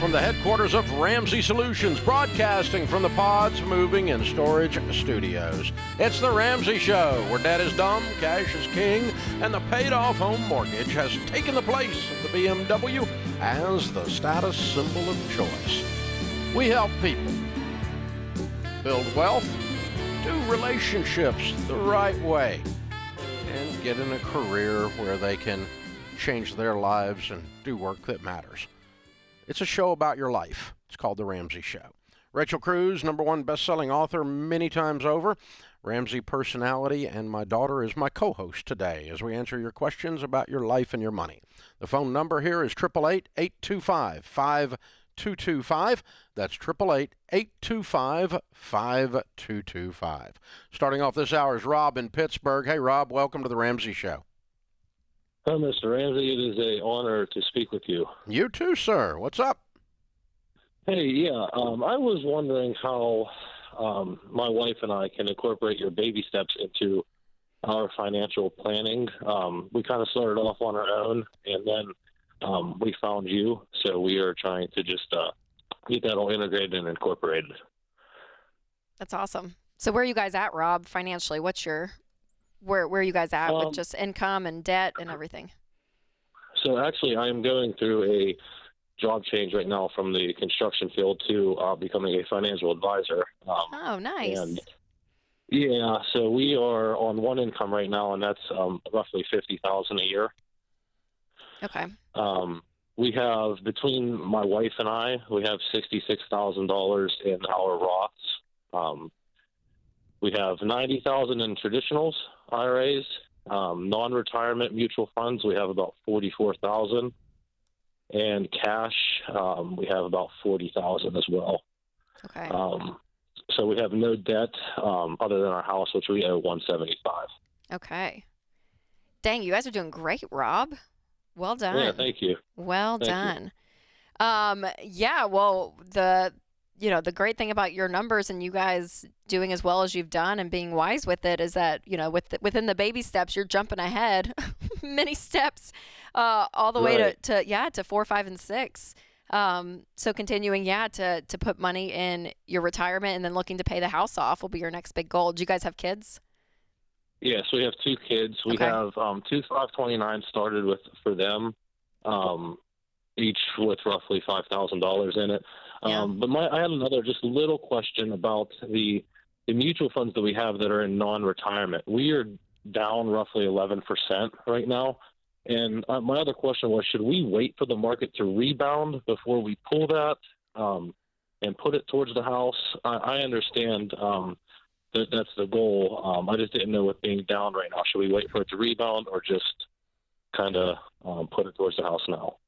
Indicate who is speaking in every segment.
Speaker 1: from the headquarters of Ramsey Solutions, broadcasting from the Pods Moving and Storage Studios. It's the Ramsey Show, where debt is dumb, cash is king, and the paid-off home mortgage has taken the place of the BMW as the status symbol of choice. We help people build wealth, do relationships the right way, and get in a career where they can change their lives and do work that matters. It's a show about your life. It's called The Ramsey Show. Rachel Cruz, #1 best-selling author many times over, Ramsey personality, and my daughter is my co-host today as we answer your questions about your life and your money. The phone number here is 888-825-5225. That's 888-825-5225. Starting off this hour is Rob in Pittsburgh. Hey, Rob, welcome to The Ramsey Show.
Speaker 2: Hello, Mr. Ramsey. It is an honor to speak with you.
Speaker 1: You too, sir. What's up?
Speaker 2: Hey, I was wondering how my wife and I can incorporate your baby steps into our financial planning. We kind of started off on our own, and then we found you, so we are trying to just get that all integrated and incorporated.
Speaker 3: That's awesome. So where are you guys at, Rob, financially? What's your... Where are you guys at with just income and debt and everything?
Speaker 2: So actually, I'm going through a job change right now from the construction field to becoming a financial advisor.
Speaker 3: Oh, nice.
Speaker 2: And so we are on one income right now, and that's roughly $50,000 a year.
Speaker 3: Okay.
Speaker 2: We have, between my wife and I, we have $66,000 in our Roths. We have $90,000 in traditionals, IRAs, non-retirement mutual funds. We have about $44,000, and cash. We have about $40,000 as well.
Speaker 3: Okay.
Speaker 2: So we have no debt other than our house, which we owe $175.
Speaker 3: Okay. Dang, you guys are doing great, Rob. Well done.
Speaker 2: Yeah, thank you.
Speaker 3: Well
Speaker 2: Thank
Speaker 3: done. Well, the great thing about your numbers and you guys doing as well as you've done and being wise with it is that, within the baby steps, you're jumping ahead many steps, all the way to 4, 5, and 6. So continuing, to put money in your retirement and then looking to pay the house off will be your next big goal. Do you guys have kids?
Speaker 2: Yes, we have 2 kids. We have 2 529 started for them, each with roughly $5,000 in it. But I had another just little question about the mutual funds that we have that are in non-retirement. We are down roughly 11% right now. And my other question was, should we wait for the market to rebound before we pull that and put it towards the house? I understand that that's the goal. I just didn't know with being down right now, should we wait for it to rebound or just kind of put it towards the house now?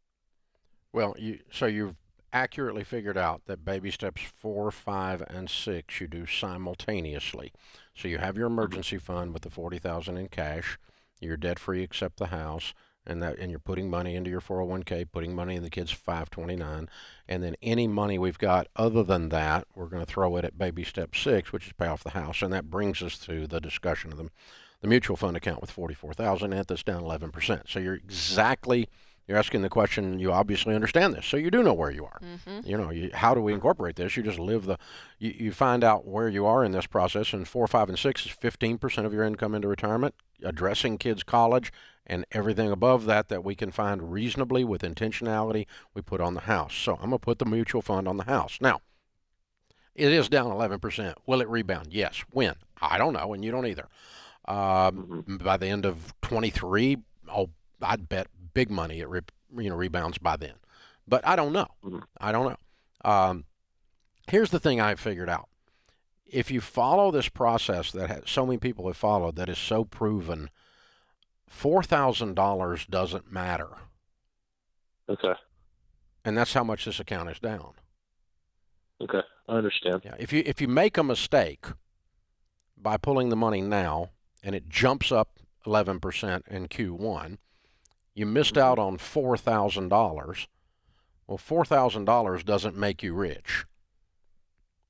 Speaker 1: Well, you've accurately figured out that baby steps 4, 5, and 6 you do simultaneously. So you have your emergency fund with the $40,000 in cash. You're debt free except the house, and you're putting money into your 401k, putting money in the kids' 529, and then any money we've got other than that, we're going to throw it at baby step 6, which is pay off the house, and that brings us to the discussion of the mutual fund account with $44,000 in it that's down 11%. So you're asking the question, you obviously understand this, so you do know where you are. Mm-hmm. How do we incorporate this? You just live you find out where you are in this process, and 4, 5, and 6 is 15% of your income into retirement, addressing kids' college, and everything above that we can find reasonably with intentionality, we put on the house. So I'm going to put the mutual fund on the house. Now, it is down 11%. Will it rebound? Yes. When? I don't know, and you don't either. By the end of 23, I'd bet big money it rebounds by then, but I don't know. I don't know. Here's the thing I've figured out: if you follow this process that so many people have followed, that is so proven, $4,000 doesn't matter.
Speaker 2: Okay.
Speaker 1: And that's how much this account is down.
Speaker 2: Okay, I understand.
Speaker 1: Yeah. If you make a mistake by pulling the money now and it jumps up 11% in Q1. You missed out on $4,000. Well, $4,000 doesn't make you rich.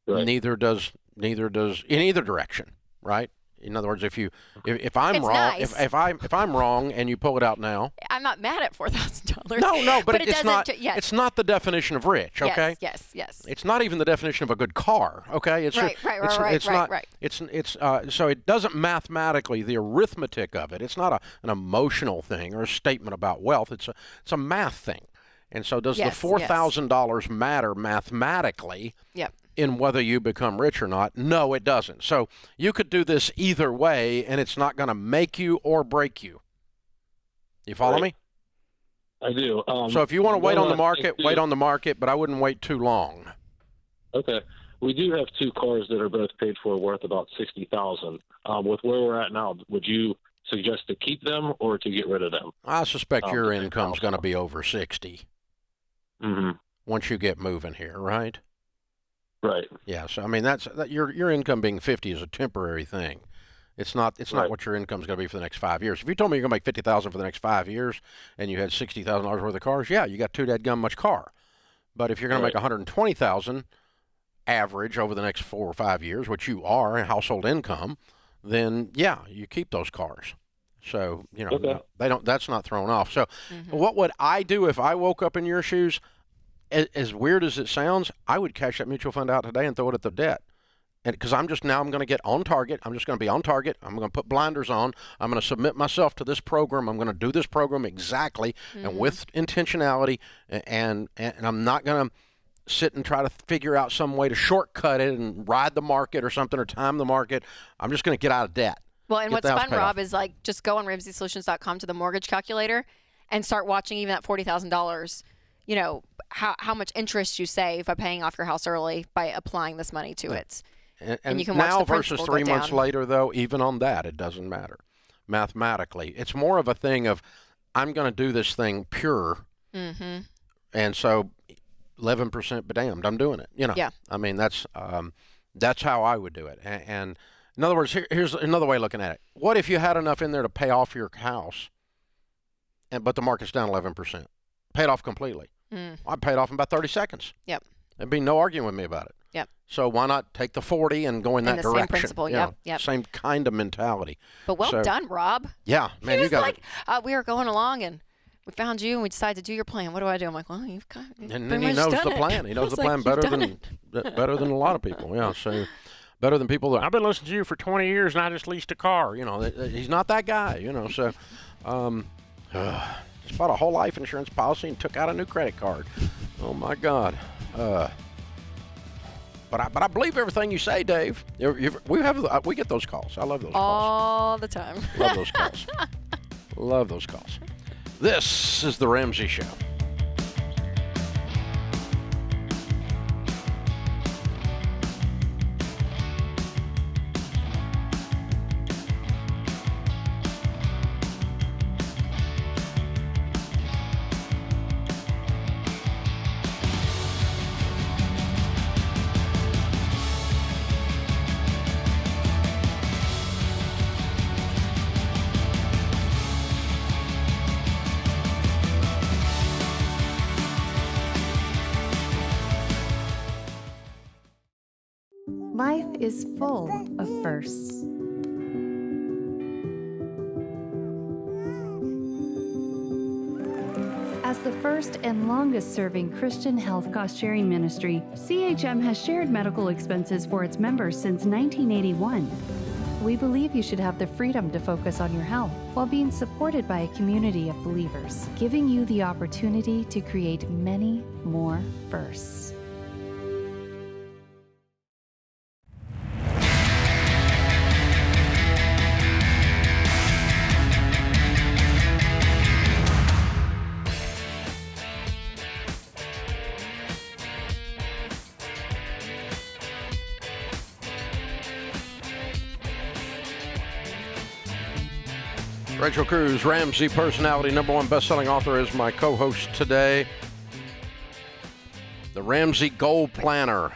Speaker 1: Right. Neither does in either direction, right? In other words, if I'm
Speaker 3: It's
Speaker 1: wrong,
Speaker 3: nice.
Speaker 1: if I'm wrong and you pull it out now,
Speaker 3: I'm not mad at $4,000.
Speaker 1: no, but
Speaker 3: it
Speaker 1: it's
Speaker 3: doesn't.
Speaker 1: not.
Speaker 3: Yes.
Speaker 1: It's not the definition of rich. Okay.
Speaker 3: Yes.
Speaker 1: It's not even the definition of a good car. Okay. It's
Speaker 3: Right.
Speaker 1: So it doesn't mathematically, the arithmetic of it. It's not an emotional thing or a statement about wealth. It's a math thing. And so does the $4,000 matter mathematically?
Speaker 3: Yep.
Speaker 1: In whether you become rich or not? No, it doesn't. So you could do this either way, and it's not going to make you or break you. You follow me?
Speaker 2: I do.
Speaker 1: So if you want to wait on the market, wait on the market, but I wouldn't wait too long.
Speaker 2: Okay. We do have 2 cars that are both paid for, worth about $60,000. With where we're at now, would you suggest to keep them or to get rid of them?
Speaker 1: I suspect your income's going to be over 60 once you get moving here, right?
Speaker 2: Right.
Speaker 1: Yeah. So I mean, your income being 50 is a temporary thing. It's not what your income's going to be for the next 5 years. If you told me you're going to make $50,000 for the next 5 years and you had $60,000 worth of cars, yeah, you got too dadgum much car. But if you're going to make $120,000 average over the next 4 or 5 years, which you are in household income, then yeah, you keep those cars. So they don't. That's not thrown off. So what would I do if I woke up in your shoes? As weird as it sounds, I would cash that mutual fund out today and throw it at the debt. And because I'm going to get on target. I'm just going to be on target. I'm going to put blinders on. I'm going to submit myself to this program. I'm going to do this program exactly and with intentionality. And I'm not going to sit and try to figure out some way to shortcut it and ride the market or something or time the market. I'm just going to get out of debt.
Speaker 3: Well, and what's fun, Rob, is like just go on RamseySolutions.com to the mortgage calculator and start watching even at $40,000. You know, how much interest you save by paying off your house early by applying this money to it.
Speaker 1: And
Speaker 3: you can watch
Speaker 1: now
Speaker 3: the
Speaker 1: versus 3
Speaker 3: go
Speaker 1: months
Speaker 3: down.
Speaker 1: later, though, even on that, it doesn't matter. Mathematically, it's more of a thing of I'm going to do this thing pure. And so 11% be damned, I'm doing it.
Speaker 3: Yeah.
Speaker 1: I mean, that's how I would do it. And in other words, here's another way of looking at it. What if you had enough in there to pay off your house, but the market's down 11%? Paid off completely. I paid off in about 30 seconds.
Speaker 3: Yep.
Speaker 1: There'd be no arguing with me about it.
Speaker 3: Yep.
Speaker 1: So why not take the 40 and go in that direction?
Speaker 3: Same principle. Yep.
Speaker 1: Same kind of mentality.
Speaker 3: But well done, Rob.
Speaker 1: Yeah, man,
Speaker 3: you got we were going along and we found you and we decided to do your plan. What do I do? I'm like, well, you've got.
Speaker 1: And then he knows the plan. He knows the plan better than a lot of people. Yeah, so better than people that I've been listening to you for 20 years and I just leased a car. He's not that guy. So. Just bought a whole life insurance policy and took out a new credit card. Oh my God! But I believe everything you say, Dave. We get those calls. I love those calls
Speaker 3: all the time.
Speaker 1: Love those calls. Love those calls. This is the Ramsey Show.
Speaker 4: Life is full of firsts. As the first and longest-serving Christian health cost-sharing ministry, CHM has shared medical expenses for its members since 1981. We believe you should have the freedom to focus on your health while being supported by a community of believers, giving you the opportunity to create many more firsts.
Speaker 1: Rachel Cruz, Ramsey personality, #1 best-selling author, is my co-host today. The Ramsey Goal Planner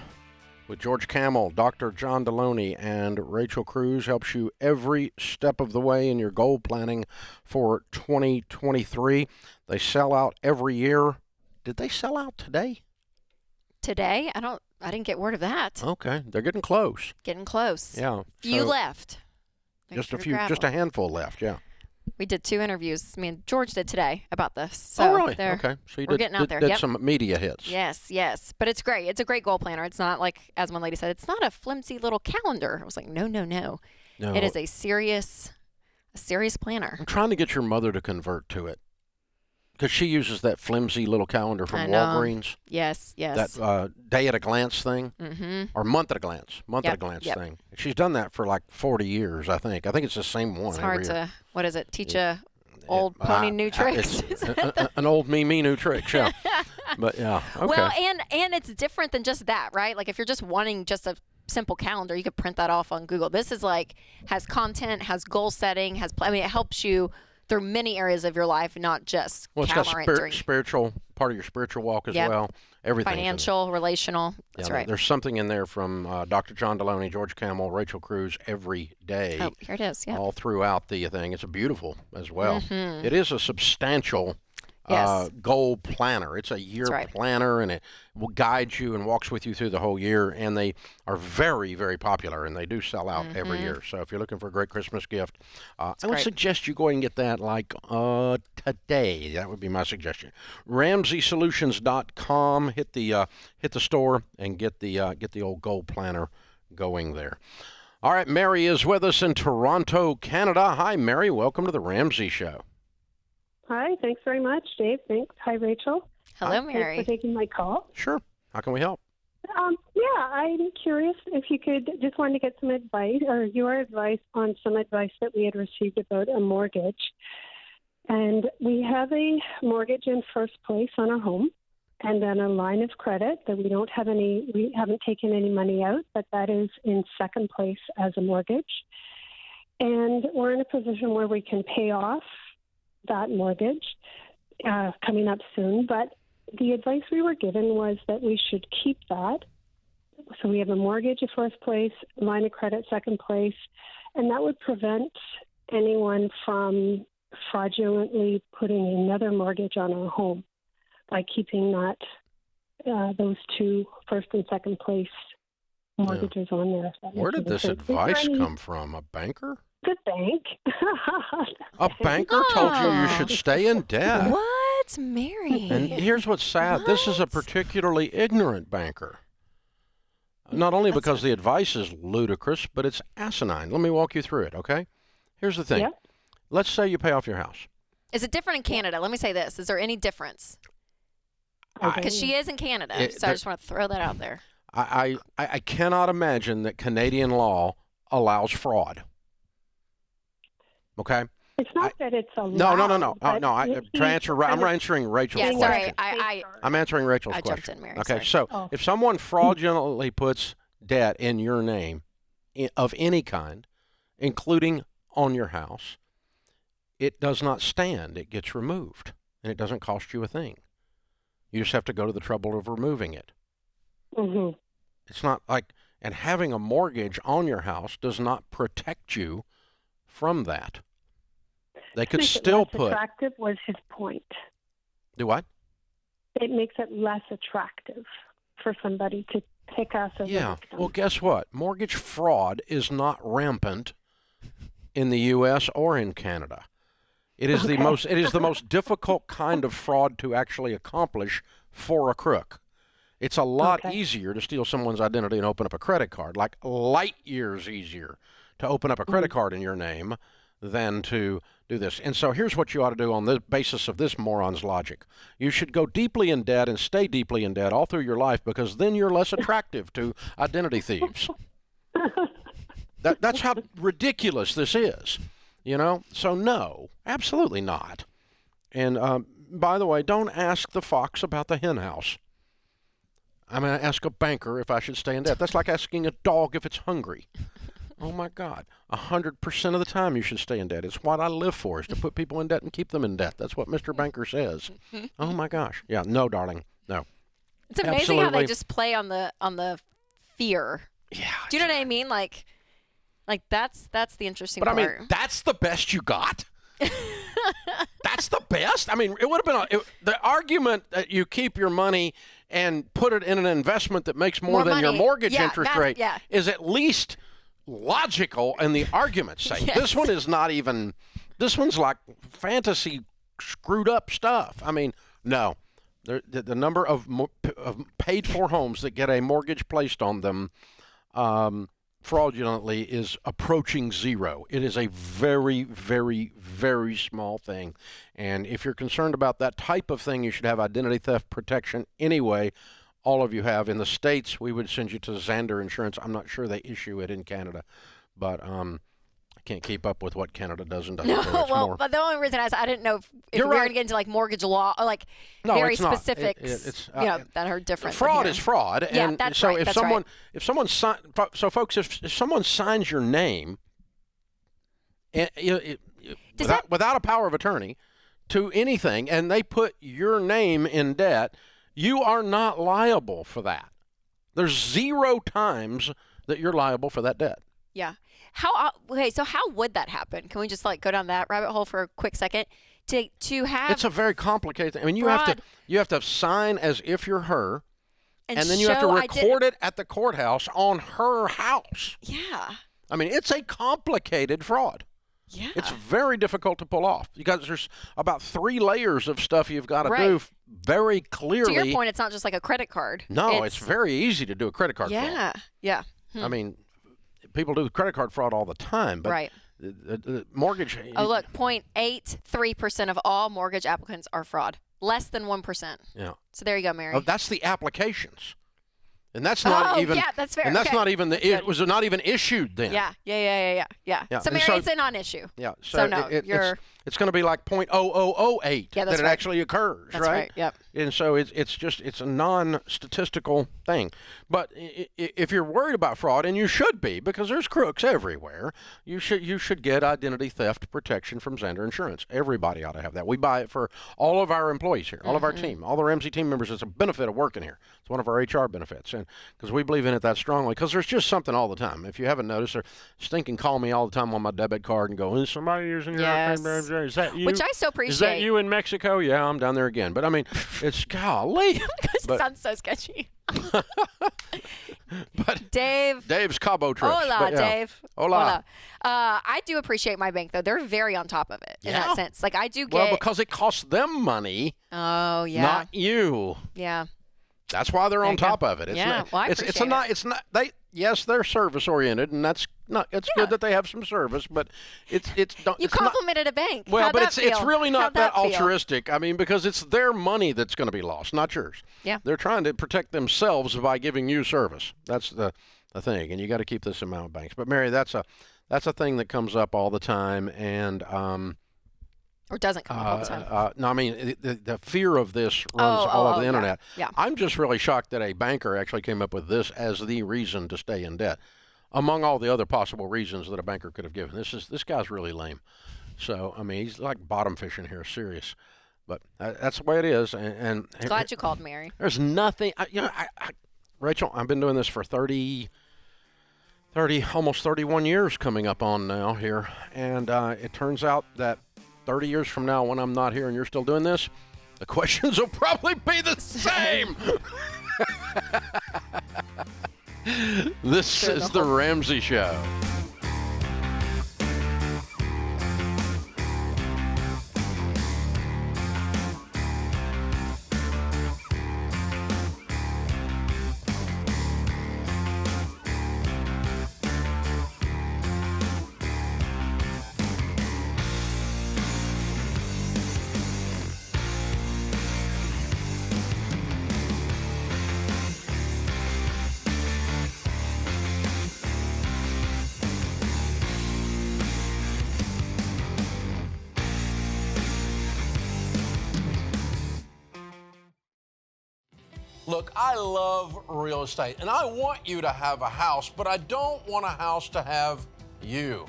Speaker 1: with George Camel, Dr. John Deloney, and Rachel Cruz helps you every step of the way in your goal planning for 2023. They sell out every year. Did they sell out today?
Speaker 3: Today? I didn't get word of that.
Speaker 1: Okay, they're getting close.
Speaker 3: Getting close.
Speaker 1: Yeah.
Speaker 3: Few left.
Speaker 1: Just a handful left. Yeah.
Speaker 3: We did 2 interviews. Me and George did today about this. So
Speaker 1: really? Okay. So
Speaker 3: we're getting out there. Yep.
Speaker 1: Some media hits.
Speaker 3: Yes. But it's great. It's a great goal planner. It's not like, as one lady said, it's not a flimsy little calendar. I was like, no. It is a serious planner.
Speaker 1: I'm trying to get your mother to convert to it, because she uses that flimsy little calendar from Walgreens.
Speaker 3: Yes.
Speaker 1: That day at a glance thing, or month at a glance thing. She's done that for like 40 years, I think. I think it's the same one.
Speaker 3: It's hard to, what is it? Teach a old pony new tricks.
Speaker 1: An old me new tricks. Yeah. But yeah. Okay.
Speaker 3: Well, and it's different than just that, right? Like if you're just wanting just a simple calendar, you could print that off on Google. This is like has content, has goal setting, it helps you through many areas of your life, not just
Speaker 1: it's got spiritual part of your spiritual walk as well. Everything.
Speaker 3: Financial, relational. That's right.
Speaker 1: There's something in there from Dr. John Deloney, George Camel, Rachel Cruz every day.
Speaker 3: Oh, here it is. Yeah.
Speaker 1: All throughout the thing. It's beautiful as well. It is a substantial goal planner. It's a year planner, and it will guide you and walks with you through the whole year. And they are very, very popular, and they do sell out every year. So if you're looking for a great Christmas gift, I would suggest you go and get that like today. That would be my suggestion. RamseySolutions.com. Hit the store and get the old goal planner going there. All right, Mary is with us in Toronto, Canada. Hi, Mary. Welcome to the Ramsey Show.
Speaker 5: Hi, thanks very much, Dave. Thanks. Hi, Rachel.
Speaker 3: Hello, Mary.
Speaker 5: Thanks for taking my call.
Speaker 1: Sure. How can we help?
Speaker 5: I'm curious if you could just want to get some advice or your advice on some advice that we had received about a mortgage. And we have a mortgage in first place on our home, and then a line of credit that we haven't taken any money out, but that is in second place as a mortgage. And we're in a position where we can pay off that mortgage coming up soon, but the advice we were given was that we should keep that. So we have a mortgage in first place, line of credit second place, and that would prevent anyone from fraudulently putting another mortgage on our home by keeping that those 2 first and second place mortgages on there.
Speaker 1: Where did this advice come from? A banker?
Speaker 5: The bank.
Speaker 1: A banker told you should stay in debt.
Speaker 3: What, Mary?
Speaker 1: And here's what's sad. This is a particularly ignorant banker. Not only because the advice is ludicrous, but it's asinine. Let me walk you through it, okay? Here's the thing.
Speaker 5: Yeah.
Speaker 1: Let's say you pay off your house.
Speaker 3: Is it different in Canada? Let me say this. Is there any difference? Because she is in Canada, so I just want to throw that out there.
Speaker 1: I cannot imagine that Canadian law allows fraud. Okay.
Speaker 5: It's not that it's allowed.
Speaker 1: No. I'm answering Rachel's question. I'm answering Rachel's question.
Speaker 3: I jumped in, Mary.
Speaker 1: Okay,
Speaker 3: sorry.
Speaker 1: so if someone fraudulently puts debt in your name of any kind, including on your house, it does not stand. It gets removed, and it doesn't cost you a thing. You just have to go to the trouble of removing it.
Speaker 5: Mm-hmm.
Speaker 1: It's not like, and having a mortgage on your house does not protect you from that. They could still put.
Speaker 5: Attractive was his point.
Speaker 1: Do what?
Speaker 5: It makes it less attractive for somebody to pick us as a victim.
Speaker 1: Well, guess what? Mortgage fraud is not rampant in the U.S. or in Canada. It is the most difficult kind of fraud to actually accomplish for a crook. It's a lot easier to steal someone's identity and open up a credit card, like light years easier to open up a credit card in your name than to do this. And so here's what you ought to do on the basis of this moron's logic. You should go deeply in debt and stay deeply in debt all through your life, because then you're less attractive to identity thieves. That's how ridiculous this is, you know? So no, absolutely not. And by the way, don't ask the fox about the hen house. I'm going to ask a banker if I should stay in debt. That's like asking a dog if it's hungry. Oh, my God. 100% of the time you should stay in debt. It's what I live for, is to put people in debt and keep them in debt. That's what Mr. Banker says. Oh, my gosh. Yeah, no, darling, no.
Speaker 3: It's amazing how they just play on the fear.
Speaker 1: Yeah.
Speaker 3: Do you know what I mean? Like that's the interesting part.
Speaker 1: But, I mean, that's the best you got? That's the best? I mean, it would have been the argument that you keep your money and put it in an investment that makes more than
Speaker 3: money.
Speaker 1: your mortgage interest rate is at least logical in the argument's sake.
Speaker 3: Yes.
Speaker 1: This one is not even. This one's like fantasy screwed up stuff. I mean, no. The number of paid-for homes that get a mortgage placed on them fraudulently is approaching zero. It is a very, very, very small thing. And if you're concerned about that type of thing, you should have identity theft protection anyway. All of you have. In the States, we would send you to Zander Insurance. I'm not sure they issue it in Canada, but I can't keep up with what Canada does and doesn't do.
Speaker 3: No,
Speaker 1: It's
Speaker 3: well,
Speaker 1: more.
Speaker 3: but the only reason I didn't know if
Speaker 1: You're
Speaker 3: we were
Speaker 1: right.
Speaker 3: going to get into like mortgage law or like
Speaker 1: No,
Speaker 3: very
Speaker 1: it's not.
Speaker 3: specifics,
Speaker 1: It's,
Speaker 3: that are different.
Speaker 1: Fraud
Speaker 3: than
Speaker 1: is
Speaker 3: here.
Speaker 1: fraud,
Speaker 3: Yeah,
Speaker 1: and
Speaker 3: that's
Speaker 1: so
Speaker 3: right,
Speaker 1: if
Speaker 3: that's
Speaker 1: someone
Speaker 3: right.
Speaker 1: if someone folks, if someone signs your name, without a power of attorney, to anything, and they put your name in debt, you are not liable for that. There's 0 times that you're liable for that debt.
Speaker 3: Yeah. So how would that happen? Can we just like go down that rabbit hole for a quick second? To have
Speaker 1: It's a very complicated thing. I mean, you
Speaker 3: fraud.
Speaker 1: have to sign as if you're her,
Speaker 3: and
Speaker 1: then you have to
Speaker 3: show
Speaker 1: record it at the courthouse on her house.
Speaker 3: Yeah.
Speaker 1: I mean, it's a complicated fraud.
Speaker 3: Yeah.
Speaker 1: It's very difficult to pull off because there's about 3 layers of stuff you've got to do very clearly.
Speaker 3: To your point, it's not just like a credit card.
Speaker 1: No, it's very easy to do a credit card fraud.
Speaker 3: Yeah. Yeah.
Speaker 1: I mean, people do credit card fraud all the time, but
Speaker 3: Right.
Speaker 1: the mortgage.
Speaker 3: Oh, look, 0.83% of all mortgage applicants are fraud. Less than 1%.
Speaker 1: Yeah.
Speaker 3: So there you go, Mary.
Speaker 1: Oh, that's the applications. And that's not even.
Speaker 3: Yeah, that's fair.
Speaker 1: And that's
Speaker 3: Okay.
Speaker 1: not even
Speaker 3: That's
Speaker 1: it
Speaker 3: good.
Speaker 1: was not even issued then.
Speaker 3: Yeah.
Speaker 1: Yeah,
Speaker 3: So
Speaker 1: and
Speaker 3: Mary,
Speaker 1: so-
Speaker 3: it's a non-issue.
Speaker 1: Yeah.
Speaker 3: So no,
Speaker 1: it's going to be like 0.0008
Speaker 3: Yeah,
Speaker 1: that
Speaker 3: that's
Speaker 1: it
Speaker 3: right.
Speaker 1: actually occurs,
Speaker 3: That's right. Yep.
Speaker 1: And so it's a non-statistical thing. But if you're worried about fraud, and you should be, because there's crooks everywhere, you should get identity theft protection from Zander Insurance. Everybody ought to have that. We buy it for all of our employees here, all of our team, all the Ramsey team members. It's a benefit of working here. It's one of our HR benefits, and because we believe in it that strongly. Because there's just something all the time. If you haven't noticed, they're stinking call me all the time on my debit card and go, "Is somebody using your
Speaker 3: Yes.
Speaker 1: Is that you?
Speaker 3: Which I so appreciate.
Speaker 1: Is that you in Mexico?" Yeah, I'm down there again. But I mean, it's golly.
Speaker 3: It
Speaker 1: But-
Speaker 3: sounds so sketchy.
Speaker 1: But
Speaker 3: Dave's
Speaker 1: Cabo trips.
Speaker 3: Hola,
Speaker 1: but yeah.
Speaker 3: Dave.
Speaker 1: Hola.
Speaker 3: I do appreciate my bank, though. They're very on top of it in
Speaker 1: Yeah.
Speaker 3: that sense. Like, I do get...
Speaker 1: Well, because it costs them money,
Speaker 3: oh, yeah.
Speaker 1: not you.
Speaker 3: Yeah.
Speaker 1: That's why they're on
Speaker 3: There you
Speaker 1: top
Speaker 3: go.
Speaker 1: of it. It's
Speaker 3: Yeah,
Speaker 1: not,
Speaker 3: well, I
Speaker 1: it's
Speaker 3: appreciate
Speaker 1: not.
Speaker 3: it.
Speaker 1: It's not. Yes, they're service oriented, and that's not. It's
Speaker 3: Yeah.
Speaker 1: good that they have some service, but it's don't.
Speaker 3: You
Speaker 1: it's not,
Speaker 3: complimented a bank.
Speaker 1: well,
Speaker 3: How'd
Speaker 1: but
Speaker 3: that
Speaker 1: it's
Speaker 3: feel?
Speaker 1: really not
Speaker 3: How'd
Speaker 1: that
Speaker 3: feel?
Speaker 1: altruistic. I mean, because it's their money that's going to be lost, not yours.
Speaker 3: Yeah.
Speaker 1: They're trying to protect themselves by giving you service. That's the thing, and you got to keep this in mind with banks. But Mary, that's a thing that comes up all the time, and
Speaker 3: Or doesn't come up all the time.
Speaker 1: no, I mean the fear of this runs all over the
Speaker 3: yeah.
Speaker 1: internet.
Speaker 3: Yeah.
Speaker 1: I'm just really shocked that a banker actually came up with this as the reason to stay in debt, among all the other possible reasons that a banker could have given. This guy's really lame. So I mean, he's like bottom fishing here, serious. But that's the way it is. And
Speaker 3: Glad you called, Mary.
Speaker 1: there's nothing. Rachel, I've been doing this for 30, almost 31 years coming up on now here, and it turns out that 30 years from now, when I'm not here and you're still doing this, the questions will probably be the same. This is the Ramsey Show. Look, I love real estate, and I want you to have a house, but I don't want a house to have you.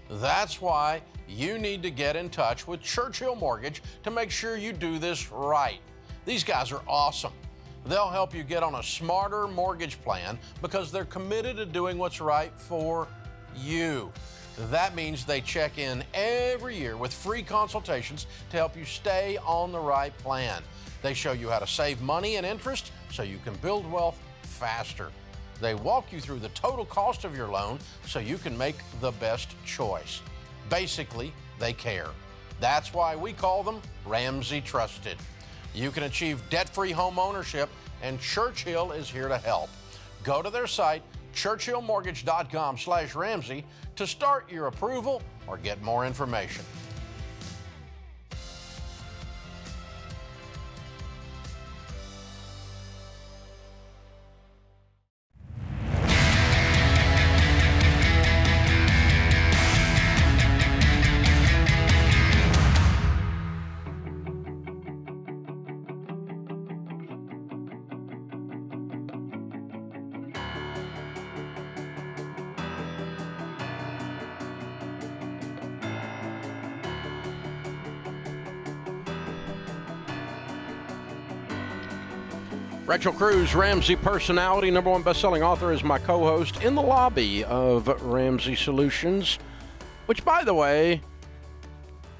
Speaker 1: That's why you need to get in touch with Churchill Mortgage to make sure you do this right. These guys are awesome. They'll help you get on a smarter mortgage plan because they're committed to doing what's right for you. That means they check in every year with free consultations to help you stay on the right plan. They show you how to save money and interest so you can build wealth faster. They walk you through the total cost of your loan so you can make the best choice. Basically, they care. That's why we call them Ramsey Trusted. You can achieve debt-free home ownership, and Churchill is here to help. Go to their site, churchillmortgage.com/Ramsey, to start your approval or get more information. Rachel Cruz, Ramsey personality, #1 best-selling author, is my co-host in the lobby of Ramsey Solutions, which, by the way,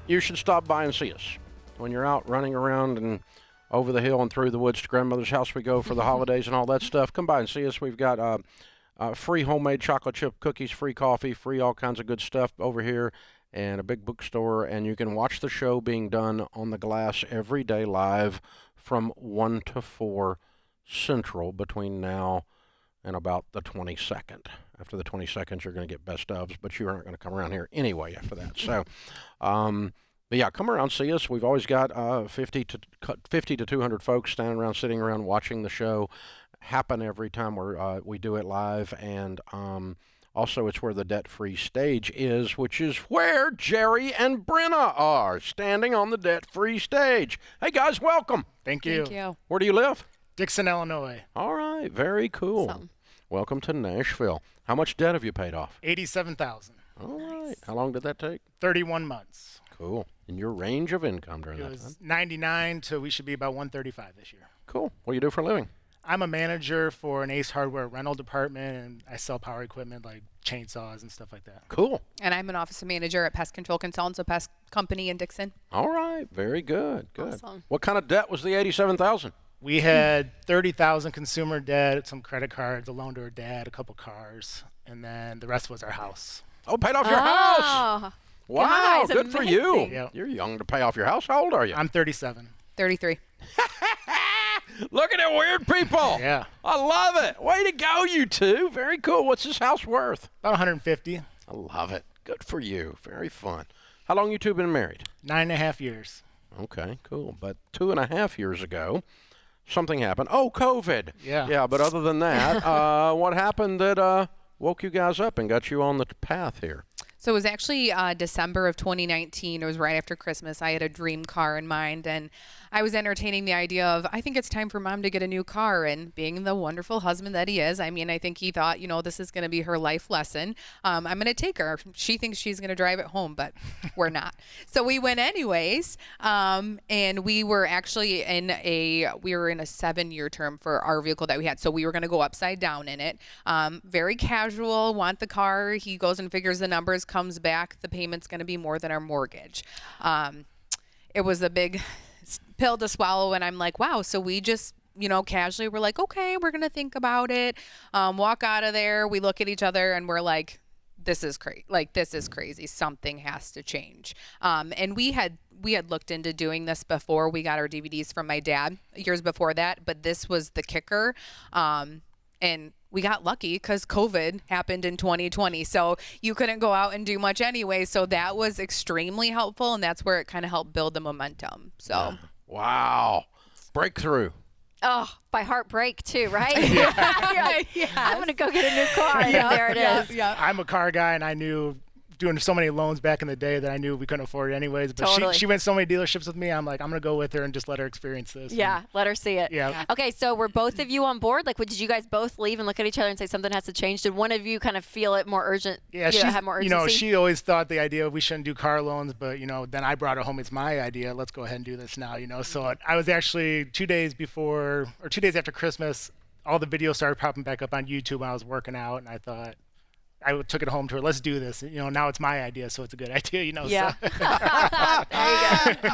Speaker 1: you should stop by and see us. When you're out running around and over the hill and through the woods to grandmother's house we go for the holidays and all that stuff, come by and see us. We've got free homemade chocolate chip cookies, free coffee, free all kinds of good stuff over here, and a big bookstore, and you can watch the show being done on the glass every day live from 1 to 4 Central between now and about the 22nd. After the 22nd, you're going to get best ofs, but you aren't going to come around here anyway after that. So, but yeah, come around, see us. We've always got 50 to 200 folks standing around, sitting around, watching the show happen every time we do it live. And also, it's where the debt-free stage is, which is where Jerry and Brenna are, standing on the debt-free stage. Hey, guys, welcome.
Speaker 6: Thank you.
Speaker 3: Thank you.
Speaker 1: Where do you live?
Speaker 6: Dixon, Illinois.
Speaker 1: All right, very cool.
Speaker 3: Awesome.
Speaker 1: Welcome to Nashville. How much debt have you paid off?
Speaker 6: $87,000.
Speaker 1: All right. How long did that take?
Speaker 6: 31 months.
Speaker 1: Cool. And your range of income during
Speaker 6: It
Speaker 1: that
Speaker 6: was
Speaker 1: time?
Speaker 6: 99 to we should be about 135 this year.
Speaker 1: Cool. What do you do for a living?
Speaker 6: I'm a manager for an Ace Hardware rental department, and I sell power equipment like chainsaws and stuff like that.
Speaker 1: Cool.
Speaker 7: And I'm an office manager at Pest Control Consultants, a pest company in Dixon.
Speaker 1: All right. Very good. Good.
Speaker 3: Awesome.
Speaker 1: What kind of debt was the $87,000?
Speaker 6: We had 30,000 consumer debt, some credit cards, a loan to our dad, a couple cars, and then the rest was our house.
Speaker 1: Oh, paid off your house.
Speaker 3: Oh,
Speaker 1: Wow.
Speaker 3: guys,
Speaker 1: Good for you.
Speaker 3: amazing.
Speaker 6: Yep.
Speaker 1: You're young to pay off your house. How old are you?
Speaker 6: I'm 37.
Speaker 7: 33.
Speaker 1: Look at it, weird people.
Speaker 6: Yeah.
Speaker 1: I love it. Way to go, you two. Very cool. What's this house worth?
Speaker 6: About 150.
Speaker 1: I love it. Good for you. Very fun. How long you two been married?
Speaker 6: 9.5 years.
Speaker 1: Okay, cool. But 2.5 years ago, something happened. Oh, COVID.
Speaker 6: Yeah.
Speaker 1: Yeah, but other than that, what happened that woke you guys up and got you on the path here?
Speaker 7: So it was actually December of 2019. It was right after Christmas. I had a dream car in mind, and I was entertaining the idea of, I think it's time for Mom to get a new car. And being the wonderful husband that he is, I mean, I think he thought, this is going to be her life lesson. I'm going to take her. She thinks she's going to drive it home, but we're not. So we went anyways, and we were actually in a 7-year term for our vehicle that we had. So we were going to go upside down in it. Very casual, want the car. He goes and figures the numbers, comes back, the payment's going to be more than our mortgage. It was a big pill to swallow, and I'm like, wow. So we just, casually we're like, okay, we're going to think about it. Walk out of there. We look at each other and we're like, this is crazy. This is crazy. Something has to change. And we had looked into doing this before. We got our DVDs from my dad years before that, but this was the kicker. And we got lucky because COVID happened in 2020. So you couldn't go out and do much anyway. So that was extremely helpful. And that's where it kind of helped build the momentum. So.
Speaker 1: Wow. Breakthrough.
Speaker 3: Oh, by heartbreak too, right? Yeah. I'm gonna go get a new car. And there it is.
Speaker 7: Yeah.
Speaker 6: I'm a car guy, and I knew doing so many loans back in the day that I knew we couldn't afford it anyways. But
Speaker 3: Totally.
Speaker 6: she went so many dealerships with me. I'm like, I'm going to go with her and just let her experience this.
Speaker 3: Yeah, let her see it.
Speaker 6: Yeah.
Speaker 3: Okay, so were both of you on board? Did you guys both leave and look at each other and say something has to change? Did one of you kind of feel it more urgent?
Speaker 6: Yeah,
Speaker 3: have more urgency?
Speaker 6: she always thought the idea of we shouldn't do car loans, but, then I brought it home. It's my idea. Let's go ahead and do this now, So I was actually 2 days after Christmas, all the videos started popping back up on YouTube when I was working out, and I thought, I took it home to her. Let's do this. Now it's my idea, so it's a good idea.
Speaker 3: Yeah.
Speaker 6: So.
Speaker 3: There you go.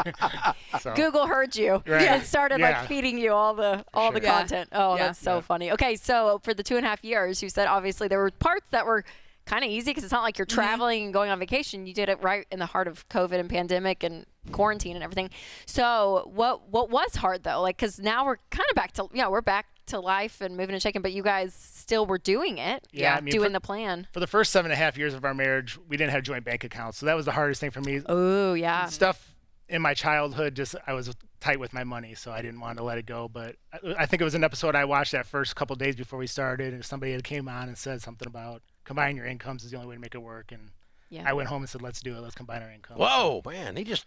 Speaker 6: So.
Speaker 3: Google heard you and started like feeding you all the content. Oh, that's so funny. Okay, so for the 2.5 years, you said obviously there were parts that were kind of easy because it's not like you're traveling and going on vacation. You did it right in the heart of COVID and pandemic and quarantine and everything. So what was hard though? Like, because now we're kind of back to we're back to life and moving and shaking, but you guys still were doing it.
Speaker 6: Yeah, I mean,
Speaker 3: doing the plan.
Speaker 6: For the first 7.5 years of our marriage, we didn't have joint bank accounts, so that was the hardest thing for me.
Speaker 3: Oh yeah.
Speaker 6: Stuff in my childhood, I was tight with my money, so I didn't want to let it go. But I think it was an episode I watched that first couple days before we started, and somebody had came on and said something about combining your incomes is the only way to make it work. And I went home and said, let's do it. Let's combine our income.
Speaker 1: Whoa, man, he just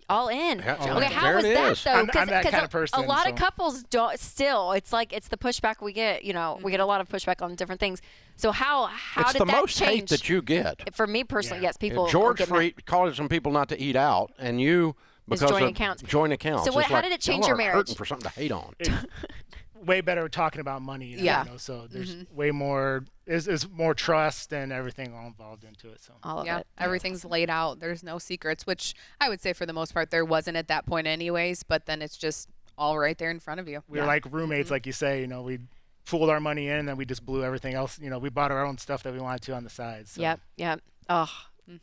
Speaker 3: all in.
Speaker 1: Yeah,
Speaker 3: okay, how was that though?
Speaker 6: I'm that kind of person.
Speaker 3: A lot of couples don't. Still, it's like it's the pushback we get. We get a lot of pushback on different things. So how
Speaker 1: it's
Speaker 3: did
Speaker 1: the
Speaker 3: that
Speaker 1: most
Speaker 3: change?
Speaker 1: hate that you get.
Speaker 3: For me personally, yes, people.
Speaker 1: George Freet calls some people not to eat out, and you because
Speaker 3: joint
Speaker 1: of
Speaker 3: accounts.
Speaker 1: Joint accounts.
Speaker 3: So how did it change your marriage?
Speaker 1: Hurting for something to hate on.
Speaker 6: Way better talking about money. So there's way more. Is more trust and everything all involved into it. So
Speaker 3: all of it.
Speaker 7: Everything's laid out. There's no secrets, which I would say for the most part there wasn't at that point anyways. But then it's just all right there in front of you.
Speaker 6: We were like roommates, like you say. We pooled our money in, and then we just blew everything else. We bought our own stuff that we wanted to on the side. So.
Speaker 3: Yep. Oh.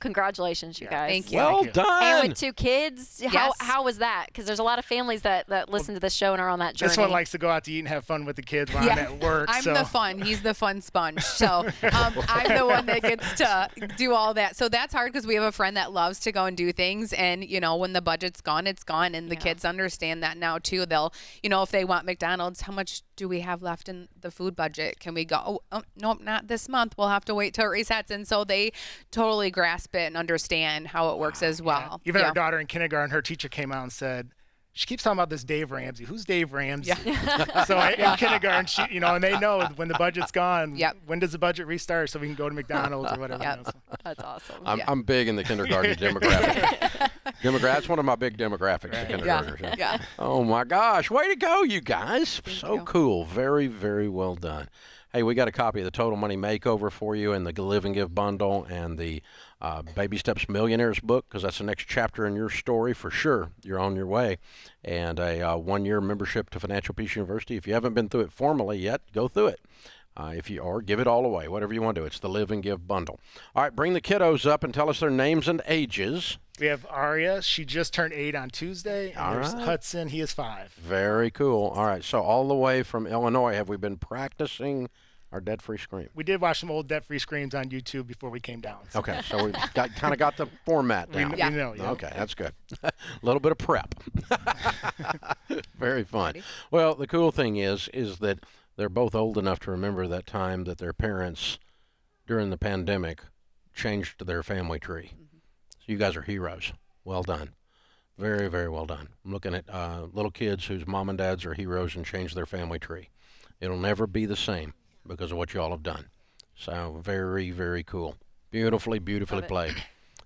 Speaker 3: Congratulations, you guys.
Speaker 7: Thank you.
Speaker 1: Well done.
Speaker 3: And with 2 kids,
Speaker 7: Yes.
Speaker 3: how was that? Because there's a lot of families that listen to this show and are on that journey.
Speaker 6: This one likes to go out to eat and have fun with the kids while I'm at work.
Speaker 7: I'm the fun. He's the fun sponge. So I'm the one that gets to do all that. So that's hard because we have a friend that loves to go and do things. And, when the budget's gone, it's gone. And the kids understand that now, too. They'll, if they want McDonald's, how much do we have left in the food budget? Can we go? Oh, nope, not this month. We'll have to wait till it resets. And so they totally grasp it and understand how it works as well.
Speaker 6: Even our daughter in kindergarten, her teacher came out and said, she keeps talking about this Dave Ramsey. Who's Dave Ramsey? Yeah. So in kindergarten, she, and they know when the budget's gone, when does the budget restart so we can go to McDonald's or whatever.
Speaker 3: So. That's awesome.
Speaker 1: I'm big in the kindergarten demographic. That's one of my big demographics, the kindergartners.
Speaker 7: Yeah.
Speaker 1: Oh, my gosh. Way to go, you guys. So cool. Very, very well done. Hey, we got a copy of the Total Money Makeover for you and the Live and Give bundle and the Baby Steps Millionaires book, because that's the next chapter in your story for sure. You're on your way. And a 1-year membership to Financial Peace University. If you haven't been through it formally yet, go through it. If you are, give it all away, whatever you want to do. It's the Live and Give bundle. All right, bring the kiddos up and tell us their names and ages.
Speaker 6: We have Aria. She just turned 8 on Tuesday. And there's Hudson. He is 5.
Speaker 1: Very cool. All right, so all the way from Illinois, have we been practicing our debt-free scream?
Speaker 6: We did watch some old debt-free screams on YouTube before we came down. So.
Speaker 1: Okay, so we kind of got the format down.
Speaker 6: We know, yeah.
Speaker 1: Okay, that's good. A little bit of prep. Very fun. Well, the cool thing is that they're both old enough to remember that time that their parents, during the pandemic, changed their family tree. So you guys are heroes. Well done. Very, very well done. I'm looking at little kids whose mom and dads are heroes and changed their family tree. It'll never be the same because of what you all have done. So very, very cool. Beautifully played.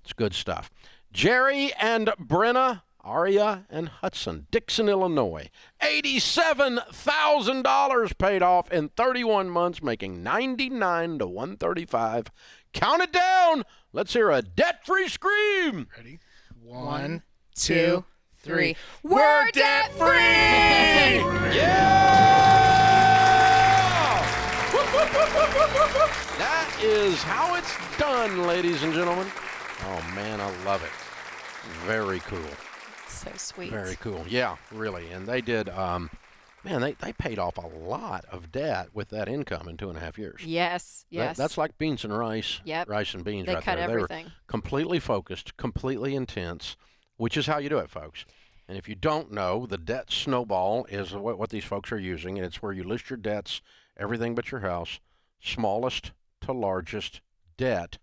Speaker 1: It's good stuff. Jerry and Brenna, Aria and Hudson, Dixon, Illinois. $87,000 paid off in 31 months, making $99 to $135. Count it down. Let's hear a debt-free scream.
Speaker 6: Ready? 1, 2, 3.
Speaker 7: We're debt-free!
Speaker 1: Yeah! That is how it's done, ladies and gentlemen. Oh, man, I love it. Very cool.
Speaker 3: So sweet.
Speaker 1: Very cool. Yeah, really. And they did, they paid off a lot of debt with that income in 2.5 years.
Speaker 3: Yes.
Speaker 1: That's like beans and rice.
Speaker 3: Yep.
Speaker 1: Rice and beans
Speaker 3: they
Speaker 1: right
Speaker 3: cut
Speaker 1: there.
Speaker 3: Everything.
Speaker 1: They were completely focused, completely intense, which is how you do it, folks. And if you don't know, the debt snowball is what these folks are using, and it's where you list your debts, everything but your house, smallest to largest debt,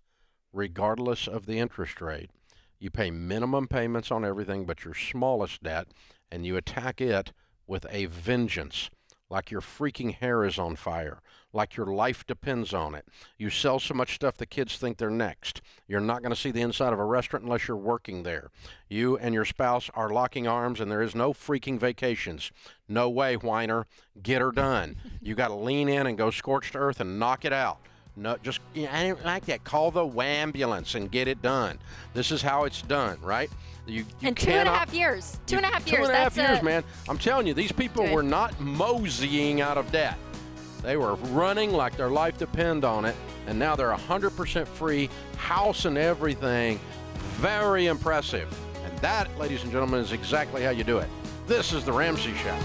Speaker 1: regardless of the interest rate. You pay minimum payments on everything but your smallest debt, and you attack it with a vengeance, like your freaking hair is on fire, like your life depends on it. You sell so much stuff the kids think they're next. You're not going to see the inside of a restaurant unless you're working there. You and your spouse are locking arms, and there is no freaking vacations. No way, whiner. Get her done. You got to lean in and go scorched earth and knock it out. No, just I didn't like that. Call the ambulance and get it done. This is how it's done, right? You
Speaker 3: in
Speaker 1: cannot,
Speaker 3: 2.5 years. 2.5 years.
Speaker 1: 2.5 years,
Speaker 3: it.
Speaker 1: man. I'm telling you, these people
Speaker 3: Good.
Speaker 1: were not moseying out of debt. They were running like their life depended on it, and now they're 100% free, house and everything. Very impressive. And that, ladies and gentlemen, is exactly how you do it. This is The Ramsey Show.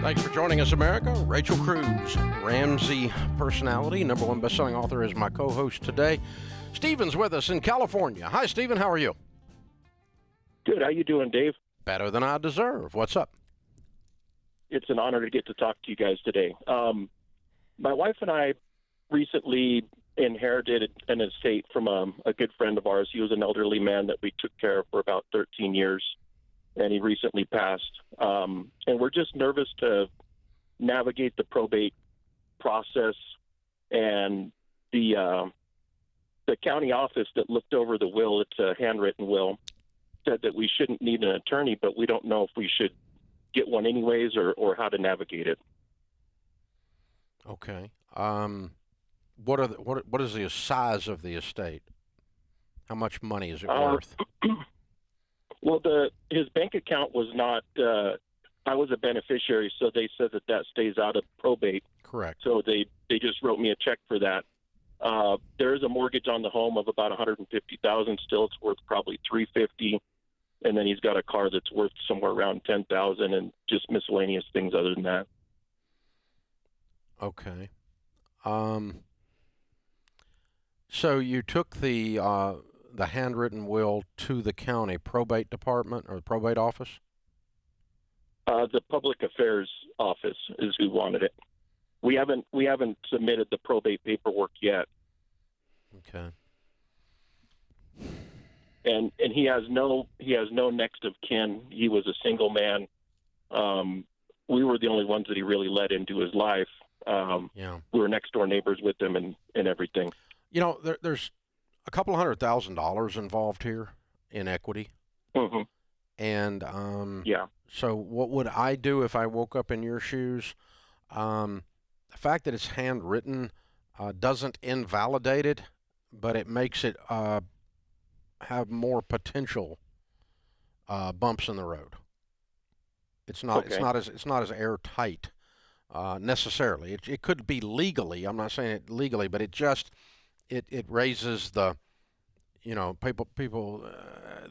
Speaker 1: Thanks for joining us, America. Rachel Cruz, Ramsey personality, #1 best-selling author, is my co-host today. Stephen's with us in California. Hi, Stephen. How are you?
Speaker 8: Good. How you doing, Dave?
Speaker 1: Better than I deserve. What's up?
Speaker 8: It's an honor to get to talk to you guys today. My wife and I recently inherited an estate from a good friend of ours. He was an elderly man that we took care of for about 13 years, and he recently passed. And we're just nervous to navigate the probate process. And the county office that looked over the will, it's a handwritten will, said that we shouldn't need an attorney, but we don't know if we should get one anyways or how to navigate it.
Speaker 1: Okay. What is the size of the estate? How much money is it worth?
Speaker 8: Well, his bank account was not. I was a beneficiary, so they said that stays out of probate.
Speaker 1: Correct.
Speaker 8: So they just wrote me a check for that. There is a mortgage on the home of about $150,000. Still, it's worth probably $350,000, and then he's got a car that's worth somewhere around $10,000, and just miscellaneous things other than that.
Speaker 1: Okay. So you took the handwritten will to the county probate department or the probate office?
Speaker 8: The public affairs office is who wanted it. We haven't submitted the probate paperwork yet.
Speaker 1: Okay.
Speaker 8: And he has no next of kin. He was a single man. We were the only ones that he really let into his life.
Speaker 1: Yeah.
Speaker 8: We were next door neighbors with him and everything.
Speaker 1: You know, there's a couple $100,000 involved here in equity.
Speaker 8: Mm-hmm.
Speaker 1: And
Speaker 8: yeah.
Speaker 1: So what would I do if I woke up in your shoes? The fact that it's handwritten doesn't invalidate it, but it makes it have more potential bumps in the road. It's not.
Speaker 8: Okay.
Speaker 1: It's not as airtight necessarily. It could be legally. I'm not saying it legally, but it just it raises the people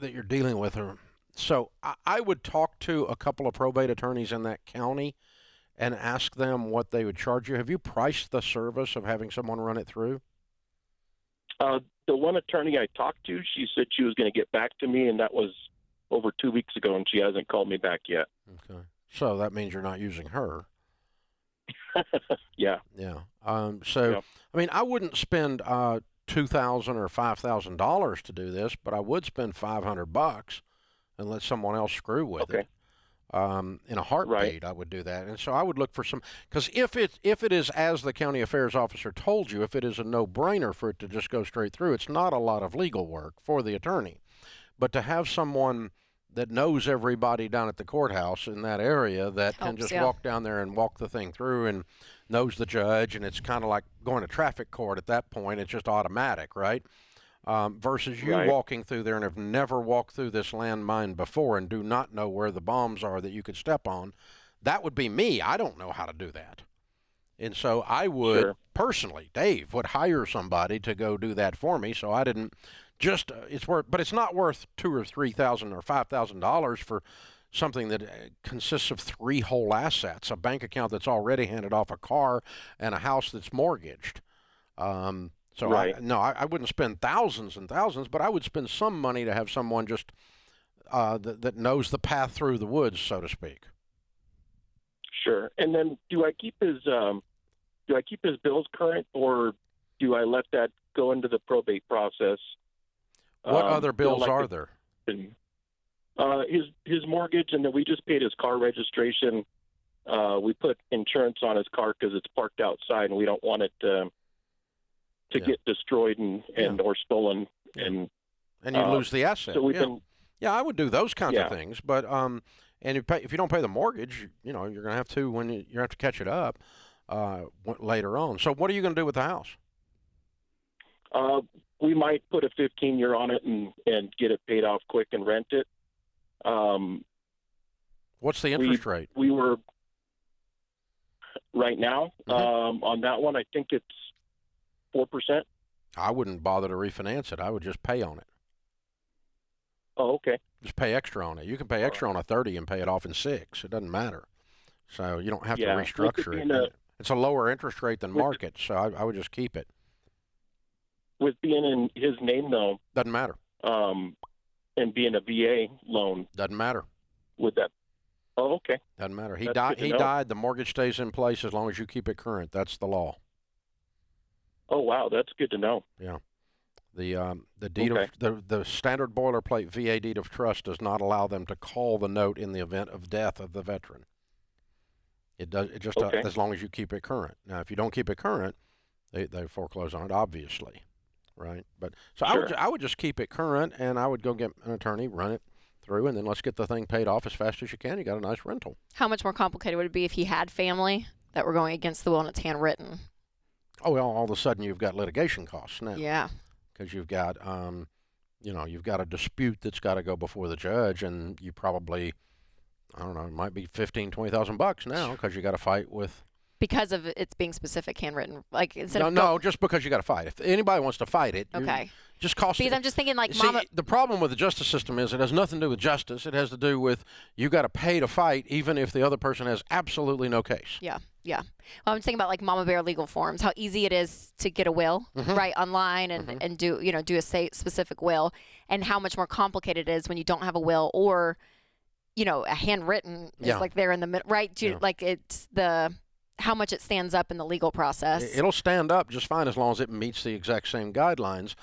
Speaker 1: that you're dealing with are. So I would talk to a couple of probate attorneys in that county and ask them what they would charge you. Have you priced the service of having someone run it through?
Speaker 8: The one attorney I talked to, she said she was going to get back to me, and that was over 2 weeks ago, and she hasn't called me back yet.
Speaker 1: Okay. So that means you're not using her.
Speaker 8: Yeah.
Speaker 1: Yeah.
Speaker 8: Yeah.
Speaker 1: I mean, I wouldn't spend $2,000 or $5,000 to do this, but I would spend $500 and let someone else screw with it. In a heartbeat,
Speaker 8: Right.
Speaker 1: I would do that. And so I would look for some, because if it is as the county affairs officer told you, if it is a no-brainer for it to just go straight through, it's not a lot of legal work for the attorney. But to have someone that knows everybody down at the courthouse in that area that can
Speaker 3: Helps,
Speaker 1: just
Speaker 3: yeah.
Speaker 1: walk down there and walk the thing through and knows the judge, and it's kind of like going to traffic court at that point. It's just automatic, right? Versus you
Speaker 8: Right.
Speaker 1: walking through there and have never walked through this landmine before and do not know where the bombs are that you could step on. That would be me. I don't know how to do that. And so I would
Speaker 8: Sure.
Speaker 1: personally, Dave, would hire somebody to go do that for me. So I didn't just, it's worth, but it's not worth $2,000 or $3,000 or $5,000 for something that consists of 3 whole assets: a bank account that's already handed off, a car, and a house that's mortgaged. So
Speaker 8: Right.
Speaker 1: I wouldn't spend thousands and thousands, but I would spend some money to have someone just that knows the path through the woods, so to speak.
Speaker 8: Sure. And then do I keep his bills current, or do I let that go into the probate process?
Speaker 1: What other bills
Speaker 8: like
Speaker 1: are there?
Speaker 8: His mortgage, and then we just paid his car registration. We put insurance on his car because it's parked outside, and we don't want it to get destroyed and or stolen. And
Speaker 1: you lose the asset.
Speaker 8: So we've been.
Speaker 1: Yeah, I would do those kinds of things, but and if you don't pay the mortgage, you're going to have to when you have to catch it up later on. So what are you going to do with the house?
Speaker 8: We might put a 15-year on it and get it paid off quick and rent it.
Speaker 1: What's the interest rate?
Speaker 8: We were right now on that one. I think it's 4%.
Speaker 1: I wouldn't bother to refinance it. I would just pay on it.
Speaker 8: Oh, okay.
Speaker 1: Just pay extra on it. You can pay extra on a 30 and pay it off in 6. It doesn't matter. So you don't have to restructure it. It's a lower interest rate than market, so I would just keep it.
Speaker 8: With being in his name, though,
Speaker 1: doesn't matter.
Speaker 8: And being a VA loan,
Speaker 1: doesn't matter.
Speaker 8: With that, oh, okay.
Speaker 1: Doesn't matter. He died. The mortgage stays in place as long as you keep it current. That's the law.
Speaker 8: Oh wow, that's good to know.
Speaker 1: Yeah. The deed of the standard boilerplate VA deed of trust does not allow them to call the note in the event of death of the veteran. It does. It just as long as you keep it current. Now, if you don't keep it current, they foreclose on it, obviously, right? But so
Speaker 8: sure.
Speaker 1: I would just keep it current, and I would go get an attorney, run it through, and then let's get the thing paid off as fast as you can. You got a nice rental.
Speaker 3: How much more complicated would it be if he had family that were going against the will and it's handwritten?
Speaker 1: Oh well, all of a sudden you've got litigation costs now.
Speaker 3: Yeah.
Speaker 1: Because you've got, you've got a dispute that's got to go before the judge, and you probably, I don't know, it might be $15,000-$20,000 now because you got to fight with.
Speaker 3: Because of it's being specific handwritten, like instead
Speaker 1: No, just because you got to fight. If anybody wants to fight it,
Speaker 3: okay.
Speaker 1: Just cost.
Speaker 3: Because I'm just thinking, like,
Speaker 1: See, the problem with the justice system is it has nothing to do with justice. It has to do with you got to pay to fight, even if the other person has absolutely no case.
Speaker 3: Yeah. Well, I'm thinking about like Mama Bear legal forms, how easy it is to get a will right online and do a specific will, and how much more complicated it is when you don't have a will or, a handwritten is like there in the middle, right? Like it's how much it stands up in the legal process. It'll
Speaker 1: stand up just fine as long as it meets the exact same guidelines,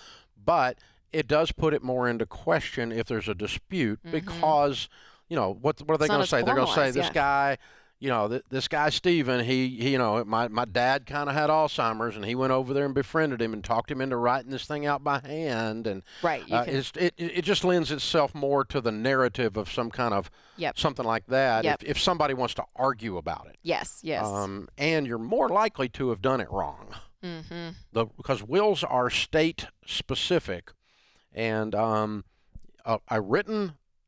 Speaker 1: but it does put it more into question if there's a dispute because, what are they going to say? They're going to say this guy, this guy Stephen, he my dad kind of had Alzheimer's, and he went over there and befriended him and talked him into writing this thing out by hand, and it just lends itself more to the narrative of some kind of something like that. If somebody wants to argue about it,
Speaker 3: yes,
Speaker 1: and you're more likely to have done it wrong, because wills are state specific, and a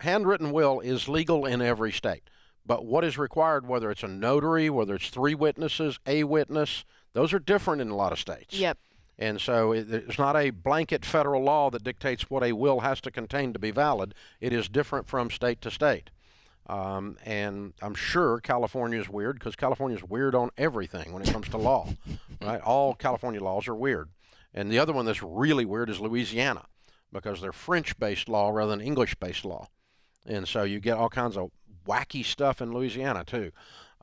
Speaker 1: handwritten will is legal in every state. But what is required, whether it's a notary, whether it's 3 witnesses, a witness, those are different in a lot of states.
Speaker 3: Yep.
Speaker 1: And so it's not a blanket federal law that dictates what a will has to contain to be valid. It is different from state to state. And I'm sure California is weird because California is weird on everything when it comes to law, right? All California laws are weird. And the other one that's really weird is Louisiana because they're French-based law rather than English-based law. And so you get all kinds of wacky stuff in Louisiana too,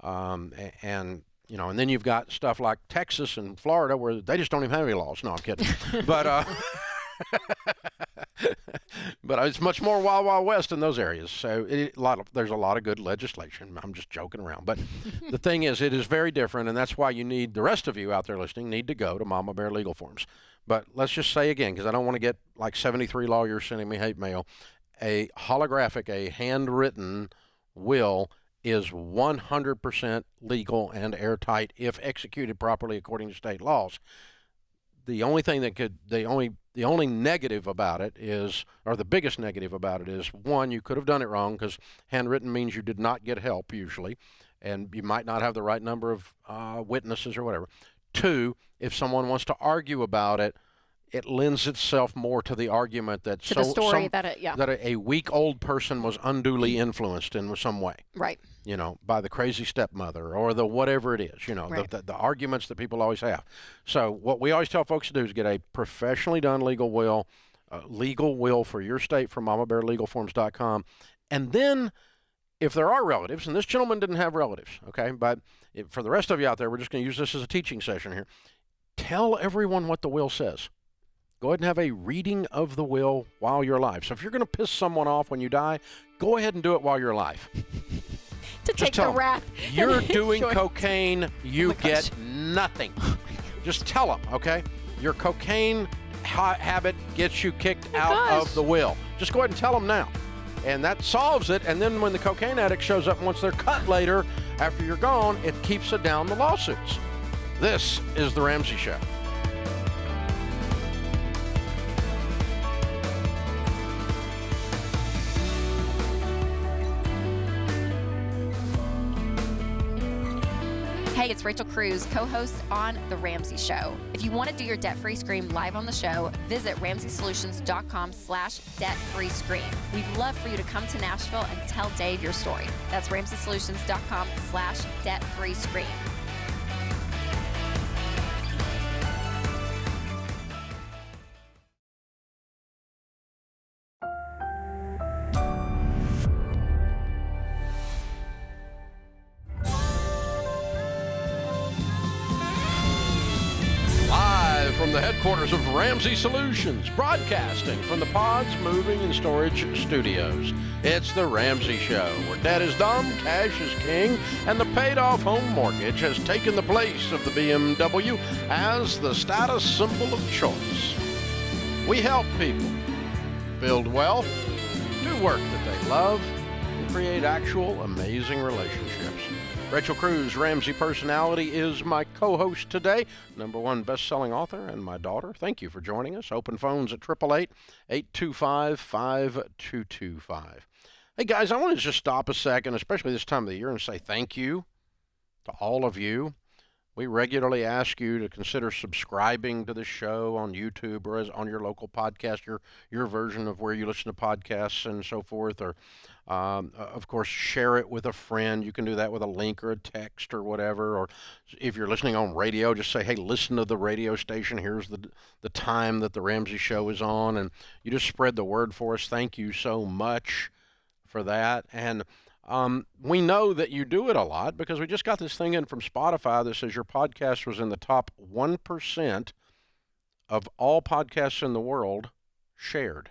Speaker 1: and then you've got stuff like Texas and Florida where they just don't even have any laws. No, I'm kidding, but but it's much more wild west in those areas. So there's a lot of good legislation. I'm just joking around, but the thing is, it is very different, and that's why you need the rest of you out there listening need to go to Mama Bear Legal Forms. But let's just say again, because I don't want to get like 73 lawyers sending me hate mail. A holographic, a handwritten will is 100% legal and airtight if executed properly according to state laws. The only thing the only negative about it is, or the biggest negative about it is, one, you could have done it wrong because handwritten means you did not get help usually, and you might not have the right number of witnesses or whatever. Two, if someone wants to argue about it, it lends itself more to the argument that
Speaker 3: To the story that
Speaker 1: a weak-old person was unduly influenced in some way.
Speaker 3: Right.
Speaker 1: You know, by the crazy stepmother or the whatever it is, you know,
Speaker 3: Right.
Speaker 1: the arguments that people always have. So what we always tell folks to do is get a professionally done legal will for your state from mamabearlegalforms.com. And then if there are relatives, and this gentleman didn't have relatives, okay, but for the rest of you out there, we're just going to use this as a teaching session here. Tell everyone what the will says. Go ahead and have a reading of the will while you're alive. So if you're going to piss someone off when you die, go ahead and do it while you're alive.
Speaker 3: To take the wrath.
Speaker 1: You're doing cocaine, you get nothing. Just tell them, okay? Your cocaine habit gets you kicked out of the will. Just go ahead and tell them now. And that solves it. And then when the cocaine addict shows up, once they're cut later, after you're gone, it keeps it down the lawsuits. This is The Ramsey Show.
Speaker 3: Hey, it's Rachel Cruz, co-host on The Ramsey Show. If you want to do your debt-free scream live on the show, visit RamseySolutions.com/debt-free scream. We'd love for you to come to Nashville and tell Dave your story. That's RamseySolutions.com/debt-free scream.
Speaker 1: From the headquarters of Ramsey Solutions, broadcasting from the Pods Moving and Storage Studios. It's The Ramsey Show, where debt is dumb, cash is king, and the paid-off home mortgage has taken the place of the BMW as the status symbol of choice. We help people build wealth, do work that they love, and create actual amazing relationships. Rachel Cruz, Ramsey Personality, is my co-host today, #1 best-selling author, and my daughter. Thank you for joining us. Open phones at 888-825-5225. Hey, guys, I want to just stop a second, especially this time of the year, and say thank you to all of you. We regularly ask you to consider subscribing to the show on YouTube or as on your local podcast, your version of where you listen to podcasts and so forth, or of course, share it with a friend. You can do that with a link or a text or whatever. Or if you're listening on radio, just say, hey, listen to the radio station. Here's the time that the Ramsey Show is on. And you just spread the word for us. Thank you so much for that. And we know that you do it a lot because we just got this thing in from Spotify that says your podcast was in the top 1% of all podcasts in the world shared.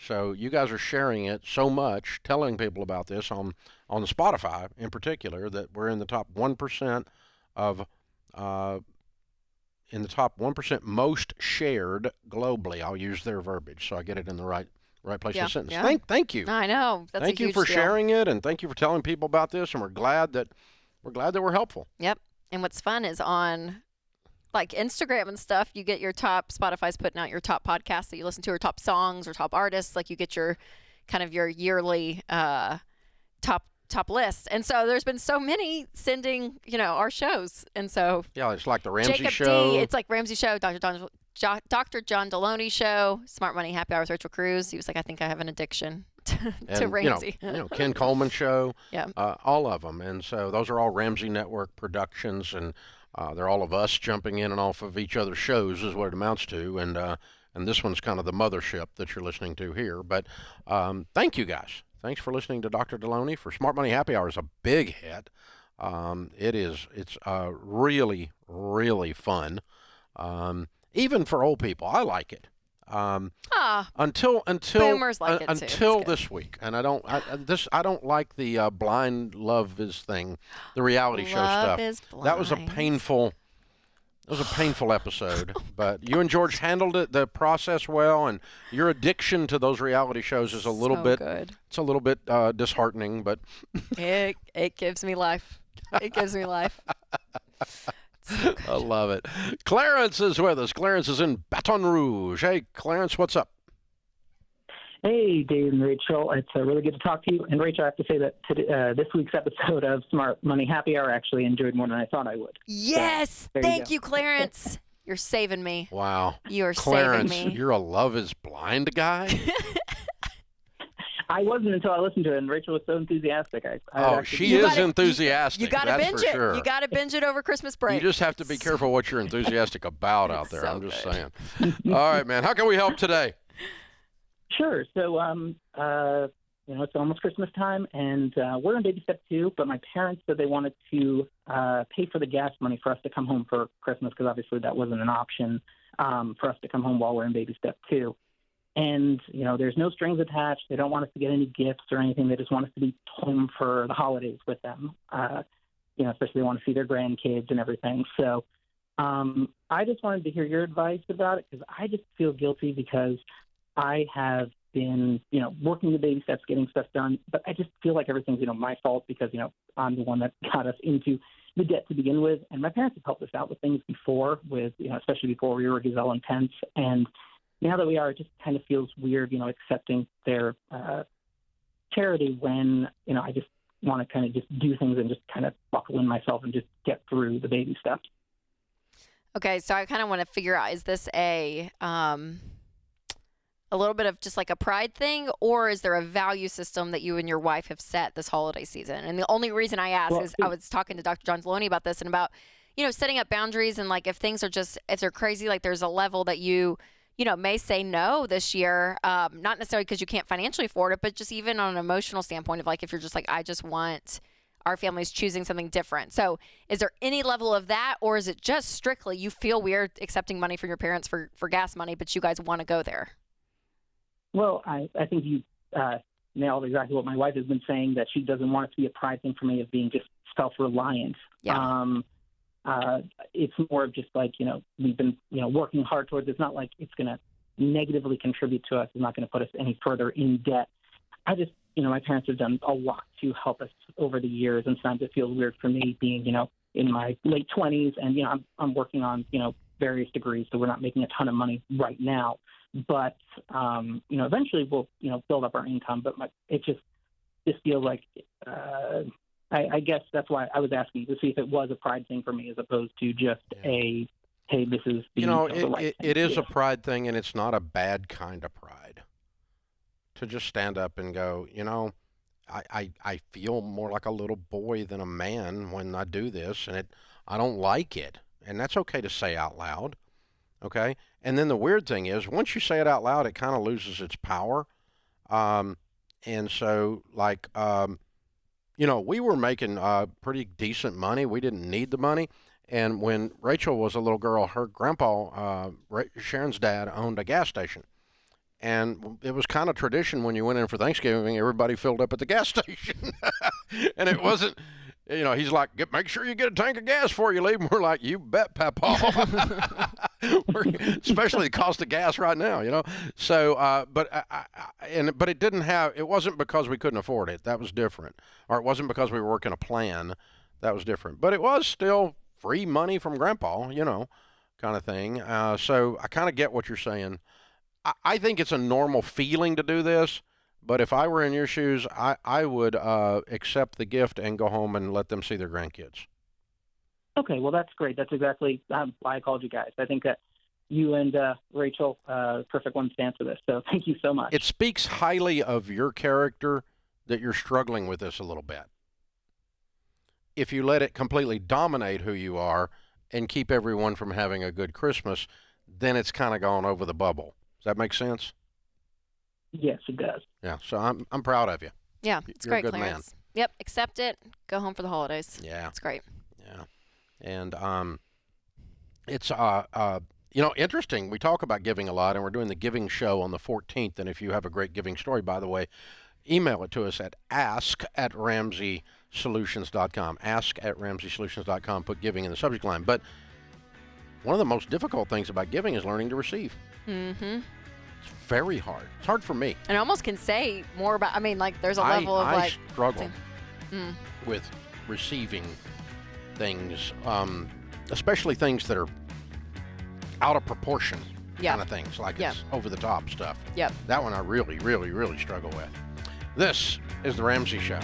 Speaker 1: So you guys are sharing it so much, telling people about this on Spotify in particular, that we're in the top 1% of in the top 1% most shared globally. I'll use their verbiage so I get it in the right place in the sentence.
Speaker 3: Yeah.
Speaker 1: Thank you.
Speaker 3: I know. That's
Speaker 1: thank
Speaker 3: a
Speaker 1: you
Speaker 3: huge
Speaker 1: for
Speaker 3: deal.
Speaker 1: sharing it, and thank you for telling people about this. And we're glad that we're helpful.
Speaker 3: Yep. And what's fun is on like Instagram and stuff, you get your top, Spotify's putting out your top podcasts that you listen to, or top songs or top artists. Like you get your kind of your yearly top list. And so there's been so many sending, our shows. And so
Speaker 1: yeah, it's like the Ramsey
Speaker 3: Jacob
Speaker 1: Show.
Speaker 3: D, it's like Ramsey Show, Dr. John Deloney Show, Smart Money Happy Hour with Rachel Cruz. He was like, I think I have an addiction to Ramsey.
Speaker 1: Ken Coleman Show.
Speaker 3: Yeah.
Speaker 1: All of them. And so those are all Ramsey Network productions, and they're all of us jumping in and off of each other's shows is what it amounts to. And this one's kind of the mothership that you're listening to here. But thank you guys. Thanks for listening to Dr. Deloney. For Smart Money Happy Hour is a big hit. It's really, really fun. Even for old people, I like it. Until
Speaker 3: boomers like it too.
Speaker 1: Until this week, and I don't like the blind love is thing, the reality show stuff. That was a painful episode. But you and George handled the process well, and your addiction to those reality shows is a little bit
Speaker 3: good.
Speaker 1: It's a little bit disheartening, but
Speaker 3: it gives me life. It gives me life. So
Speaker 1: I love it. Clarence is with us. Clarence is in Baton Rouge. Hey, Clarence, what's up?
Speaker 9: Hey, Dave and Rachel. It's really good to talk to you. And Rachel, I have to say that this week's episode of Smart Money Happy Hour actually enjoyed more than I thought I would.
Speaker 3: Yes.
Speaker 9: So,
Speaker 3: Thank you, Clarence. You're saving me.
Speaker 1: Wow.
Speaker 3: You are
Speaker 1: Clarence,
Speaker 3: saving me.
Speaker 1: you're a Love is Blind guy?
Speaker 9: I wasn't until I listened to it, and Rachel was so enthusiastic.
Speaker 1: She is enthusitastic.
Speaker 3: You got to
Speaker 1: that's
Speaker 3: binge
Speaker 1: for
Speaker 3: it.
Speaker 1: sure.
Speaker 3: You got to binge it over Christmas break.
Speaker 1: You just have to be careful what you're enthusiastic about out there.
Speaker 3: So
Speaker 1: I'm just
Speaker 3: good.
Speaker 1: saying. All right, man. How can we help today?
Speaker 9: Sure. So, it's almost Christmas time, and we're in baby step 2, but my parents said they wanted to pay for the gas money for us to come home for Christmas, because obviously that wasn't an option for us to come home while we're in baby step 2. And, there's no strings attached. They don't want us to get any gifts or anything. They just want us to be home for the holidays with them. Especially they want to see their grandkids and everything. So I just wanted to hear your advice about it, because I just feel guilty because I have been, working the baby steps, getting stuff done, but I just feel like everything's, my fault because, I'm the one that got us into the debt to begin with. And my parents have helped us out with things before with, especially before we were gazelle intense. And now that we are, it just kind of feels weird, accepting their charity when, I just want to kind of just do things and just kind of buckle in myself and just get through the baby steps.
Speaker 3: Okay, so I kind of want to figure out, is this a little bit of just like a pride thing, or is there a value system that you and your wife have set this holiday season? And the only reason I ask is I was talking to Dr. John Zaloni about this and about, setting up boundaries, and like if things are just, if they're crazy, like there's a level that you may say no this year, not necessarily because you can't financially afford it, but just even on an emotional standpoint of like, if you're just like, I just want our family's choosing something different. So is there any level of that, or is it just strictly you feel weird accepting money from your parents for gas money, but you guys want to go there?
Speaker 9: Well, I think you nailed exactly what my wife has been saying, that she doesn't want it to be a pride thing for me of being just self-reliant.
Speaker 3: Yeah.
Speaker 9: It's more of just like, we've been, working hard towards it. It's not like it's going to negatively contribute to us. It's not going to put us any further in debt. I just, my parents have done a lot to help us over the years, and sometimes it feels weird for me being, in my late 20s, and, I'm working on, various degrees, so we're not making a ton of money right now. But, eventually we'll, build up our income. But it just feels like I guess that's why I was asking to see if it was a pride thing for me, as opposed to just hey, this is the, the right thing
Speaker 1: it
Speaker 9: to
Speaker 1: is
Speaker 9: do.
Speaker 1: a pride thing, and it's not a bad kind of pride. To just stand up and go, I feel more like a little boy than a man when I do this, and I don't like it. And that's okay to say out loud. Okay? And then the weird thing is, once you say it out loud, it kind of loses its power. And so, like, we were making pretty decent money. We didn't need the money. And when Rachel was a little girl, her grandpa, Sharon's dad, owned a gas station. And it was kind of tradition when you went in for Thanksgiving, everybody filled up at the gas station. And it wasn't... he's like, make sure you get a tank of gas before you leave. And we're like, you bet, Papa. Especially the cost of gas right now, So, but it wasn't because we couldn't afford it. That was different. Or it wasn't because we were working a plan. That was different. But it was still free money from Grandpa, kind of thing. So I kind of get what you're saying. I think it's a normal feeling to do this. But if I were in your shoes, I would accept the gift and go home and let them see their grandkids.
Speaker 9: Okay, well, that's great. That's exactly why I called you guys. I think that you and Rachel, perfect ones to answer this. So thank you so much.
Speaker 1: It speaks highly of your character that you're struggling with this a little bit. If you let it completely dominate who you are and keep everyone from having a good Christmas, then it's kind of gone over the bubble. Does that make sense?
Speaker 9: Yes, it does.
Speaker 1: Yeah, so I'm proud of you.
Speaker 3: Yeah, it's
Speaker 1: You're
Speaker 3: great,
Speaker 1: a good
Speaker 3: Clarence. Yep, accept it. Go home for the holidays.
Speaker 1: Yeah.
Speaker 3: It's great.
Speaker 1: Yeah. And it's interesting. We talk about giving a lot, and we're doing the giving show on the 14th. And if you have a great giving story, by the way, email it to us at ask@RamseySolutions.com. Ask@RamseySolutions.com. Put giving in the subject line. But one of the most difficult things about giving is learning to receive.
Speaker 3: Mm-hmm.
Speaker 1: It's very hard. It's hard for me.
Speaker 3: And I almost can say more about, there's a level of
Speaker 1: I struggle
Speaker 3: Mm.
Speaker 1: with receiving things, especially things that are out of proportion kind of things, like it's over the top stuff.
Speaker 3: Yep.
Speaker 1: That one I really, really, really struggle with. This is The Ramsey Show.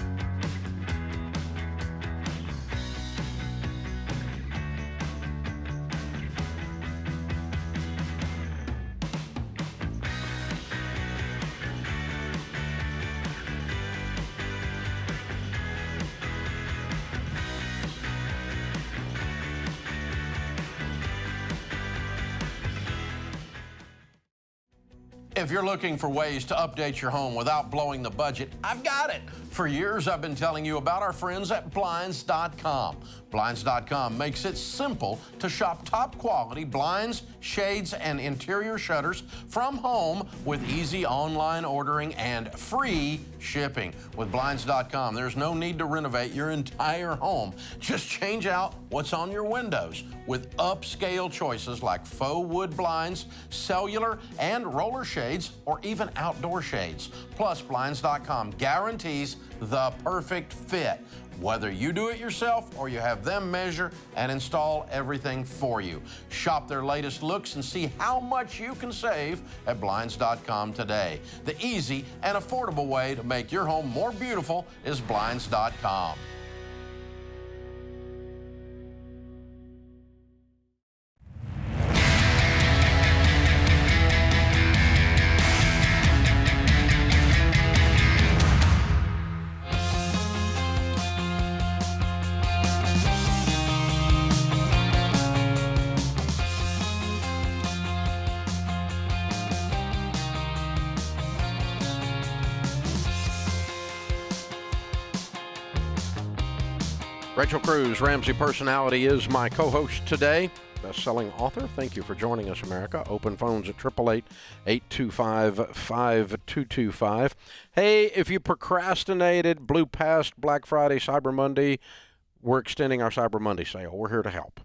Speaker 1: If you're looking for ways to update your home without blowing the budget, I've got it. For years, I've been telling you about our friends at Blinds.com. Blinds.com makes it simple to shop top quality blinds, shades, and interior shutters from home with easy online ordering and free shipping. With Blinds.com, there's no need to renovate your entire home. Just change out what's on your windows with upscale choices like faux wood blinds, cellular and roller shades, or even outdoor shades. Plus, Blinds.com guarantees the perfect fit, whether you do it yourself or you have them measure and install everything for you. Shop their latest looks and see how much you can save at Blinds.com today. The easy and affordable way to make your home more beautiful is Blinds.com. Rachel Cruz, Ramsey Personality, is my co-host today. Best-selling author. Thank you for joining us, America. Open phones at 888-825-5225. Hey, if you procrastinated, blew past Black Friday, Cyber Monday, we're extending our Cyber Monday sale. We're here to help.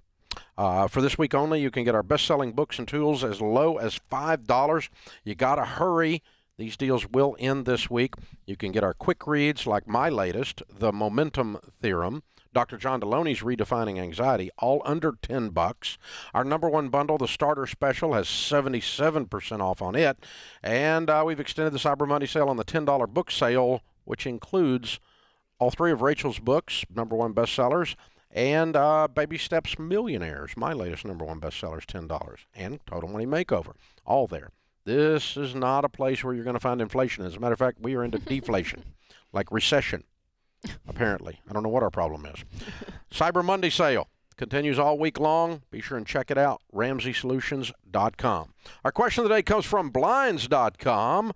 Speaker 1: For this week only, you can get our best-selling books and tools as low as $5. You got to hurry. These deals will end this week. You can get our quick reads like my latest, The Momentum Theorem, Dr. John Deloney's Redefining Anxiety, all under $10. Our number one bundle, the Starter Special, has 77% off on it. And we've extended the Cyber Monday sale on the $10 book sale, which includes all three of Rachel's books, number one bestsellers, and Baby Steps Millionaires, my latest number one bestseller, is $10, and Total Money Makeover, all there. This is not a place where you're going to find inflation. As a matter of fact, we are into deflation, like recession. Apparently. I don't know what our problem is. Cyber Monday sale continues all week long. Be sure and check it out, RamseySolutions.com. Our question of the day comes from Blinds.com.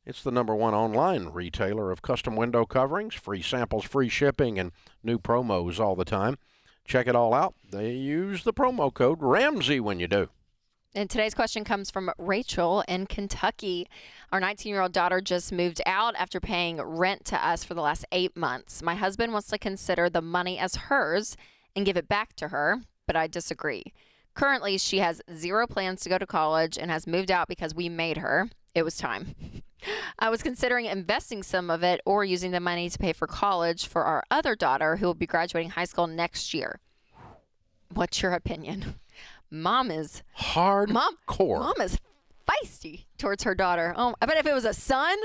Speaker 1: It's the number one online retailer of custom window coverings, free samples, free shipping, and new promos all the time. Check it all out. They use the promo code Ramsey when you do.
Speaker 3: And today's question comes from Rachel in Kentucky. Our 19-year-old daughter just moved out after paying rent to us for the last 8 months. My husband wants to consider the money as hers and give it back to her, but I disagree. Currently, she has zero plans to go to college and has moved out because we made her. It was time. I was considering investing some of it or using the money to pay for college for our other daughter who will be graduating high school next year. What's your opinion? Mom is
Speaker 1: hardcore.
Speaker 3: Mom is feisty towards her daughter. Oh, I bet if it was a son,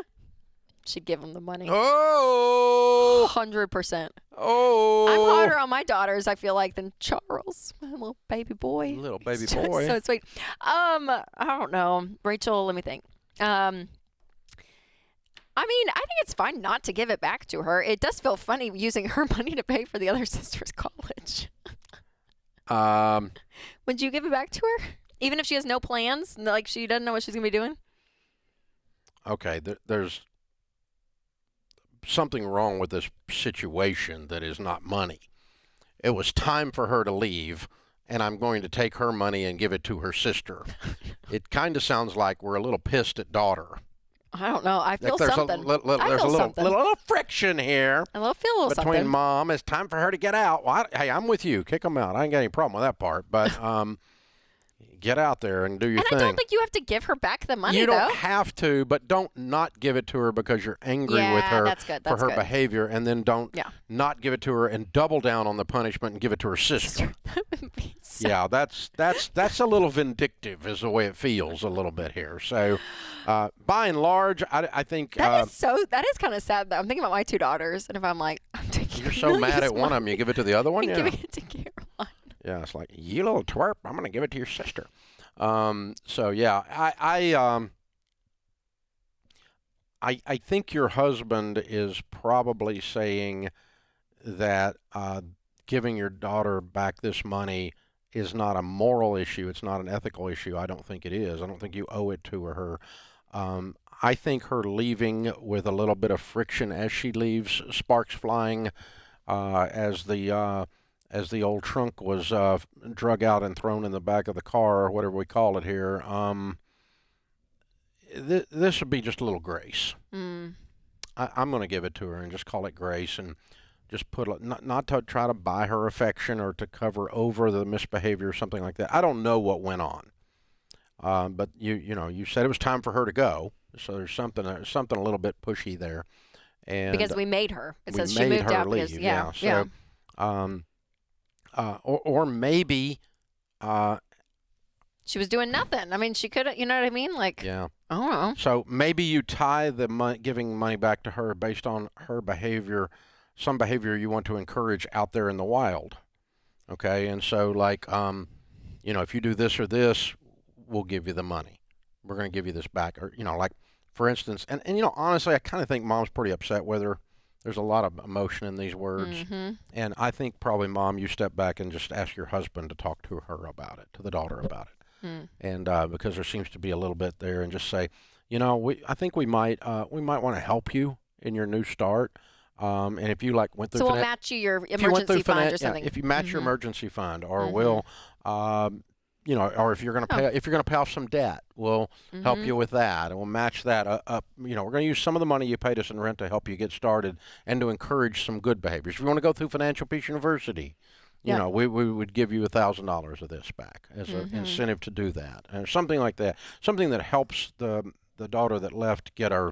Speaker 3: she'd give him the money.
Speaker 1: Oh,
Speaker 3: 100%.
Speaker 1: Oh,
Speaker 3: I'm harder on my daughters, I feel like, than Charles, my little baby boy.
Speaker 1: Little baby boy.
Speaker 3: So sweet. I don't know, Rachel. Let me think. I mean, I think it's fine not to give it back to her. It does feel funny using her money to pay for the other sister's college. Would you give it back to her? Even if she has no plans? Like she doesn't know what she's going to be doing?
Speaker 1: Okay, there's something wrong with this situation that is not money. It was time for her to leave, and I'm going to take her money and give it to her sister. It kind of sounds like we're a little pissed at daughter.
Speaker 3: I don't know. I feel
Speaker 1: there's
Speaker 3: something.
Speaker 1: There's a little friction here.
Speaker 3: I feel a little
Speaker 1: between
Speaker 3: something.
Speaker 1: Mom. It's time for her to get out. Well, hey, I'm with you. Kick them out. I ain't got any problem with that part. But get out there and do your thing.
Speaker 3: And I don't think you have to give her back the money,
Speaker 1: You
Speaker 3: though.
Speaker 1: don't have to, but don't not give it to her because you're angry with her for her behavior, and then don't not give it to her and double down on the punishment and give it to her sister. Yeah, that's a little vindictive is the way it feels a little bit here. So by and large, I think
Speaker 3: that is kind of sad though. I'm thinking about my two daughters, and if I'm like, I'm taking
Speaker 1: you're so mad at one of them, you give it to the other one.
Speaker 3: I'm
Speaker 1: Yeah,
Speaker 3: giving it to Caroline.
Speaker 1: Yeah, it's like, you little twerp, I'm going to give it to your sister. So yeah, I think your husband is probably saying that giving your daughter back this money is not a moral issue. It's not an ethical issue. I don't think it is. I don't think you owe it to her. I think her leaving with a little bit of friction as she leaves, sparks flying, as the old trunk was drug out and thrown in the back of the car, or whatever we call it here. This would be just a little grace. I'm going to give it to her and just call it grace, and just not to try to buy her affection or to cover over the misbehavior or something like that. I don't know what went on, but you said it was time for her to go, so there's something a little bit pushy there, and
Speaker 3: because we made her. It says she
Speaker 1: made
Speaker 3: moved
Speaker 1: her
Speaker 3: out
Speaker 1: leave.
Speaker 3: because
Speaker 1: So, or maybe.
Speaker 3: She was doing nothing. I mean, she could have, you know what I mean? Like,
Speaker 1: Yeah.
Speaker 3: I don't know.
Speaker 1: So maybe you tie the giving money back to her based on her behavior, some behavior you want to encourage out there in the wild. Okay. And so, like, if you do this or this, we'll give you the money. We're going to give you this back. Or, like, for instance, and honestly, I kind of think Mom's pretty upset with her. There's a lot of emotion in these words. And I think probably, Mom, you step back and just ask your husband to talk to her about it, to the daughter about it. And because there seems to be a little bit there, and just say, I think we might want to help you in your new start. And if you went through,
Speaker 3: so we'll match you your emergency fund or something.
Speaker 1: If you match your emergency fund, or we'll, or if you're going to pay off some debt, we'll help you with that, and we'll match that up. We're going to use some of the money you paid us in rent to help you get started and to encourage some good behaviors. If you want to go through Financial Peace University, we would give you $1,000 of this back as an incentive to do that, and something like that. Something that helps the daughter that left get a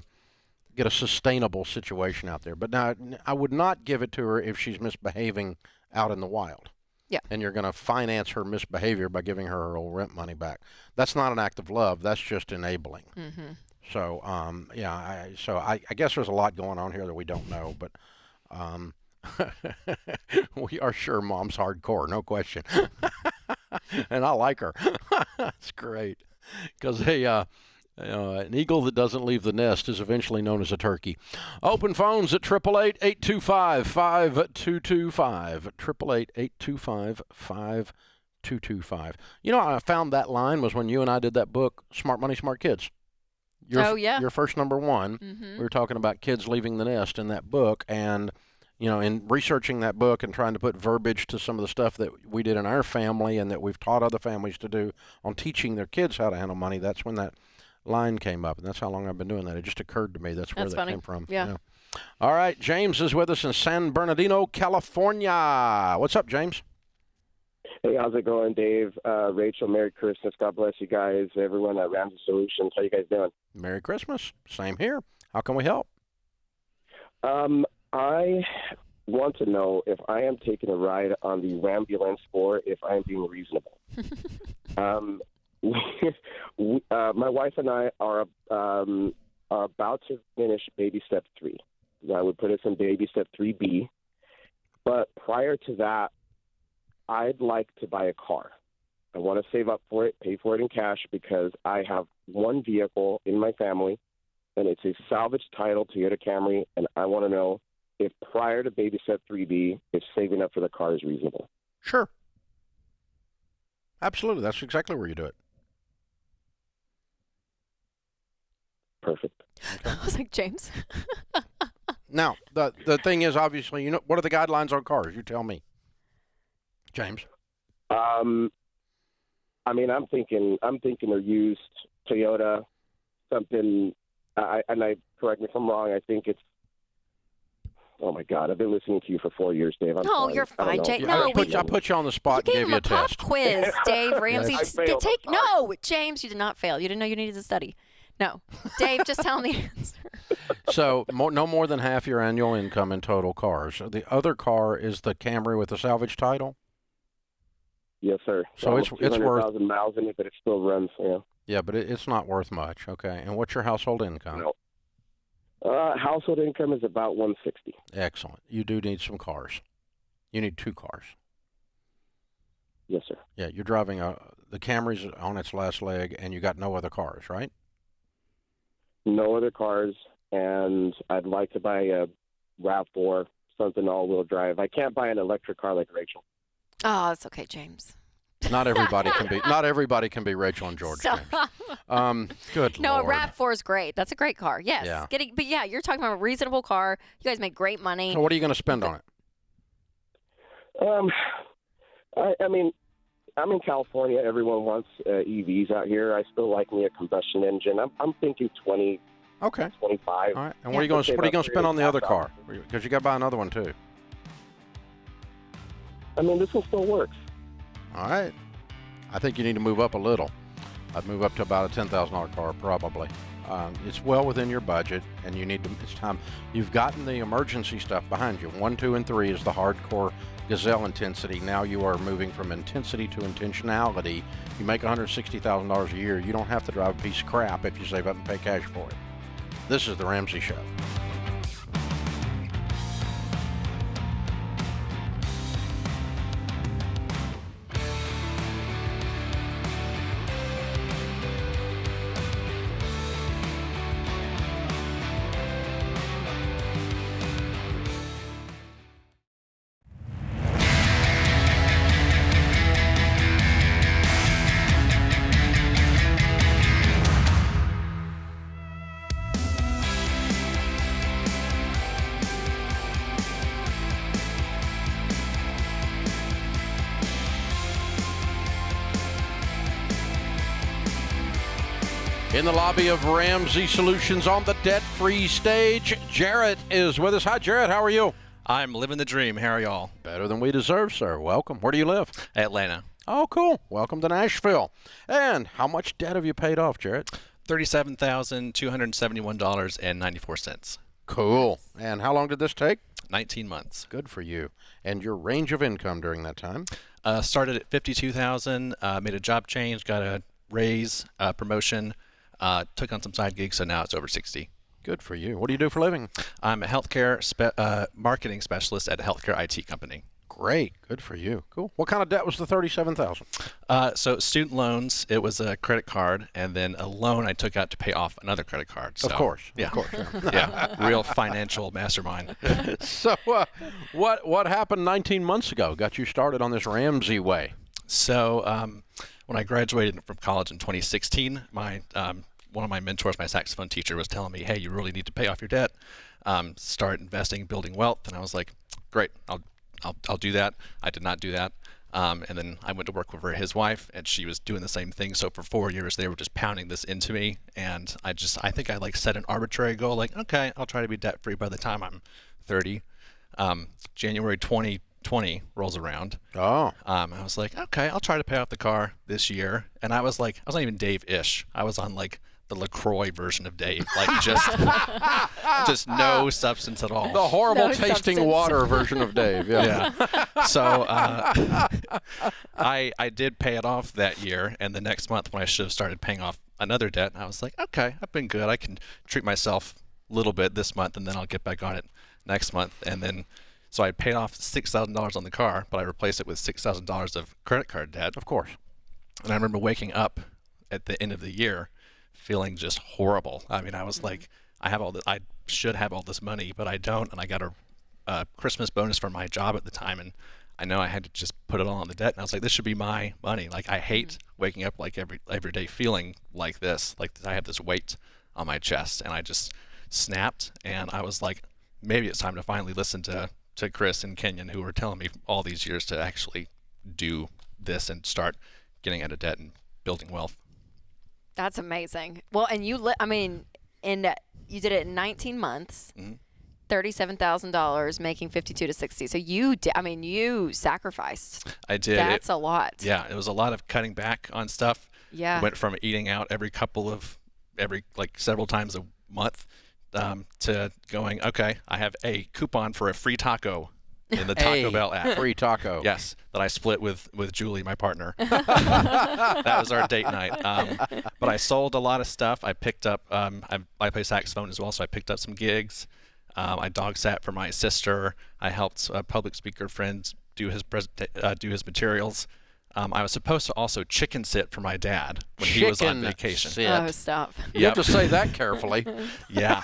Speaker 1: sustainable situation out there. But now, I would not give it to her if she's misbehaving out in the wild.
Speaker 3: Yeah.
Speaker 1: And you're going to finance her misbehavior by giving her old rent money back. That's not an act of love. That's just enabling. So, I guess there's a lot going on here that we don't know, but. We are sure Mom's hardcore, no question. And I like her. That's great. Because an eagle that doesn't leave the nest is eventually known as a turkey. Open phones at 888-825-5225. 888-825-5225. I found that line was when you and I did that book, Smart Money, Smart Kids. Your first number one. We were talking about kids leaving the nest in that book, and in researching that book and trying to put verbiage to some of the stuff that we did in our family and that we've taught other families to do on teaching their kids how to handle money, that's when that line came up. And that's how long I've been doing that. It just occurred to me that's where that came from.
Speaker 3: Yeah.
Speaker 1: All right. James is with us in San Bernardino, California. What's up, James?
Speaker 10: Hey, how's it going, Dave? Rachel, Merry Christmas. God bless you guys. Everyone at Ramsey Solutions. How you guys doing?
Speaker 1: Merry Christmas. Same here. How can we help?
Speaker 10: I want to know if I am taking a ride on the Rambulance or if I am being reasonable. My wife and I are about to finish baby step 3. That would put us in baby step 3B. But prior to that, I'd like to buy a car. I want to save up for it, pay for it in cash, because I have one vehicle in my family, and it's a salvage title Toyota Camry, and I want to know if prior to baby step 3B, if saving up for the car is reasonable.
Speaker 1: Sure. Absolutely. That's exactly where you do it.
Speaker 10: Perfect.
Speaker 3: Okay. I was like, James.
Speaker 1: Now, the thing is, obviously, what are the guidelines on cars? You tell me. James.
Speaker 10: I'm thinking they're used Toyota, something, correct me if I'm wrong, I think it's, oh my God, I've been listening to you for 4 years, Dave.
Speaker 3: You're fine, Jake.
Speaker 1: I put you on the spot and gave you a test.
Speaker 3: Pop quiz, Dave Ramsey.
Speaker 10: I failed.
Speaker 3: No, James, you did not fail. You didn't know you needed to study. No, Dave, just tell him the answer.
Speaker 1: So no more than half your annual income in total cars. The other car is the Camry with the salvage title?
Speaker 10: Yes, sir.
Speaker 1: So it's worth
Speaker 10: 200,000 miles in it, but it still runs. Yeah.
Speaker 1: Yeah, but it's not worth much. Okay. And what's your household income?
Speaker 10: No. Household income is about 160.
Speaker 1: Excellent. You do need some cars. You need 2 cars.
Speaker 10: Yes, sir.
Speaker 1: Yeah, you're driving the Camry's on its last leg, and you got no other cars, right?
Speaker 10: No other cars, and I'd like to buy a RAV4, something all-wheel drive. I can't buy an electric car like Rachel.
Speaker 3: Oh, it's okay, James.
Speaker 1: Not everybody can be. Not everybody can be Rachel and George.
Speaker 3: Stop.
Speaker 1: James. Good
Speaker 3: No,
Speaker 1: Lord.
Speaker 3: a RAV4 is great. That's a great car. Yes.
Speaker 1: Yeah.
Speaker 3: But yeah, you're talking about a reasonable car. You guys make great money.
Speaker 1: So what are you going to spend on it?
Speaker 10: I mean, I'm in California. Everyone wants EVs out here. I still like me a combustion engine. I'm thinking 20,
Speaker 1: Okay.
Speaker 10: 25.
Speaker 1: All right. And what are you going to spend on the other car? Because you got to buy another one too.
Speaker 10: I mean, this one still works.
Speaker 1: All right. I think you need to move up a little. I'd move up to about a $10,000 car probably. It's well within your budget, and you need to. It's time. You've gotten the emergency stuff behind you. 1, 2, and 3 is the hardcore gazelle intensity. Now you are moving from intensity to intentionality. You make $160,000 a year. You don't have to drive a piece of crap if you save up and pay cash for it. This is the Ramsey Show. In the lobby of Ramsey Solutions on the debt-free stage, Jarrett is with us. Hi, Jarrett. How are you?
Speaker 11: I'm living the dream. How are y'all?
Speaker 1: Better than we deserve, sir. Welcome. Where do you live?
Speaker 11: Atlanta.
Speaker 1: Oh, cool. Welcome to Nashville. And how much debt have you paid off, Jarrett?
Speaker 11: $37,271.94.
Speaker 1: Cool. And how long did this take?
Speaker 11: 19 months.
Speaker 1: Good for you. And your range of income during that time?
Speaker 11: Started at $52,000, made a job change, got a raise, promotion, took on some side gigs, so now it's over 60.
Speaker 1: Good for you. What do you do for a living?
Speaker 11: I'm a healthcare marketing specialist at a healthcare IT company.
Speaker 1: Great. Good for you. Cool. What kind of debt was the $37,000?
Speaker 11: So student loans, it was a credit card, and then a loan I took out to pay off another credit card. So,
Speaker 1: of course.
Speaker 11: Yeah.
Speaker 1: Of course. Yeah.
Speaker 11: Yeah. Real financial mastermind.
Speaker 1: So what happened 19 months ago got you started on this Ramsey way?
Speaker 11: So when I graduated from college in 2016, one of my mentors, my saxophone teacher, was telling me, hey, you really need to pay off your debt, start investing, building wealth. And I was like, great, I'll do that. I did not do that. And then I went to work with his wife, and she was doing the same thing. So for 4 years, they were just pounding this into me. And I think I set an arbitrary goal, like, okay, I'll try to be debt free by the time I'm 30. January 2020 rolls around.
Speaker 1: Oh.
Speaker 11: I was like, okay, I'll try to pay off the car this year. And I was not even Dave-ish. I was on the LaCroix version of Dave, just no substance at all.
Speaker 1: The horrible tasting water version of Dave. Yeah.
Speaker 11: So I did pay it off that year, and the next month when I should have started paying off another debt, I was like, okay, I've been good. I can treat myself a little bit this month, and then I'll get back on it next month. And then so I paid off $6,000 on the car, but I replaced it with $6,000 of credit card debt.
Speaker 1: Of course.
Speaker 11: And I remember waking up at the end of the year feeling just horrible. I mean, I was like, I should have all this money, but I don't. And I got a Christmas bonus from my job at the time, and I know I had to just put it all on the debt. And I was like, this should be my money. Like, I hate waking up every day feeling like this. Like, I have this weight on my chest, and I just snapped. And I was like, maybe it's time to finally listen to Chris and Kenyon, who were telling me all these years to actually do this and start getting out of debt and building wealth.
Speaker 3: That's amazing. Well, and you you did it in 19 months, $37,000, making 52 to 60. So you sacrificed.
Speaker 11: I did.
Speaker 3: That's a lot.
Speaker 11: Yeah, it was a lot of cutting back on stuff.
Speaker 3: Yeah.
Speaker 11: I went from eating out several times a month to going, okay, I have a coupon for a free taco in the Taco Bell app.
Speaker 1: Free taco.
Speaker 11: Yes, that I split with Julie, my partner. That was our date night. But I sold a lot of stuff. I picked up, I play saxophone as well, so I picked up some gigs. I dog sat for my sister. I helped public speaker friends do his materials. I was supposed to also chicken sit for my dad when he was on vacation.
Speaker 1: Sit.
Speaker 3: Oh, stop.
Speaker 1: You have to say that carefully.
Speaker 11: Yeah.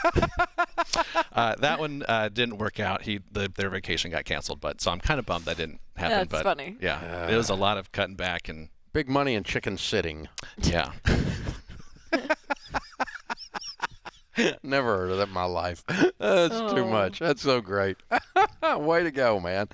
Speaker 11: That one didn't work out. Their vacation got canceled, so I'm kind of bummed that didn't happen.
Speaker 3: That's funny.
Speaker 11: Yeah, it was a lot of cutting back and
Speaker 1: Big money in chicken sitting.
Speaker 11: Yeah.
Speaker 1: Never heard of that in my life. That's too much. That's so great. Way to go, man.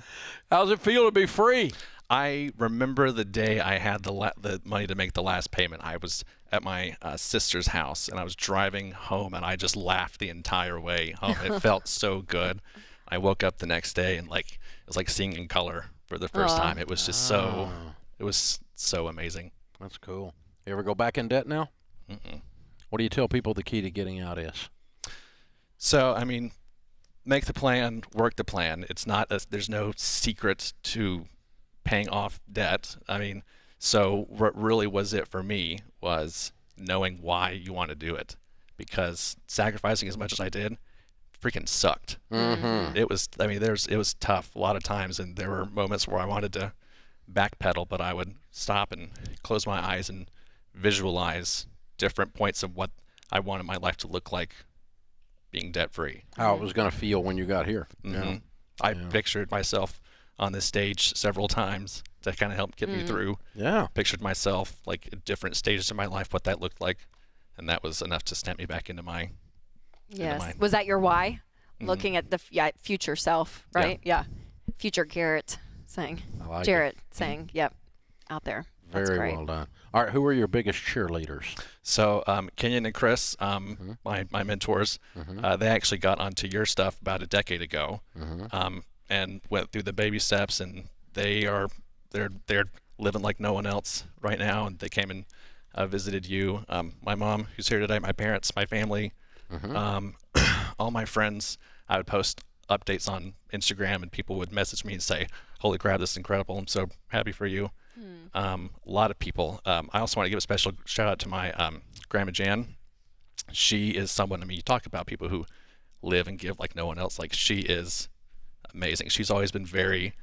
Speaker 1: How's it feel to be free?
Speaker 11: I remember the day I had the money to make the last payment. I was at my sister's house, and I was driving home, and I just laughed the entire way home. It felt so good. I woke up the next day, and it was like seeing in color for the first time. It was just it was so amazing.
Speaker 1: That's cool. You ever go back in debt now?
Speaker 11: Mm-mm.
Speaker 1: What do you tell people the key to getting out is?
Speaker 11: So, I mean, make the plan, work the plan. It's not there's no secret to paying off debt. I mean, so what really was it for me was knowing why you want to do it, because sacrificing as much as I did freaking sucked.
Speaker 1: Mm-hmm.
Speaker 11: It was tough a lot of times, and there were moments where I wanted to backpedal, but I would stop and close my eyes and visualize different points of what I wanted my life to look like being debt free.
Speaker 1: How it was going to feel when you got here.
Speaker 11: Mm-hmm.
Speaker 1: Yeah.
Speaker 11: I pictured myself on this stage several times to kind of help get me through.
Speaker 1: Yeah.
Speaker 11: Pictured myself at different stages of my life, what that looked like, and that was enough to snap me back into my.
Speaker 3: Yes. Was that your why? Looking at the future self, right? Yeah. Future Garrett saying.
Speaker 1: I like
Speaker 3: Jarrett saying, "Yep, out there." That's
Speaker 1: Very
Speaker 3: great.
Speaker 1: well done. All right, who are your biggest cheerleaders?
Speaker 11: So Kenyon and Chris, my mentors, they actually got onto your stuff about a decade ago, and went through the baby steps, and they're living like no one else right now. And they came and visited you. My mom, who's here today, my parents, my family, all my friends. I would post updates on Instagram, and people would message me and say, "Holy crap, this is incredible! I'm so happy for you." A lot of people. I also want to give a special shout out to my Grandma Jan. She is someone, you talk about people who live and give like no one else. Like, she is amazing. She's always been very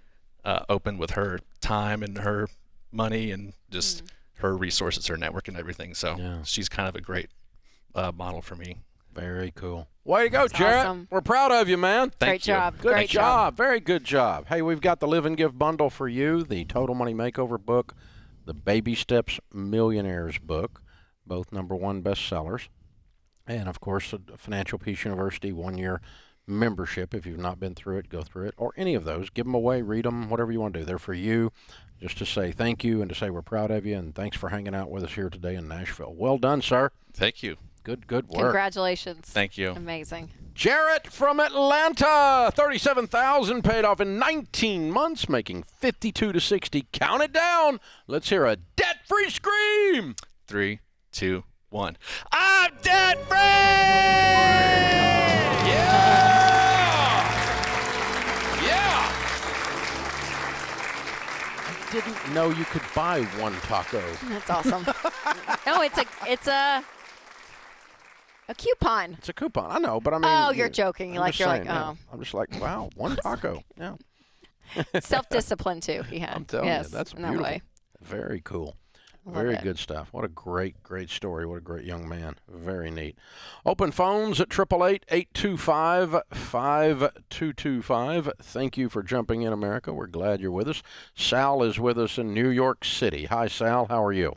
Speaker 11: open with her time and her money and just her resources, her network and everything. So she's kind of a great model for me.
Speaker 1: Very cool. Way to go, Jarrett.
Speaker 3: Awesome.
Speaker 1: We're proud of you, man.
Speaker 3: Great job.
Speaker 1: Good
Speaker 3: Great
Speaker 1: job. Very good job. Hey, we've got the Live and Give bundle for you, the Total Money Makeover book, the Baby Steps Millionaires book, both #1 bestsellers, and, of course, the Financial Peace University 1-year membership. If you've not been through it, go through it, or any of those. Give them away, read them, whatever you want to do. They're for you, just to say thank you and to say we're proud of you, and thanks for hanging out with us here today in Nashville. Well done, sir.
Speaker 11: Thank you.
Speaker 1: Good work.
Speaker 3: Congratulations.
Speaker 11: Thank you.
Speaker 3: Amazing.
Speaker 1: Jarrett from Atlanta, $37,000 paid off in 19 months, making 52 to 60. Count it down. Let's hear a debt-free scream.
Speaker 11: 3, 2, 1. I'm debt free!
Speaker 1: Yeah! I didn't know you could buy one taco.
Speaker 3: That's awesome. No, it's a coupon.
Speaker 1: It's a coupon. I know, but I mean.
Speaker 3: Oh, you're joking.
Speaker 1: I'm just
Speaker 3: You're
Speaker 1: saying,
Speaker 3: like,
Speaker 1: yeah.
Speaker 3: oh.
Speaker 1: I'm just like, wow, one taco. Yeah.
Speaker 3: Self-discipline too. He had.
Speaker 1: I'm telling
Speaker 3: yes,
Speaker 1: you, that's
Speaker 3: in
Speaker 1: beautiful.
Speaker 3: That way.
Speaker 1: Very cool.
Speaker 3: Love
Speaker 1: Very
Speaker 3: it.
Speaker 1: good stuff. What a great story. What a great young man. Very neat. Open phones at 888-825-5225. Thank you for jumping in, America. We're glad you're with us. Sal is with us in New York City. Hi, Sal. How are you?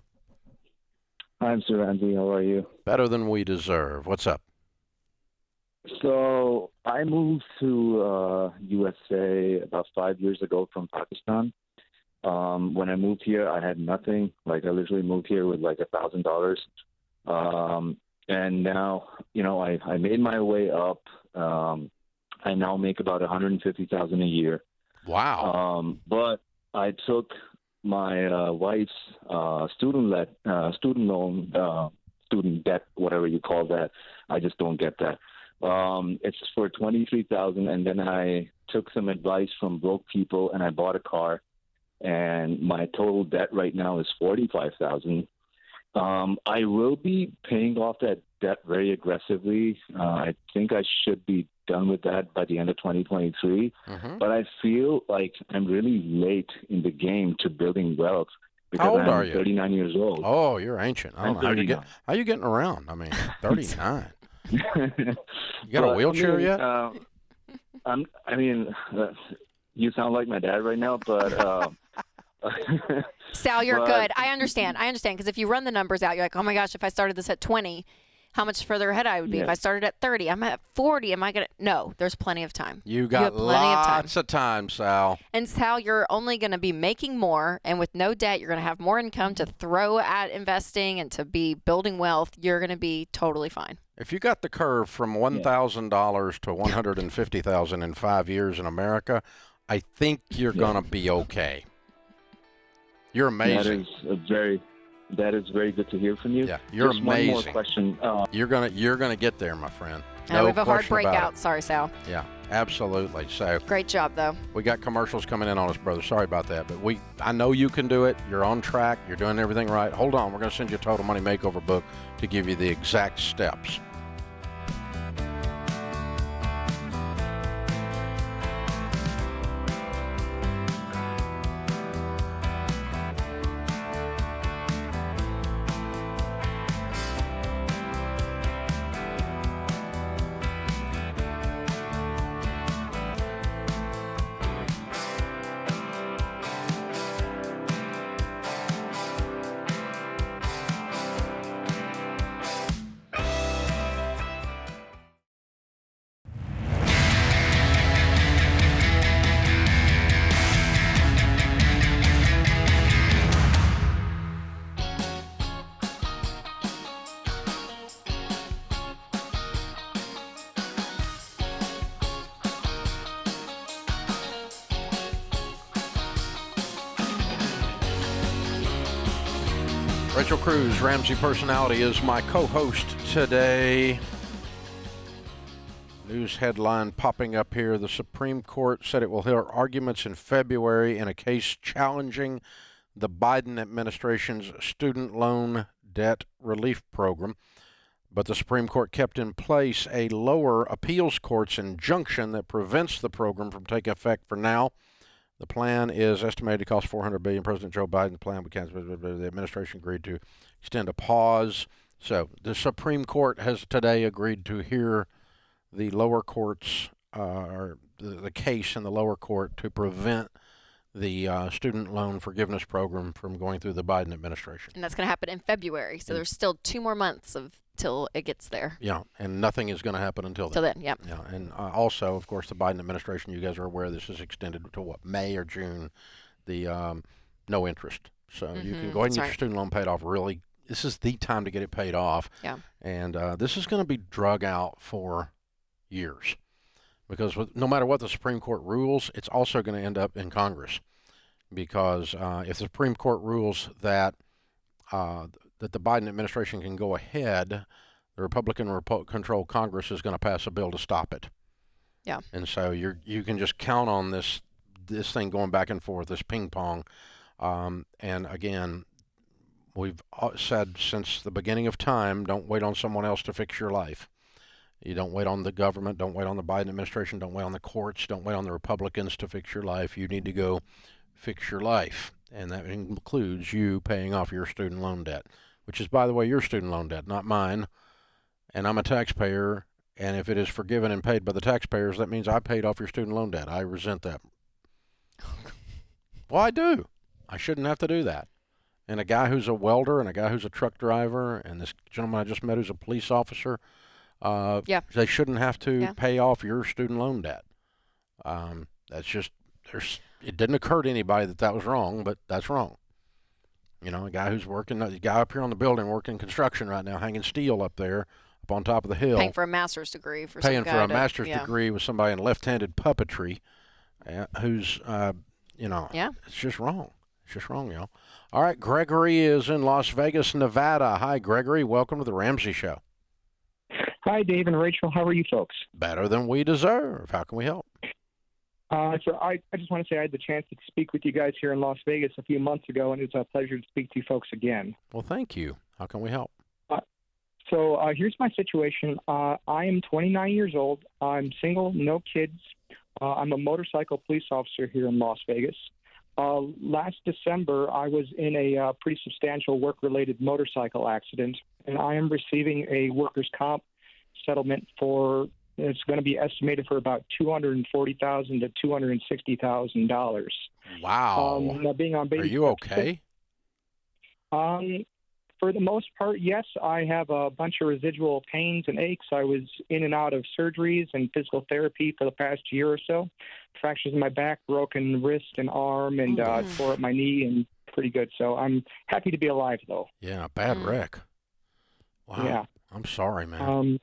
Speaker 12: Hi, Mr. Ramsey. How are you?
Speaker 1: Better than we deserve. What's up?
Speaker 12: So I moved to USA about 5 years ago from Pakistan. When I moved here, I had nothing. Like, I literally moved here with like $1,000. And now, I made my way up. I now make about $150,000 a year.
Speaker 1: Wow.
Speaker 12: But I took my wife's student debt, whatever you call that. I just don't get that. It's for $23,000, and then I took some advice from broke people, and I bought a car. And my total debt right now is $45,000. I will be paying off that debt very aggressively. I think I should be done with that by the end of 2023. But I feel like I'm really late in the game to building wealth because
Speaker 1: How old
Speaker 12: I'm
Speaker 1: are you?
Speaker 12: 39 years old.
Speaker 1: Oh, you're ancient. I don't know how you getting around. I mean, 39. You got a wheelchair yet?
Speaker 12: You sound like my dad right now, but
Speaker 3: Sal, you're
Speaker 12: But-
Speaker 3: good. I understand. Because if you run the numbers out, you're like, oh my gosh, if I started this at 20, how much further ahead I would be. If I started at 30, I'm at 40. Am I going to? No, there's plenty of time.
Speaker 1: You got
Speaker 3: have plenty of time.
Speaker 1: lots of time, Sal.
Speaker 3: And Sal, you're only going to be making more, and with no debt, you're going to have more income to throw at investing and to be building wealth. You're going to be totally fine.
Speaker 1: If you got the curve from $1,000 to $150,000 in 5 years in America, I think you're going to be okay. You're amazing.
Speaker 12: That is very good to hear from you.
Speaker 1: Yeah, you're
Speaker 12: Just
Speaker 1: amazing.
Speaker 12: One more question.
Speaker 1: You're gonna get there, my friend.
Speaker 3: We
Speaker 1: No
Speaker 3: have a hard
Speaker 1: question about
Speaker 3: breakout.
Speaker 1: it.
Speaker 3: Sorry, Sal.
Speaker 1: Yeah, absolutely. So
Speaker 3: Great job, though.
Speaker 1: we got commercials coming in on us, brother. Sorry about that, but I know you can do it. You're on track. You're doing everything right. Hold on, we're gonna send you a Total Money Makeover book to give you the exact steps. Rachel Cruz, Ramsey Personality, is my co-host today. News headline popping up here. The Supreme Court said it will hear arguments in February in a case challenging the Biden administration's student loan debt relief program. But the Supreme Court kept in place a lower appeals court's injunction that prevents the program from taking effect for now. The plan is estimated to cost $400 billion. President Joe Biden's plan, the administration agreed to extend a pause. So the Supreme Court has today agreed to hear the lower courts, or the case in the lower court to prevent the student loan forgiveness program from going through the Biden administration.
Speaker 3: And that's going to happen in February. So there's still 2 more months till it gets there.
Speaker 1: Yeah, and nothing is going to happen until then.
Speaker 3: Till then, yep.
Speaker 1: Yeah, and also, of course, the Biden administration, you guys are aware this is extended to what, May or June, the no interest. So you can go ahead and get your student loan paid off. Really, this is the time to get it paid off.
Speaker 3: Yeah.
Speaker 1: And this is going to be drug out for years, because no matter what the Supreme Court rules, it's also going to end up in Congress, because if the Supreme Court rules that that the Biden administration can go ahead, the Republican-controlled Congress is going to pass a bill to stop it.
Speaker 3: Yeah.
Speaker 1: And so you can just count on this thing going back and forth, this ping pong. And again, we've said since the beginning of time, don't wait on someone else to fix your life. You don't wait on the government, don't wait on the Biden administration, don't wait on the courts, don't wait on the Republicans to fix your life. You need to go fix your life. And that includes you paying off your student loan debt, which is, by the way, your student loan debt, not mine. And I'm a taxpayer, and if it is forgiven and paid by the taxpayers, that means I paid off your student loan debt. I resent that. Well, I do. I shouldn't have to do that. And a guy who's a welder and a guy who's a truck driver and this gentleman I just met who's a police officer, they shouldn't have to pay off your student loan debt. That's just, it didn't occur to anybody that was wrong, but that's wrong. You know, a guy who's working, a guy up here on the building working construction right now, hanging steel up there, up on top of the hill.
Speaker 3: Paying for a master's degree for
Speaker 1: Paying
Speaker 3: some guy
Speaker 1: for a master's degree with somebody in left-handed puppetry, who's, it's just wrong. It's just wrong, y'all. All right, Gregory is in Las Vegas, Nevada. Hi, Gregory. Welcome to the Ramsey Show.
Speaker 13: Hi, Dave and Rachel. How are you folks?
Speaker 1: Better than we deserve. How can we help?
Speaker 13: So I just want to say I had the chance to speak with you guys here in Las Vegas a few months ago, and it's a pleasure to speak to you folks again.
Speaker 1: Well, thank you. How can we help?
Speaker 13: So here's my situation. I am 29 years old. I'm single, no kids. I'm a motorcycle police officer here in Las Vegas. Last December, I was in a pretty substantial work-related motorcycle accident, and I am receiving a workers' comp settlement for it's going to be estimated for about $240,000 to $260,000.
Speaker 1: Wow.
Speaker 13: Now being on baby
Speaker 1: Are you okay?
Speaker 13: For the most part, yes. I have a bunch of residual pains and aches. I was in and out of surgeries and physical therapy for the past year or so. Fractures in my back, broken wrist and arm, and tore up my knee, and pretty good. So I'm happy to be alive, though.
Speaker 1: Yeah, bad wreck. Wow.
Speaker 13: Yeah.
Speaker 1: I'm sorry, man.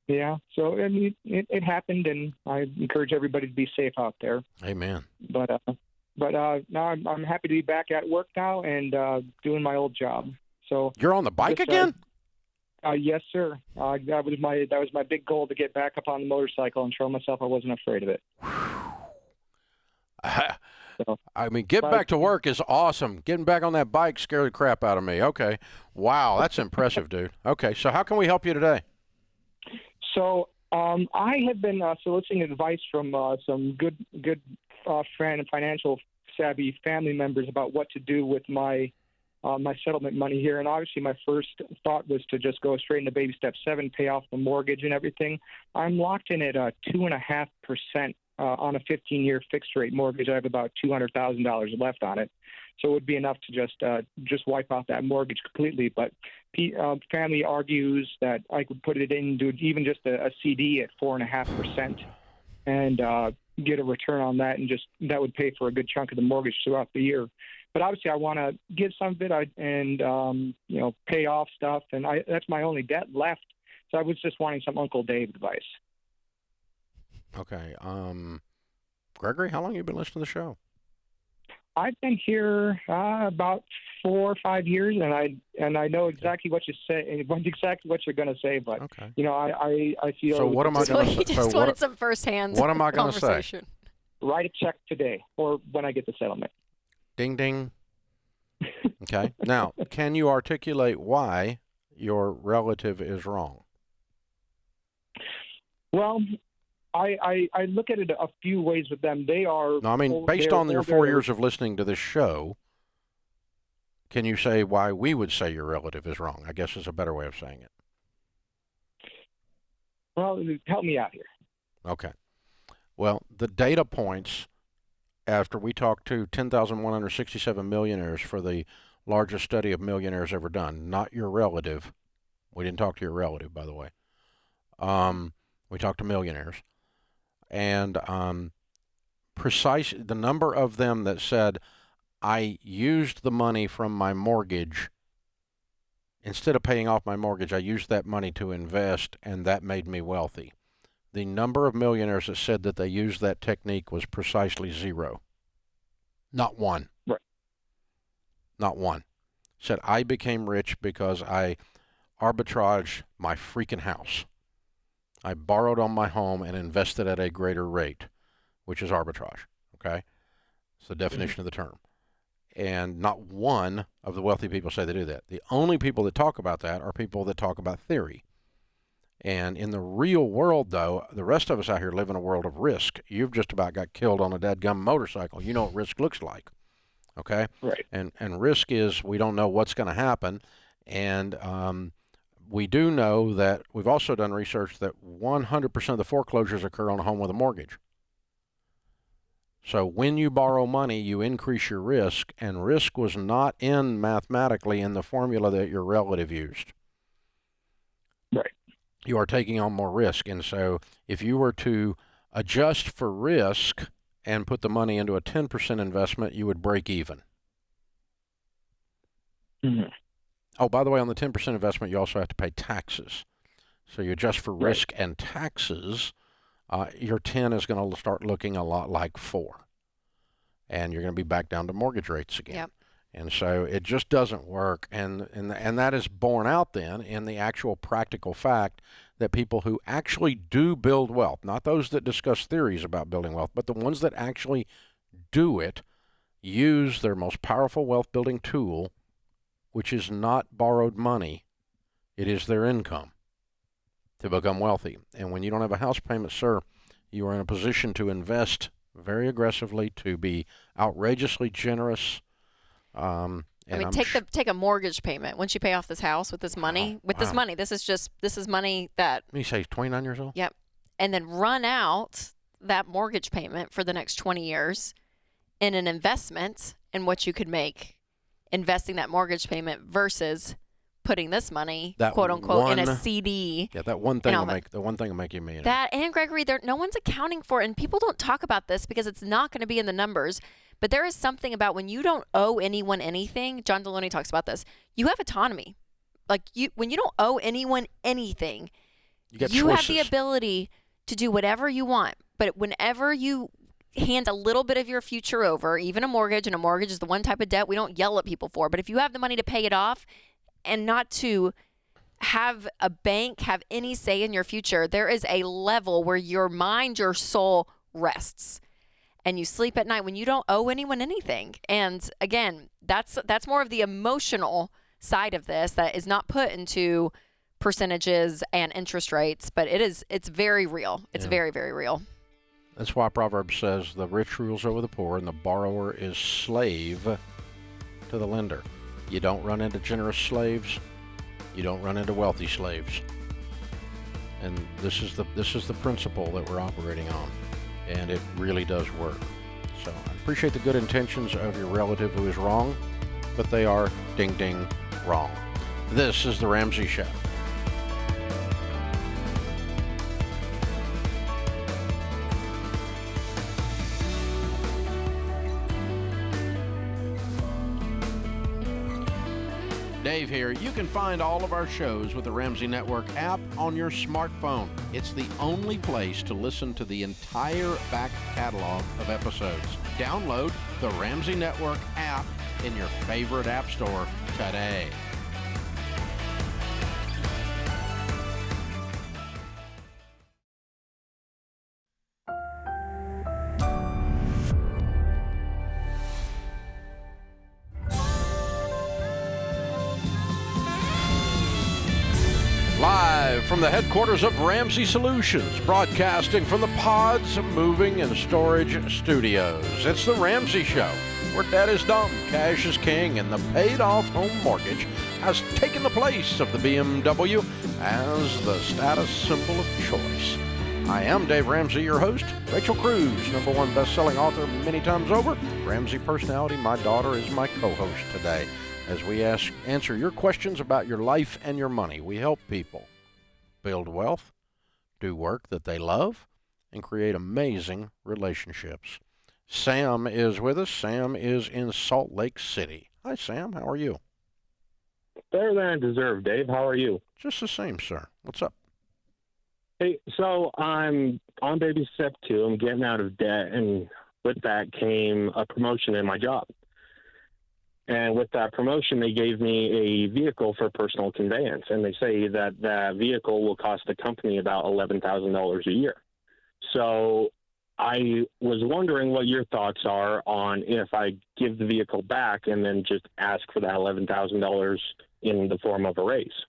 Speaker 13: Yeah. So I mean, it happened, and I encourage everybody to be safe out there.
Speaker 1: Amen.
Speaker 13: But now I'm happy to be back at work now and doing my old job. So
Speaker 1: you're on the bike again?
Speaker 13: Yes, sir. That was my big goal, to get back up on the motorcycle and show myself I wasn't afraid of it.
Speaker 1: I mean, getting back to work is awesome. Getting back on that bike scared the crap out of me. Okay. Wow, that's impressive, dude. Okay, so how can we help you today?
Speaker 13: So I have been soliciting advice from some good friend and financial savvy family members about what to do with my settlement money here. And obviously my first thought was to just go straight into baby step 7, pay off the mortgage and everything. I'm locked in at 2.5% on a 15-year fixed rate mortgage. I have about $200,000 left on it. So it would be enough to just wipe out that mortgage completely. But family argues that I could put it into even just a CD at 4.5% and get a return on that, and that would pay for a good chunk of the mortgage throughout the year. But obviously, I want to give some of it and pay off stuff, and that's my only debt left. So I was just wanting some Uncle Dave advice.
Speaker 1: Okay, Gregory, how long have you been listening to the show?
Speaker 13: I've been here about 4 or 5 years, and I know exactly what you say, exactly what you're going to say. But
Speaker 1: okay.
Speaker 13: I feel.
Speaker 1: So what am I going to say?
Speaker 3: You just wanted some firsthand.
Speaker 1: What am I going to say?
Speaker 13: Write a check today, or when I get the settlement.
Speaker 1: Ding ding. Okay. Now, can you articulate why your relative is wrong?
Speaker 13: Well, I look at it a few ways with them. They are.
Speaker 1: No, I mean, based on your 4 years of listening to this show, can you say why we would say your relative is wrong? I guess is a better way of saying it.
Speaker 13: Well, help me out here.
Speaker 1: Okay. Well, the data points, after we talked to 10,167 millionaires for the largest study of millionaires ever done, not your relative. We didn't talk to your relative, by the way. We talked to millionaires. And the number of them that said, I used the money from my mortgage, instead of paying off my mortgage, I used that money to invest, and that made me wealthy. The number of millionaires that said that they used that technique was precisely 0. Not one.
Speaker 13: Right.
Speaker 1: Not one. Said, I became rich because I arbitraged my freaking house. I borrowed on my home and invested at a greater rate, which is arbitrage. Okay? It's the definition of the term. And not one of the wealthy people say they do that. The only people that talk about that are people that talk about theory. And in the real world, though, the rest of us out here live in a world of risk. You've just about got killed on a dadgum motorcycle. You know what risk looks like. Okay?
Speaker 13: Right.
Speaker 1: And risk is we don't know what's going to happen. And we do know that we've also done research that 100% of the foreclosures occur on a home with a mortgage. So when you borrow money, you increase your risk, and risk was not mathematically in the formula that your relative used.
Speaker 13: Right.
Speaker 1: You are taking on more risk, and so if you were to adjust for risk and put the money into a 10% investment, you would break even.
Speaker 13: Mm-hmm.
Speaker 1: Oh, by the way, on the 10% investment, you also have to pay taxes. So you adjust for risk and taxes, your 10 is going to start looking a lot like 4. And you're going to be back down to mortgage rates again.
Speaker 3: Yep.
Speaker 1: And so it just doesn't work. And that is borne out then in the actual practical fact that people who actually do build wealth, not those that discuss theories about building wealth, but the ones that actually do it, use their most powerful wealth building tool, which is not borrowed money, it is their income, to become wealthy. And when you don't have a house payment, sir, you are in a position to invest very aggressively, to be outrageously generous.
Speaker 3: Take a mortgage payment. Once you pay off this house with this money, this is money that.
Speaker 1: You say he's 29 years old?
Speaker 3: Yep. and then run out that mortgage payment for the next 20 years in an investment in what you could make investing that mortgage payment versus putting this money,
Speaker 1: That
Speaker 3: quote unquote, in a
Speaker 1: one-
Speaker 3: CD.
Speaker 1: Yeah, that one thing will
Speaker 3: endowment.
Speaker 1: make the one thing will make you a millionaire.
Speaker 3: That and Gregory, no one's accounting for it, and people don't talk about this because it's not going to be in the numbers. But there is something about when you don't owe anyone anything. John Deloney talks about this. You have autonomy. Like when you don't owe anyone anything,
Speaker 1: You get
Speaker 3: you have the
Speaker 1: choices.
Speaker 3: ability to do whatever you want. But whenever you hand a little bit of your future over, even a mortgage, and a mortgage is the one type of debt we don't yell at people for. But if you have the money to pay it off and not to have a bank have any say in your future, there is a level where your mind, your soul rests. And you sleep at night when you don't owe anyone anything. And again, that's more of the emotional side of this that is not put into percentages and interest rates, but it's very real. It's very, very real.
Speaker 1: That's why Proverbs says the rich rules over the poor and the borrower is slave to the lender. You don't run into generous slaves. You don't run into wealthy slaves. And this is the principle that we're operating on. And it really does work. So I appreciate the good intentions of your relative who is wrong, but they are ding ding wrong. This is the Ramsey Show. Dave here. You can find all of our shows with the Ramsey Network app on your smartphone. It's the only place to listen to the entire back catalog of episodes. Download the Ramsey Network app in your favorite app store today. Live from the headquarters of Ramsey Solutions, broadcasting from the Pods Moving and Storage Studios. It's the Ramsey Show, where debt is dumb, cash is king, and the paid-off home mortgage has taken the place of the BMW as the status symbol of choice. I am Dave Ramsey, your host. Rachel Cruz, #1 best-selling author many times over. Ramsey personality, my daughter, is my co-host today. As we answer your questions about your life and your money, we help people build wealth, do work that they love, and create amazing relationships. Sam is with us. Sam is in Salt Lake City. Hi, Sam. How are you?
Speaker 14: Better than I deserve, Dave. How are you?
Speaker 1: Just the same, sir. What's up?
Speaker 14: Hey, so I'm on baby step 2. I'm getting out of debt, and with that came a promotion in my job. And with that promotion, they gave me a vehicle for personal conveyance. And they say that that vehicle will cost the company about $11,000 a year. So I was wondering what your thoughts are on if I give the vehicle back and then just ask for that $11,000 in the form of a raise.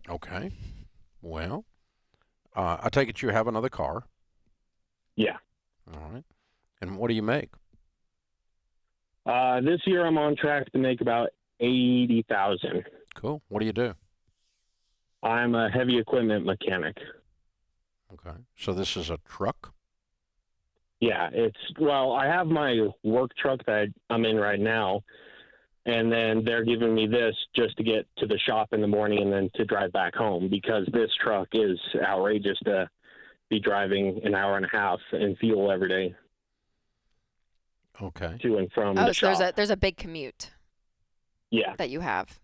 Speaker 1: Okay. Well, I take it you have another car.
Speaker 14: Yeah.
Speaker 1: All right. And what do you make?
Speaker 14: This year I'm on track to make about $80,000.
Speaker 1: Cool. What do you do?
Speaker 14: I'm a heavy equipment mechanic.
Speaker 1: Okay. So this is a truck?
Speaker 14: Yeah, I have my work truck that I'm in right now, and then they're giving me this just to get to the shop in the morning and then to drive back home, because this truck is outrageous to be driving an hour and a half in fuel every day.
Speaker 1: Okay.
Speaker 14: To and from
Speaker 3: Oh,
Speaker 14: the
Speaker 3: so
Speaker 14: shop.
Speaker 3: there's a big commute.
Speaker 14: Yeah.
Speaker 3: That you have.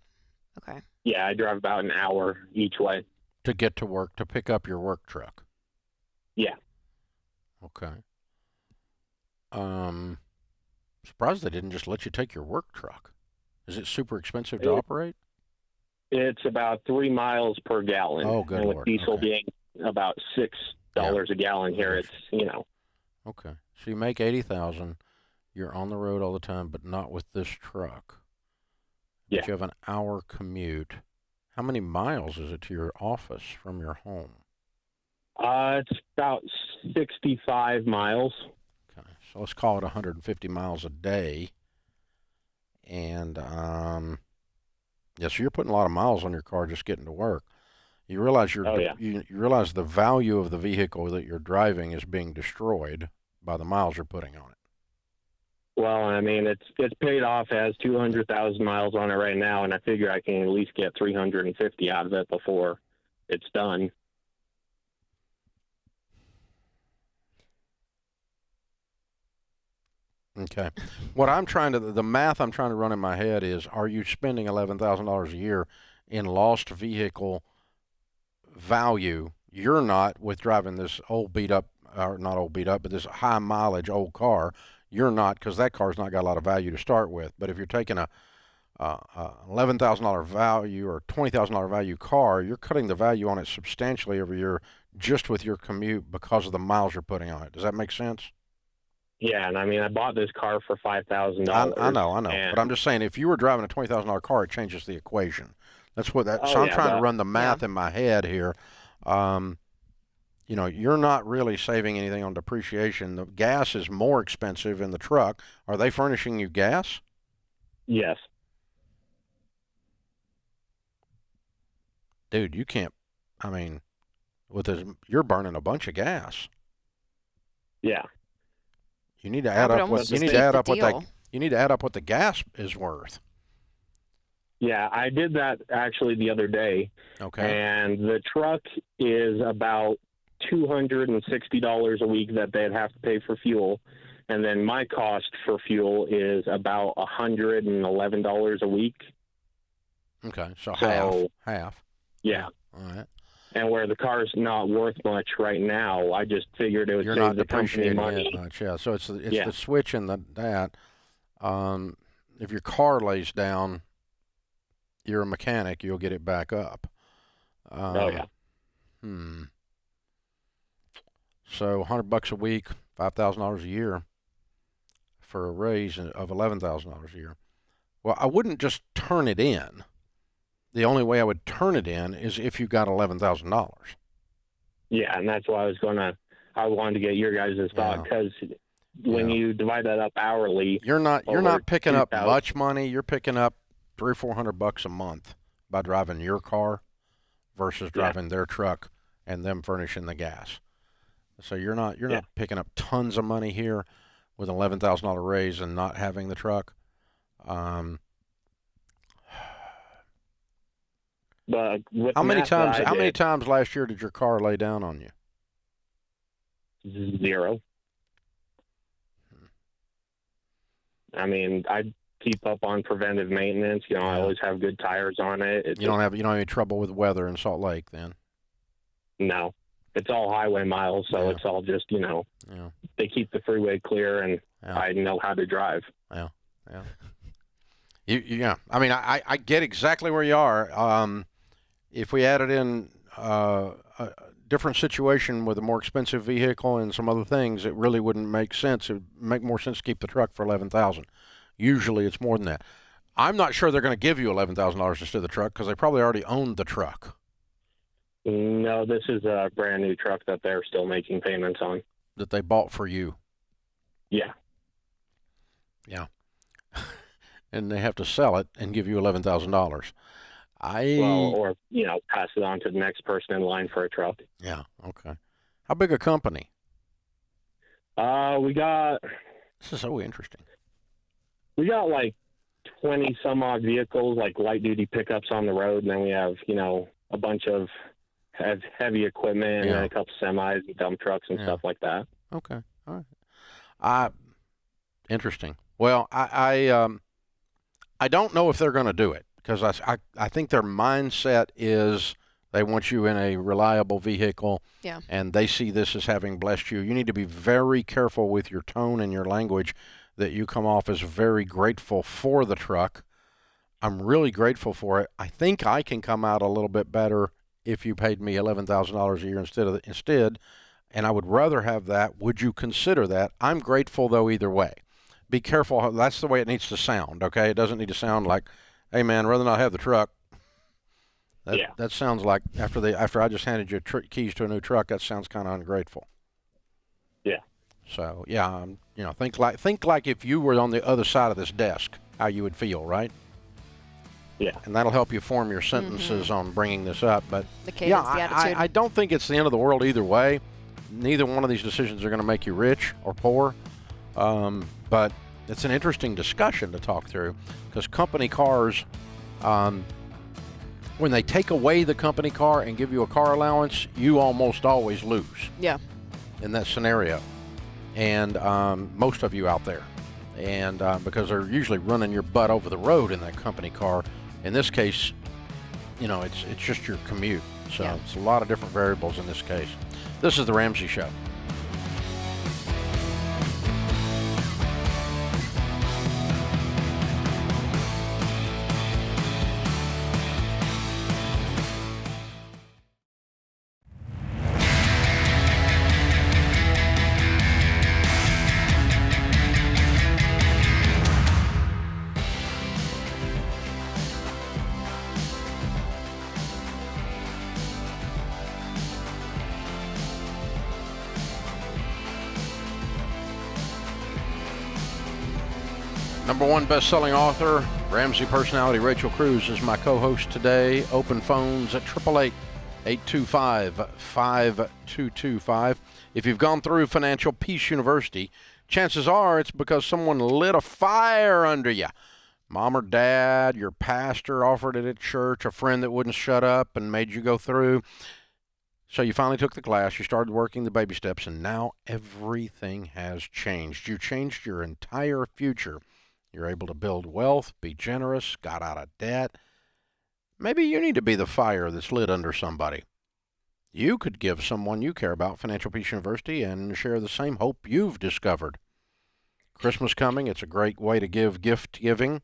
Speaker 3: Okay.
Speaker 14: Yeah, I drive about an hour each way.
Speaker 1: To get to work, to pick up your work truck?
Speaker 14: Yeah.
Speaker 1: Okay. Surprised they didn't just let you take your work truck. Is it super expensive to operate?
Speaker 14: It's about 3 miles per gallon.
Speaker 1: Oh, good
Speaker 14: And with
Speaker 1: Lord.
Speaker 14: diesel
Speaker 1: Okay.
Speaker 14: being about $6 a gallon here, it's,
Speaker 1: Okay. So you make $80,000. You're on the road all the time, but not with this truck.
Speaker 14: Yeah.
Speaker 1: But you have an hour commute. How many miles is it to your office from your home?
Speaker 14: It's about 65 miles.
Speaker 1: Okay. So let's call it 150 miles a day. And, so you're putting a lot of miles on your car just getting to work. You realize
Speaker 14: yeah.
Speaker 1: you realize the value of the vehicle that you're driving is being destroyed by the miles you're putting on it.
Speaker 14: Well, I mean, it's paid off. It has 200,000 miles on it right now, and I figure I can at least get 350 out of it before it's done.
Speaker 1: Okay. The math I'm trying to run in my head is, are you spending $11,000 a year in lost vehicle value? You're not, with driving this old beat up, or not old beat up, but this high mileage old car. You're not, because that car's not got a lot of value to start with. But if you're taking a $11,000 value or $20,000 value car, you're cutting the value on it substantially every year just with your commute because of the miles you're putting on it. Does that make sense?
Speaker 14: Yeah, and I mean, I bought this car for $5,000.
Speaker 1: I know. But I'm just saying, if you were driving a $20,000 car, it changes the equation. That's what that.
Speaker 14: Oh,
Speaker 1: so I'm
Speaker 14: yeah,
Speaker 1: trying to run the math in my head here. You're not really saving anything on depreciation. The gas is more expensive in the truck. Are they furnishing you gas?
Speaker 14: Yes.
Speaker 1: Dude, you can't. I mean, you're burning a bunch of gas.
Speaker 14: Yeah.
Speaker 1: You need to add up what you need to add up what the gas is worth.
Speaker 14: Yeah, I did that actually the other day.
Speaker 1: Okay.
Speaker 14: And the truck is about $260 a week that they'd have to pay for fuel. And then my cost for fuel is about $111 a week.
Speaker 1: Okay, so half.
Speaker 14: Yeah.
Speaker 1: All right.
Speaker 14: And where the car's not worth much right now, I just figured it would
Speaker 1: You're
Speaker 14: save
Speaker 1: not
Speaker 14: the company
Speaker 1: depreciating
Speaker 14: money.
Speaker 1: it much, yeah. So it's the switch and that. If your car lays down, you're a mechanic, you'll get it back up.
Speaker 14: Oh yeah.
Speaker 1: So $100 a week, $5,000 a year for a raise of $11,000 a year. Well, I wouldn't just turn it in. The only way I would turn it in is if you got $11,000.
Speaker 14: Yeah, and that's why I wanted to get your guys' thought, because when you divide that up hourly,
Speaker 1: you're not picking up much money. You're picking up $300 or $400 a month by driving your car versus driving their truck and them furnishing the gas. So you're not picking up tons of money here with an $11,000 raise and not having the truck.
Speaker 14: But
Speaker 1: how many times last year did your car lay down on you?
Speaker 14: 0. I mean, I keep up on preventive maintenance. I always have good tires on it.
Speaker 1: You don't have any trouble with weather in Salt Lake then?
Speaker 14: No, it's all highway miles, so it's all just they keep the freeway clear, and I know how to drive.
Speaker 1: Yeah. I mean, I get exactly where you are. If we added in a different situation with a more expensive vehicle and some other things, it really wouldn't make sense. It would make more sense to keep the truck for $11,000. Usually, it's more than that. I'm not sure they're going to give you $11,000 instead of the truck because they probably already owned the truck.
Speaker 14: No, this is a brand new truck that they're still making payments on.
Speaker 1: That they bought for you.
Speaker 14: Yeah.
Speaker 1: Yeah. And they have to sell it and give you $11,000.
Speaker 14: Or pass it on to the next person in line for a truck.
Speaker 1: Yeah. Okay. How big a company? This is so interesting.
Speaker 14: We got like 20 some odd vehicles, like light duty pickups on the road, and then we have a bunch of heavy equipment and a couple semis and dump trucks and stuff like that.
Speaker 1: Okay. All right. Interesting. Well, I don't know if they're going to do it because I think their mindset is they want you in a reliable vehicle, and they see this as having blessed you. You need to be very careful with your tone and your language that you come off as very grateful for the truck. I'm really grateful for it. I think I can come out a little bit better if you paid me $11,000 a year instead, and I would rather have that. Would you consider that? I'm grateful, though, either way. Be careful. That's the way it needs to sound, okay? It doesn't need to sound like, hey, man, rather not have the truck. That sounds like after I just handed you keys to a new truck, that sounds kind of ungrateful.
Speaker 14: Yeah.
Speaker 1: So, think like if you were on the other side of this desk, how you would feel, right?
Speaker 14: Yeah.
Speaker 1: And that'll help you form your sentences on bringing this up. But
Speaker 3: The cadence,
Speaker 1: yeah,
Speaker 3: the attitude.
Speaker 1: I don't think it's the end of the world either way. Neither one of these decisions are going to make you rich or poor. But it's an interesting discussion to talk through, because company cars, when they take away the company car and give you a car allowance, you almost always lose.
Speaker 3: Yeah.
Speaker 1: In that scenario. And most of you out there. And because they're usually running your butt over the road in that company car. In this case, it's just your commute. So it's a lot of different variables in this case. This is the Ramsey Show. Number one best-selling author, Ramsey personality Rachel Cruz is my co-host today. Open phones at 888-825-5225. If you've gone through Financial Peace University, chances are it's because someone lit a fire under you. Mom or dad, your pastor offered it at church, a friend that wouldn't shut up and made you go through. So you finally took the class, you started working the baby steps, and now everything has changed. You changed your entire future. You're able to build wealth, be generous, got out of debt. Maybe you need to be the fire that's lit under somebody. You could give someone you care about Financial Peace University and share the same hope you've discovered. Christmas coming, it's a great way to give gift giving.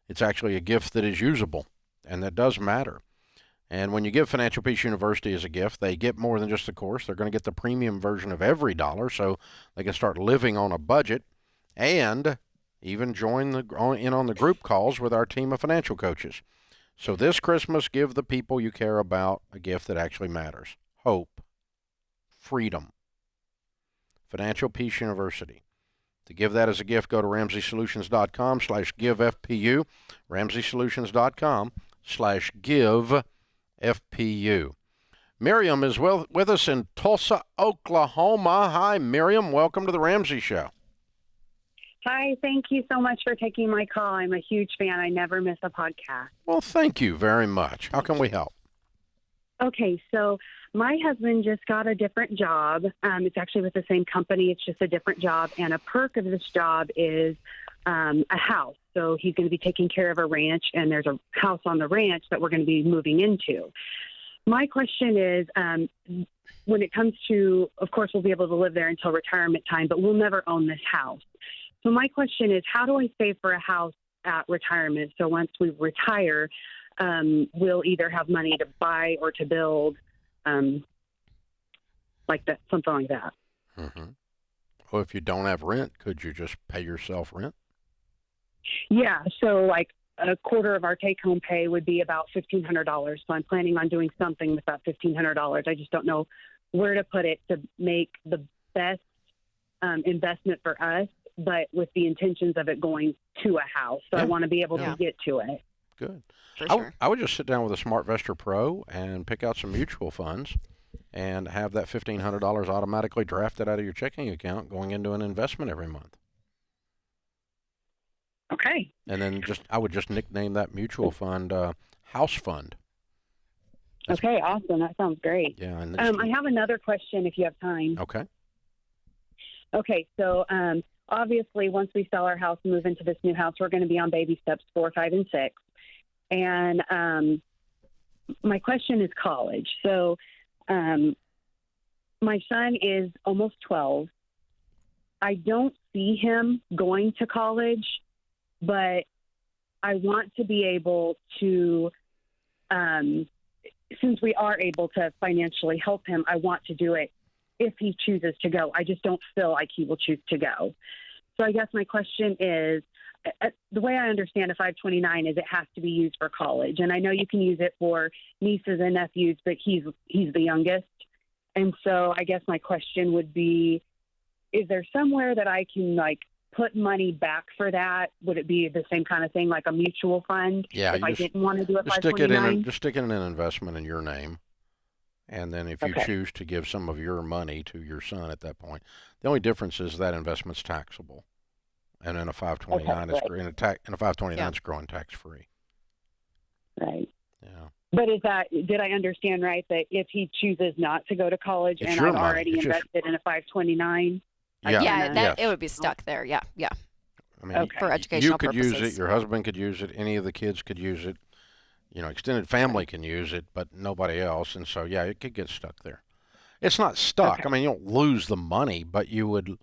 Speaker 1: It's actually a gift that is usable, and that does matter. And when you give Financial Peace University as a gift, they get more than just the course. They're going to get the premium version of every dollar, so they can start living on a budget and even join in on the group calls with our team of financial coaches. So this Christmas, give the people you care about a gift that actually matters. Hope. Freedom. Financial Peace University. To give that as a gift, go to RamseySolutions.com/GiveFPU. RamseySolutions.com/GiveFPU. Miriam is with us in Tulsa, Oklahoma. Hi, Miriam. Welcome to the Ramsey Show.
Speaker 15: Hi, thank you so much for taking my call. I'm a huge fan. I never miss a podcast.
Speaker 1: Well, thank you very much. How can we help?
Speaker 15: Okay, so my husband just got a different job. It's actually with the same company. It's just a different job. And a perk of this job is a house. So he's going to be taking care of a ranch, and there's a house on the ranch that we're going to be moving into. My question is, when it comes to, of course, we'll be able to live there until retirement time, but we'll never own this house. So my question is, how do I save for a house at retirement? So once we retire, we'll either have money to buy or to build, like that, something like that.
Speaker 1: Mm-hmm. Well, if you don't have rent, could you just pay yourself rent?
Speaker 15: Yeah. So like a quarter of our take-home pay would be about $1,500. So I'm planning on doing something with that $1,500. I just don't know where to put it to make the best investment for us, but with the intentions of it going to a house. So I want to be able to get to it.
Speaker 1: Good.
Speaker 3: For sure.
Speaker 1: I would just sit down with a SmartVestor Pro and pick out some mutual funds and have that $1,500 automatically drafted out of your checking account going into an investment every month.
Speaker 15: Okay.
Speaker 1: And then I would just nickname that mutual fund House Fund.
Speaker 15: Okay, awesome. That sounds great.
Speaker 1: Yeah. And
Speaker 15: I have another question if you have time.
Speaker 1: Okay.
Speaker 15: Okay, so obviously once we sell our house and move into this new house, we're going to be on baby steps 4, 5, and 6. And my question is college. So my son is almost 12. I don't see him going to college, but I want to be able to, since we are able to financially help him, I want to do it if he chooses to go. I just don't feel like he will choose to go. So I guess my question is, the way I understand a 529 is it has to be used for college. And I know you can use it for nieces and nephews, but he's the youngest. And so I guess my question would be, is there somewhere that I can like put money back for that? Would it be the same kind of thing, like a mutual fund?
Speaker 1: Yeah,
Speaker 15: if I didn't want to do a
Speaker 1: just stick it
Speaker 15: 529?
Speaker 1: in. Just stick it in an investment in your name, and then if you choose to give some of your money to your son at that point, the only difference is that investment's taxable, and in a 529 in a 529 it's growing tax free.
Speaker 15: Right.
Speaker 1: Yeah.
Speaker 15: But did I understand right that if he chooses not to go to college
Speaker 1: It's
Speaker 15: and
Speaker 1: your
Speaker 15: I've
Speaker 1: money.
Speaker 15: already
Speaker 1: It's just-
Speaker 15: invested in a 529?
Speaker 3: It would be stuck there. Yeah.
Speaker 1: I mean,
Speaker 3: for educational
Speaker 1: you could
Speaker 3: purposes.
Speaker 1: use it. Your husband could use it. Any of the kids could use it. Extended family can use it, but nobody else. And so, yeah, it could get stuck there. It's not stuck. I mean, you don't lose the money, but you would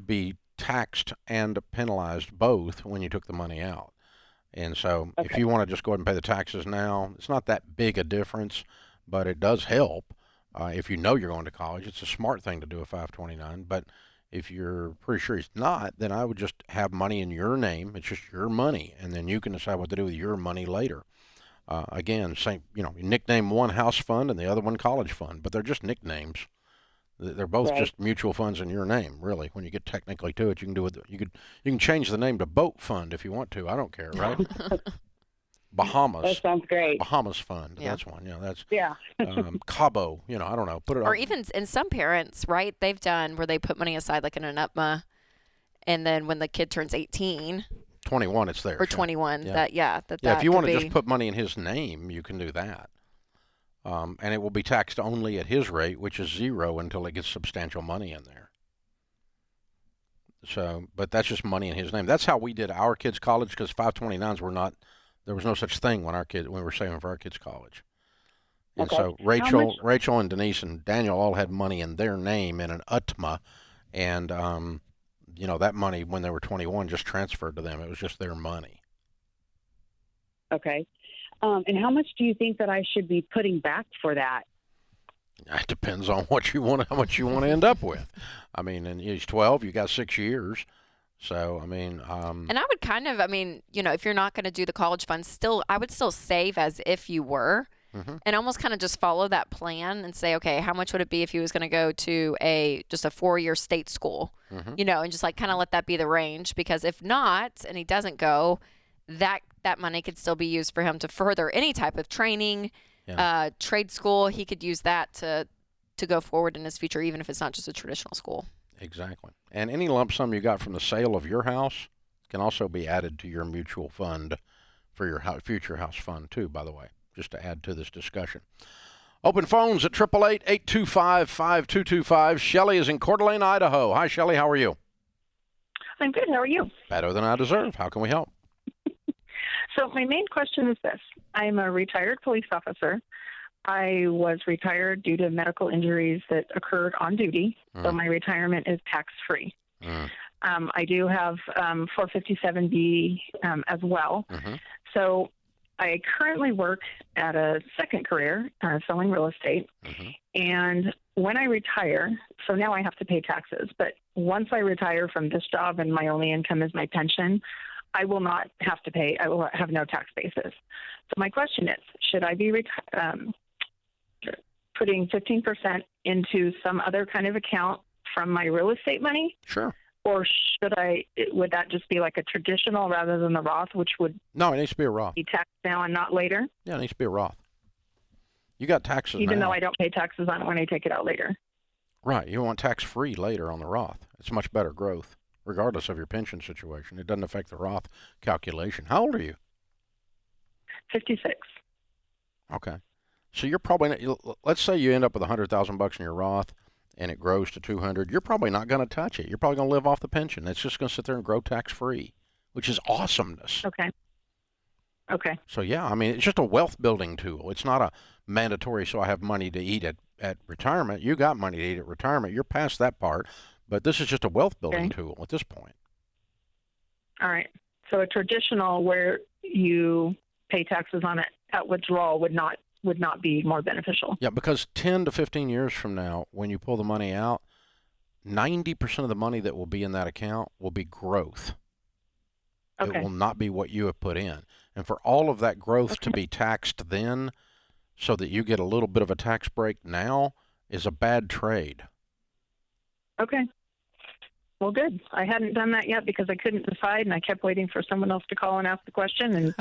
Speaker 1: be taxed and penalized both when you took the money out. And so, if you want to just go ahead and pay the taxes now, it's not that big a difference, but it does help. If you know you're going to college, it's a smart thing to do a 529. But if you're pretty sure he's not, then I would just have money in your name. It's just your money, and then you can decide what to do with your money later. Again, same. You nickname one house fund and the other one college fund, but they're just nicknames. They're both just mutual funds in your name, really. When you get technically to it, you can do it. You can change the name to boat fund if you want to. I don't care, right? Bahamas.
Speaker 15: That sounds great.
Speaker 1: Bahamas fund. Yeah. That's one. That's Cabo. I don't know. Put it.
Speaker 3: Or even in some parents, right? They've done where they put money aside like in an UPMA, and then when the kid turns 18.
Speaker 1: 21, it's there.
Speaker 3: Or 21.
Speaker 1: Yeah.
Speaker 3: That
Speaker 1: if you want to just put money in his name, you can do that. And it will be taxed only at his rate, which is 0 until it gets substantial money in there. So, but that's just money in his name. That's how we did our kids' college, because 529s were not. There was no such thing when we were saving for our kids' college. And so Rachel and Denise and Daniel all had money in their name in an UTMA, and that money when they were 21 just transferred to them. It was just their money.
Speaker 15: Okay. And how much do you think that I should be putting back for that?
Speaker 1: It depends on how much you want to end up with. I mean, and he's 12. You got 6 years. So, I mean,
Speaker 3: and I would kind of, if you're not going to do the college fund, I would still save as if you were, and almost kind of just follow that plan and say, okay, how much would it be if he was going to go to just a 4-year state school, and just like kind of let that be the range, because if not, and he doesn't go, that money could still be used for him to further any type of training, trade school. He could use that to go forward in his future, even if it's not just a traditional school.
Speaker 1: Exactly. And any lump sum you got from the sale of your house can also be added to your mutual fund for your future house fund too, by the way, just to add to this discussion. Open phones at 888-825-5225. Shelley is in Coeur d'Alene, Idaho. Hi, Shelley. How are you?
Speaker 16: I'm good. How are you?
Speaker 1: Better than I deserve. How can we help?
Speaker 16: So my main question is this. I'm a retired police officer. I was retired due to medical injuries that occurred on duty, so my retirement is tax-free. I do have 457B as well. So I currently work at a second career, selling real estate. And when I retire, so now I have to pay taxes, but once I retire from this job and my only income is my pension, I will not have to pay. I will have no tax basis. So my question is, should I be putting 15% into some other kind of account from my real estate money?
Speaker 1: Sure.
Speaker 16: Or would that just be like a traditional rather than the Roth, which would
Speaker 1: No, it needs to be a Roth.
Speaker 16: be taxed now and not later?
Speaker 1: Yeah, it needs to be a Roth. You got taxes
Speaker 16: Even
Speaker 1: now.
Speaker 16: though I don't pay taxes on it when I take it out later.
Speaker 1: Right. You want tax-free later on the Roth. It's much better growth, regardless of your pension situation. It doesn't affect the Roth calculation. How old are you?
Speaker 16: 56.
Speaker 1: Okay. So you're probably, let's say you end up with $100,000 in your Roth and it grows to 200. You're probably not going to touch it. You're probably going to live off the pension. It's just going to sit there and grow tax-free, which is awesomeness.
Speaker 16: Okay.
Speaker 1: So, yeah, I mean, it's just a wealth building tool. It's not a mandatory, so I have money to eat at retirement. You got money to eat at retirement. You're past that part. But this is just a wealth building tool at this point.
Speaker 16: All right. So a traditional where you pay taxes on it at withdrawal would not be more beneficial.
Speaker 1: Yeah, because 10 to 15 years from now, when you pull the money out, 90% of the money that will be in that account will be growth.
Speaker 16: Okay.
Speaker 1: It will not be what you have put in. And for all of that growth to be taxed then, so that you get a little bit of a tax break now, is a bad trade.
Speaker 16: Okay. Well, good. I hadn't done that yet because I couldn't decide, and I kept waiting for someone else to call and ask the question, and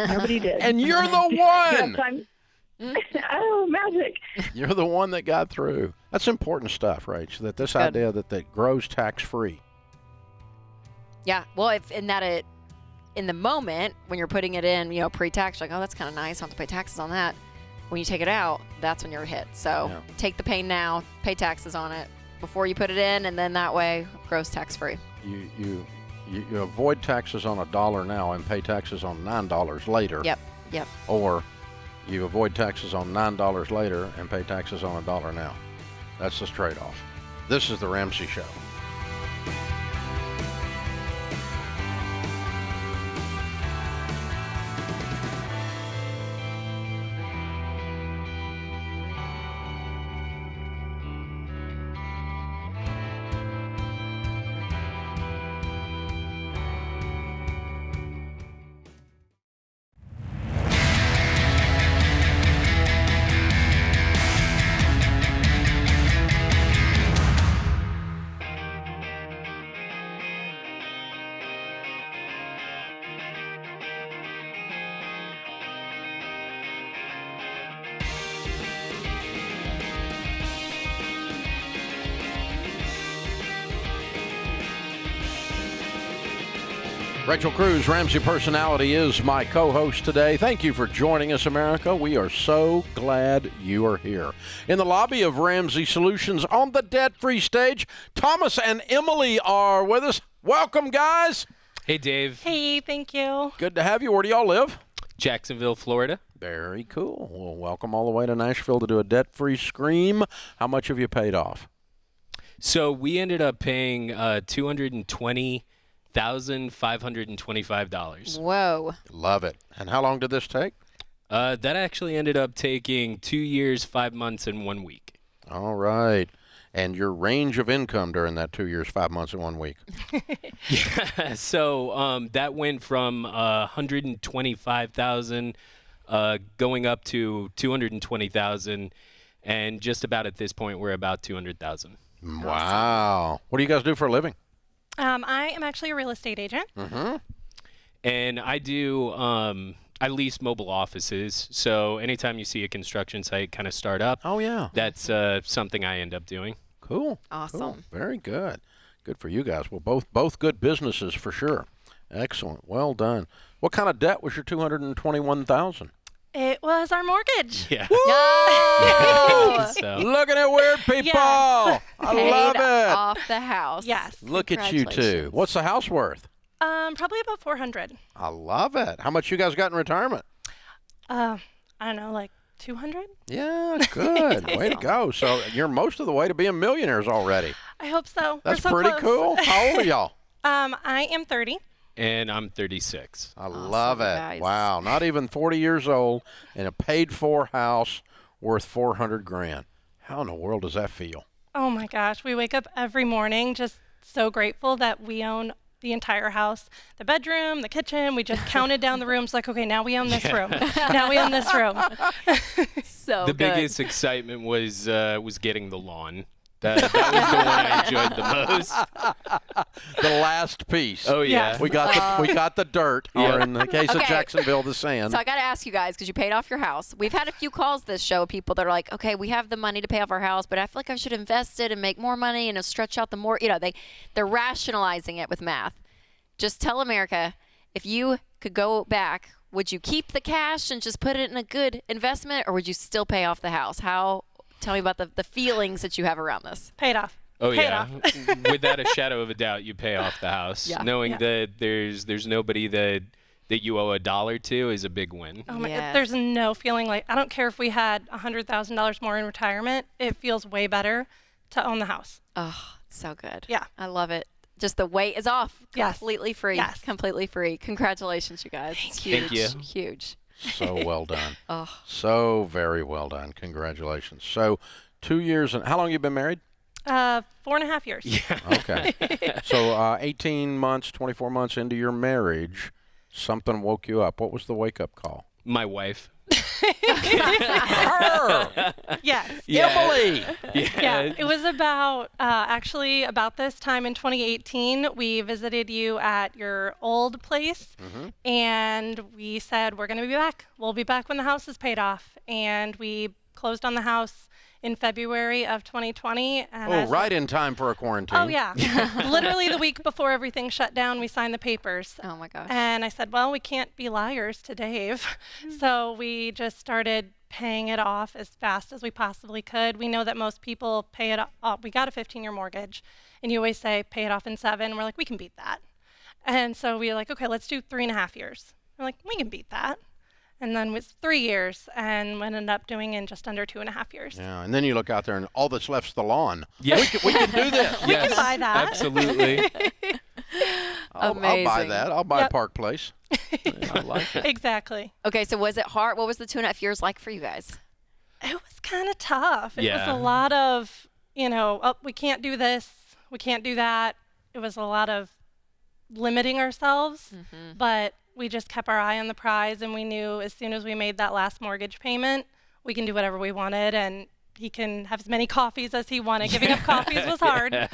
Speaker 16: nobody did.
Speaker 1: And you're the one!
Speaker 16: Oh, magic.
Speaker 1: You're the one that got through. That's important stuff, Rach, that this idea that grows tax-free.
Speaker 3: Yeah. Well, in the moment when you're putting it in, pre-tax, you're like, oh, that's kind of nice. I don't have to pay taxes on that. When you take it out, that's when you're hit. So take the pain now, pay taxes on it before you put it in, and then that way, gross tax-free.
Speaker 1: You avoid taxes on $1 now and pay taxes on $9 later.
Speaker 3: Yep.
Speaker 1: Or you avoid taxes on $9 later and pay taxes on $1 now. That's the trade-off. This is the Ramsey Show. Rachel Cruz, Ramsey Personality, is my co-host today. Thank you for joining us, America. We are so glad you are here. In the lobby of Ramsey Solutions on the debt-free stage, Thomas and Emily are with us. Welcome, guys.
Speaker 17: Hey, Dave.
Speaker 18: Hey, thank you.
Speaker 1: Good to have you. Where do y'all live?
Speaker 17: Jacksonville, Florida.
Speaker 1: Very cool. Well, welcome all the way to Nashville to do a debt-free scream. How much have you paid off?
Speaker 17: So we ended up paying $220,525.
Speaker 3: Whoa.
Speaker 1: Love it. And how long did this take?
Speaker 17: That actually ended up taking 2 years, 5 months, and 1 week.
Speaker 1: All right. And your range of income during that 2 years, 5 months, and 1 week?
Speaker 17: Yeah. So that went from $125,000 going up to $220,000, and just about at this point we're about $200,000.
Speaker 1: Wow. What do you guys do for a living?
Speaker 18: I am actually a real estate agent.
Speaker 1: Mm-hmm.
Speaker 17: And I do, I lease mobile offices. So anytime you see a construction site kind of start up, that's something I end up doing.
Speaker 1: Cool.
Speaker 3: Awesome.
Speaker 1: Cool. Very good. Good for you guys. Well, both good businesses for sure. Excellent. Well done. What kind of debt was your $221,000?
Speaker 18: It was our mortgage.
Speaker 17: Yeah.
Speaker 1: So. Looking at weird people.
Speaker 18: Yes.
Speaker 1: I love it.
Speaker 3: Off the house.
Speaker 18: Yes.
Speaker 1: Look at you two. What's the house worth?
Speaker 18: Probably about $400.
Speaker 1: I love it. How much you guys got in retirement?
Speaker 18: I don't know, like 200.
Speaker 1: Yeah, good. Way to go. So you're most of the way to being millionaires already.
Speaker 18: I hope so.
Speaker 1: That's
Speaker 18: We're so
Speaker 1: pretty
Speaker 18: close.
Speaker 1: cool. How old are y'all?
Speaker 18: I am 30.
Speaker 17: And I'm 36.
Speaker 1: I love it.
Speaker 3: Guys.
Speaker 1: Wow. Not even 40 years old in a paid-for house worth $400,000. How in the world does that feel?
Speaker 18: Oh my gosh, we wake up every morning just so grateful that we own the entire house, the bedroom, the kitchen. We just counted down the rooms like, okay, now we own this room. Now we own this room.
Speaker 3: So
Speaker 17: the
Speaker 3: good.
Speaker 17: biggest excitement was getting the lawn. That was the one I enjoyed the most.
Speaker 1: The last piece.
Speaker 17: Oh yeah,
Speaker 1: we got the dirt, or in the case of Jacksonville, the sand.
Speaker 3: So I got to ask you guys, because you paid off your house. We've had a few calls this show, people that are like, okay, we have the money to pay off our house, but I feel like I should invest it and make more money and stretch out the more. They're rationalizing it with math. Just tell America, if you could go back, would you keep the cash and just put it in a good investment, or would you still pay off the house? Tell me about the feelings that you have around this.
Speaker 18: Paid off.
Speaker 17: Oh
Speaker 18: Paid
Speaker 17: yeah,
Speaker 18: off.
Speaker 17: without a shadow of a doubt, you pay off the house.
Speaker 3: Yeah.
Speaker 17: Knowing that there's nobody that you owe $1 to is a big win.
Speaker 18: Oh my God, there's no feeling like, I don't care if we had $100,000 more in retirement. It feels way better to own the house.
Speaker 3: Oh, so good.
Speaker 18: Yeah.
Speaker 3: I love it. Just the weight is off.
Speaker 18: Yes.
Speaker 3: Completely free.
Speaker 18: Yes.
Speaker 3: Completely free. Congratulations, you guys. It's huge.
Speaker 17: Thank you.
Speaker 3: Huge.
Speaker 1: So well done.
Speaker 3: Oh.
Speaker 1: So very well done. Congratulations. So 2 years, and how long have you been married?
Speaker 18: 4.5 years.
Speaker 17: Yeah.
Speaker 1: Okay. So 18 months, 24 months into your marriage, something woke you up. What was the wake-up call?
Speaker 17: My wife.
Speaker 18: Yes.
Speaker 1: Emily.
Speaker 18: Yeah, it was about actually about this time in 2018. We visited you at your old place, and we said we're going to be back. We'll be back when the house is paid off, and we closed on the house in February of 2020. And
Speaker 1: Right in time for a quarantine.
Speaker 18: Oh yeah, literally the week before everything shut down, we signed the papers.
Speaker 3: Oh my gosh.
Speaker 18: And I said, well, we can't be liars to Dave, so we just started paying it off as fast as we possibly could. We know that most people pay it off. We got a 15-year mortgage, and you always say pay it off in 7. We're like, we can beat that. And so we were like, okay, let's do 3.5 years. We're like, we can beat that. And then it was 3 years, and we ended up doing in just under 2.5 years.
Speaker 1: Yeah, and then you look out there, and all that's left's the lawn.
Speaker 17: Yeah.
Speaker 1: We can do this.
Speaker 18: We can buy that.
Speaker 17: Absolutely.
Speaker 1: I'll buy
Speaker 3: Amazing.
Speaker 1: that. I'll buy Park Place.
Speaker 17: I like it.
Speaker 18: Exactly.
Speaker 3: Okay, so was it hard? What was the 2.5 years like for you guys?
Speaker 18: It was kind of tough. It
Speaker 17: Yeah.
Speaker 18: was a lot of, we can't do this, we can't do that. It was a lot of limiting ourselves, but we just kept our eye on the prize, and we knew as soon as we made that last mortgage payment, we can do whatever we wanted, and he can have as many coffees as he wanted. Giving up coffees was hard,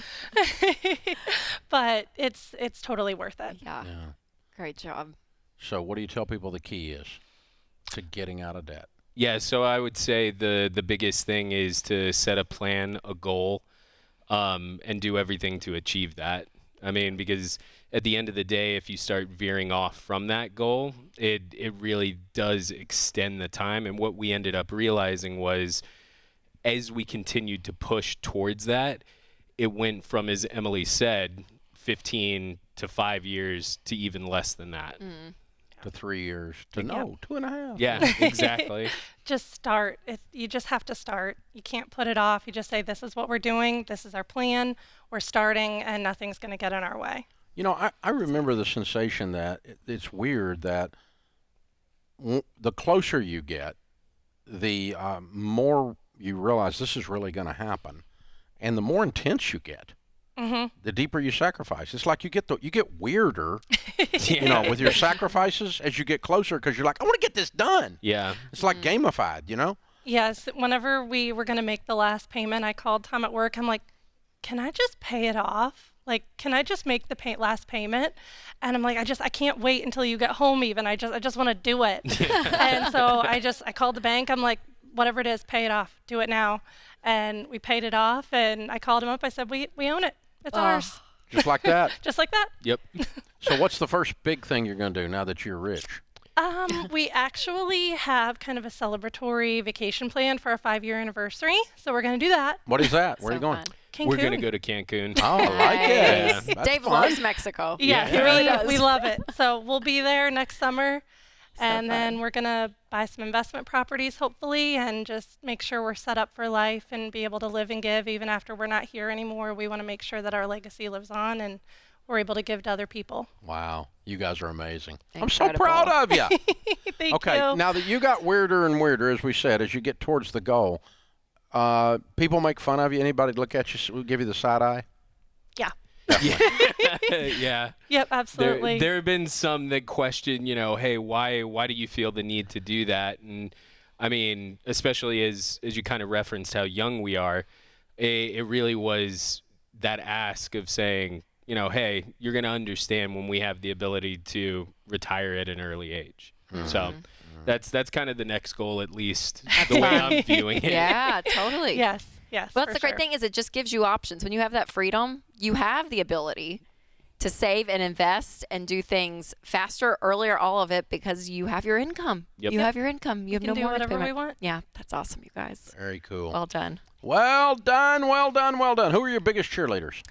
Speaker 18: but it's totally worth it.
Speaker 3: Yeah. Great job.
Speaker 1: So what do you tell people the key is to getting out of debt?
Speaker 17: Yeah, so I would say the biggest thing is to set a plan, a goal, and do everything to achieve that. I mean, because at the end of the day, if you start veering off from that goal, it really does extend the time. And what we ended up realizing was, as we continued to push towards that, it went from, as Emily said, 15 to 5 years to even less than that.
Speaker 1: To 3 years. To 2.5.
Speaker 17: Yeah, exactly.
Speaker 18: Just start. You just have to start. You can't put it off. You just say, this is what we're doing. This is our plan. We're starting, and nothing's going to get in our way.
Speaker 1: I remember the sensation that it's weird that the closer you get, the more you realize this is really going to happen, and the more intense you get. The deeper you sacrifice. It's like you get weirder, with your sacrifices as you get closer, because you're like, I want to get this done.
Speaker 17: Yeah.
Speaker 1: It's like gamified,
Speaker 18: Yes. Whenever we were going to make the last payment, I called Tom at work. I'm like, can I just pay it off? Like, can I just make the last payment? And I'm like, I can't wait until you get home even. I just want to do it. And so I called the bank. I'm like, whatever it is, pay it off. Do it now. And we paid it off. And I called him up. I said, we own it. It's ours.
Speaker 1: Just like that.
Speaker 18: Just like that.
Speaker 17: Yep.
Speaker 1: So what's the first big thing you're going to do now that you're rich?
Speaker 18: We actually have kind of a celebratory vacation plan for our 5-year anniversary. So we're going to do that.
Speaker 1: What is that? Where are you going?
Speaker 18: Cancun.
Speaker 17: We're going to go to Cancun.
Speaker 1: Oh, I like it.
Speaker 3: Nice.
Speaker 1: That's
Speaker 3: Dave
Speaker 1: fun.
Speaker 3: loves Mexico.
Speaker 18: Yeah,
Speaker 3: he really does.
Speaker 18: We love it. So we'll be there next summer. And then we're going to buy some investment properties, hopefully, and just make sure we're set up for life and be able to live and give even after we're not here anymore. We want to make sure that our legacy lives on and we're able to give to other people.
Speaker 1: Wow. You guys are amazing.
Speaker 3: Incredible.
Speaker 1: I'm so proud of you.
Speaker 18: Thank
Speaker 1: Okay,
Speaker 18: you.
Speaker 1: now that you got weirder and weirder, as we said, as you get towards the goal, people make fun of you? Anybody look at you, give you the side eye?
Speaker 18: Yeah.
Speaker 17: Yeah.
Speaker 18: Yep, absolutely.
Speaker 17: There have been some that question, hey, why do you feel the need to do that? And I mean, especially as you kind of referenced how young we are, it really was that ask of saying, hey, you're going to understand when we have the ability to retire at an early age. So that's kind of the next goal, at least the way I'm viewing it.
Speaker 3: Yeah, totally.
Speaker 18: Yes.
Speaker 3: Well, that's the great thing is it just gives you options. When you have that freedom, you have the ability to save and invest and do things faster, earlier, all of it, because you have your income.
Speaker 17: Yep.
Speaker 3: You have your income. You have
Speaker 18: can
Speaker 3: no
Speaker 18: do
Speaker 3: more
Speaker 18: whatever
Speaker 3: payment.
Speaker 18: we want.
Speaker 3: Yeah, that's awesome, you guys.
Speaker 1: Very cool.
Speaker 3: Well done.
Speaker 1: Well done, well done, well done. Who are your biggest cheerleaders?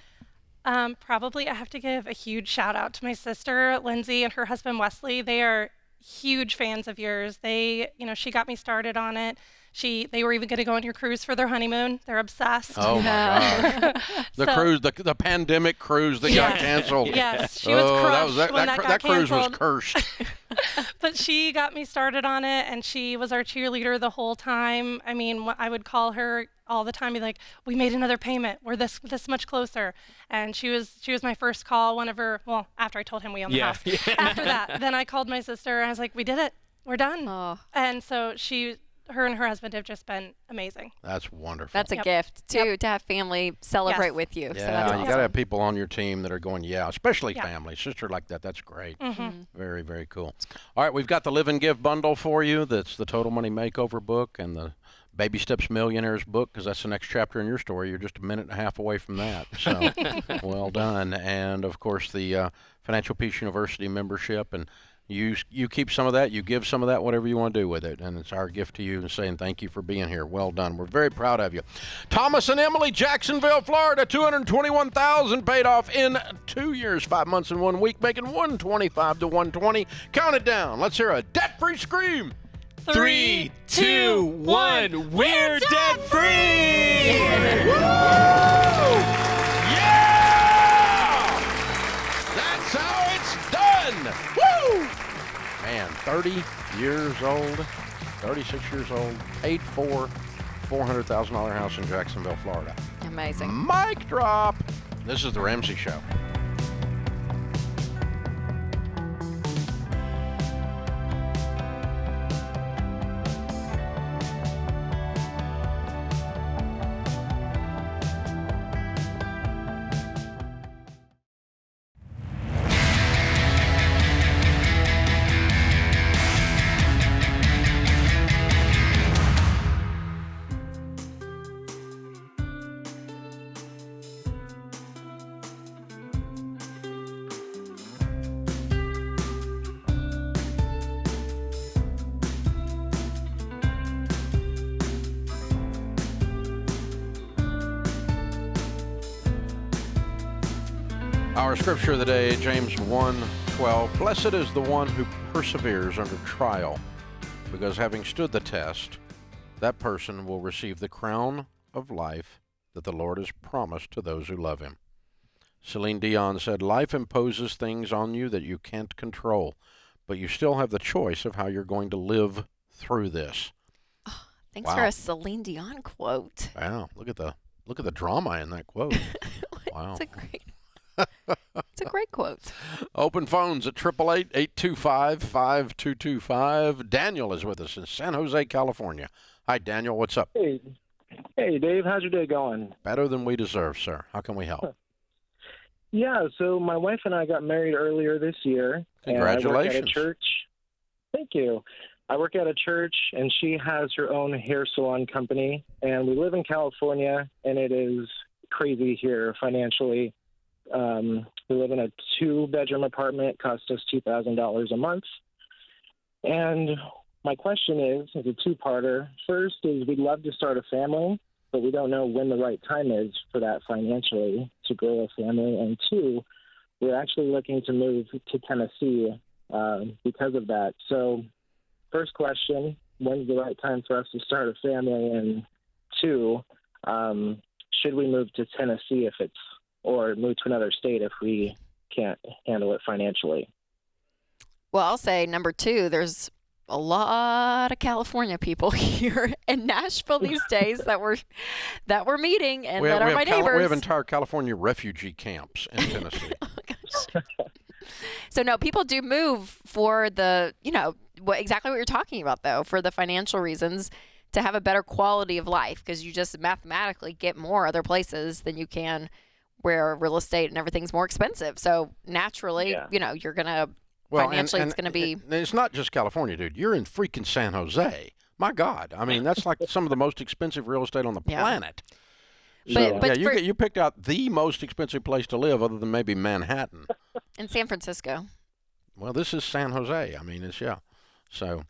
Speaker 18: Probably I have to give a huge shout out to my sister, Lindsay, and her husband, Wesley. They are huge fans of yours. They, she got me started on it. They were even going to go on your cruise for their honeymoon. They're obsessed.
Speaker 1: Oh my God! Cruise, the pandemic cruise that got canceled.
Speaker 18: Yes, she was crushed when that got
Speaker 1: cruise was
Speaker 18: canceled.
Speaker 1: cursed.
Speaker 18: But she got me started on it, and she was our cheerleader the whole time. I mean, I would call her all the time, be like, "We made another payment. We're this much closer." And she was my first call whenever. Well, after I told him we owned the house. After that, then I called my sister, and I was like, "We did it. we're done.
Speaker 3: Oh.
Speaker 18: And so her and her husband have just been amazing.
Speaker 1: That's wonderful.
Speaker 3: That's a gift too, to have family celebrate with you.
Speaker 1: Yeah,
Speaker 3: So that's
Speaker 1: you
Speaker 3: awesome.
Speaker 1: got to have people on your team that are going, especially
Speaker 18: Yeah.
Speaker 1: family. Sister like that, that's great.
Speaker 18: Mhm.
Speaker 1: Very, very cool. All right, we've got the Live and Give bundle for you. That's the Total Money Makeover book and the Baby Steps Millionaires book, because that's the next chapter in your story. You're just a minute and a half away from that. So well done. And, of course, the Financial Peace University membership. And you keep some of that, you give some of that, whatever you want to do with it. And it's our gift to you and saying thank you for being here. Well done. We're very proud of you. Thomas and Emily, Jacksonville, Florida, $221,000 paid off in 2 years, 5 months and 1 week, making $125 to $120. Count it down. Let's hear a debt-free scream.
Speaker 17: 3, 2, 1. We're debt free.
Speaker 1: That's how it's done. Woo! Man, 30 years old, 36 years old, paid for $400,000 house in Jacksonville, Florida.
Speaker 3: Amazing.
Speaker 1: Mic drop. This is the Ramsey Show. Our scripture of the day, James 1:12. Blessed is the one who perseveres under trial, because having stood the test, that person will receive the crown of life that the Lord has promised to those who love him. Celine Dion said, life imposes things on you that you can't control, but you still have the choice of how you're going to live through this.
Speaker 3: Thanks for a Celine Dion quote.
Speaker 1: Wow, look at the drama in that quote. Wow.
Speaker 3: It's a great quote.
Speaker 1: Open phones at 888-825-5225. Daniel is with us in San Jose, California. Hi, Daniel. What's up?
Speaker 19: Hey, Dave. How's your day going?
Speaker 1: Better than we deserve, sir. How can we help?
Speaker 19: Yeah, so my wife and I got married earlier this year.
Speaker 1: Congratulations.
Speaker 19: And I work at a church. Thank you. I work at a church, and she has her own hair salon company. And we live in California, and it is crazy here financially. We live in a 2-bedroom apartment. It costs us $2,000 a month. And my question is a two-parter. First is we'd love to start a family, but we don't know when the right time is for that financially to grow a family. And two, we're actually looking to move to Tennessee because of that. So first question, when's the right time for us to start a family? And two, should we move to Tennessee or move to another state if we can't handle it financially?
Speaker 3: Well, I'll say number 2, there's a lot of California people here in Nashville these days that we're meeting and that are my neighbors.
Speaker 1: We have entire California refugee camps in Tennessee.
Speaker 3: So no, people do move for the, exactly what you're talking about though, for the financial reasons, to have a better quality of life, because you just mathematically get more other places than you can where real estate and everything's more expensive. So naturally, you're going to financially it's going to be.
Speaker 1: It's not just California, dude. You're in freaking San Jose. My God. I mean, that's like some of the most expensive real estate on the planet. So, you picked out the most expensive place to live other than maybe Manhattan.
Speaker 3: In San Francisco.
Speaker 1: Well, this is San Jose. I mean, So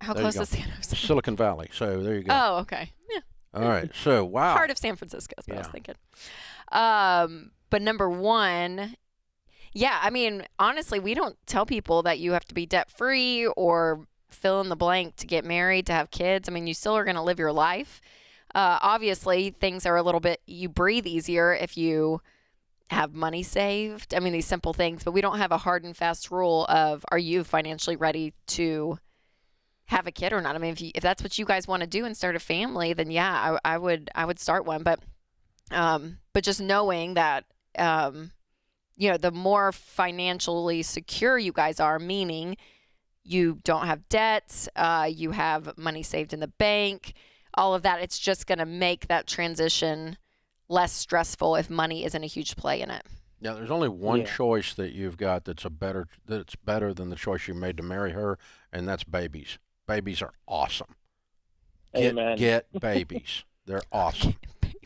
Speaker 3: how close is San Jose?
Speaker 1: Silicon Valley. So there you go.
Speaker 3: Oh, okay. Yeah.
Speaker 1: All right. So, wow.
Speaker 3: Part of San Francisco is what I was thinking. But number 1, I mean, honestly, we don't tell people that you have to be debt-free or fill in the blank to get married, to have kids. I mean, you still are going to live your life. Obviously, things are a little bit, you breathe easier if you have money saved. I mean, these simple things, but we don't have a hard and fast rule of, are you financially ready to have a kid or not? I mean, if that's what you guys want to do and start a family, then I would start one. But just knowing that, the more financially secure you guys are, meaning you don't have debts, you have money saved in the bank, all of that. It's just going to make that transition less stressful if money isn't a huge play in it.
Speaker 1: Yeah, there's only one choice that you've got that's better than the choice you made to marry her, and that's babies. Babies are awesome.
Speaker 19: Amen.
Speaker 1: Get babies. They're awesome.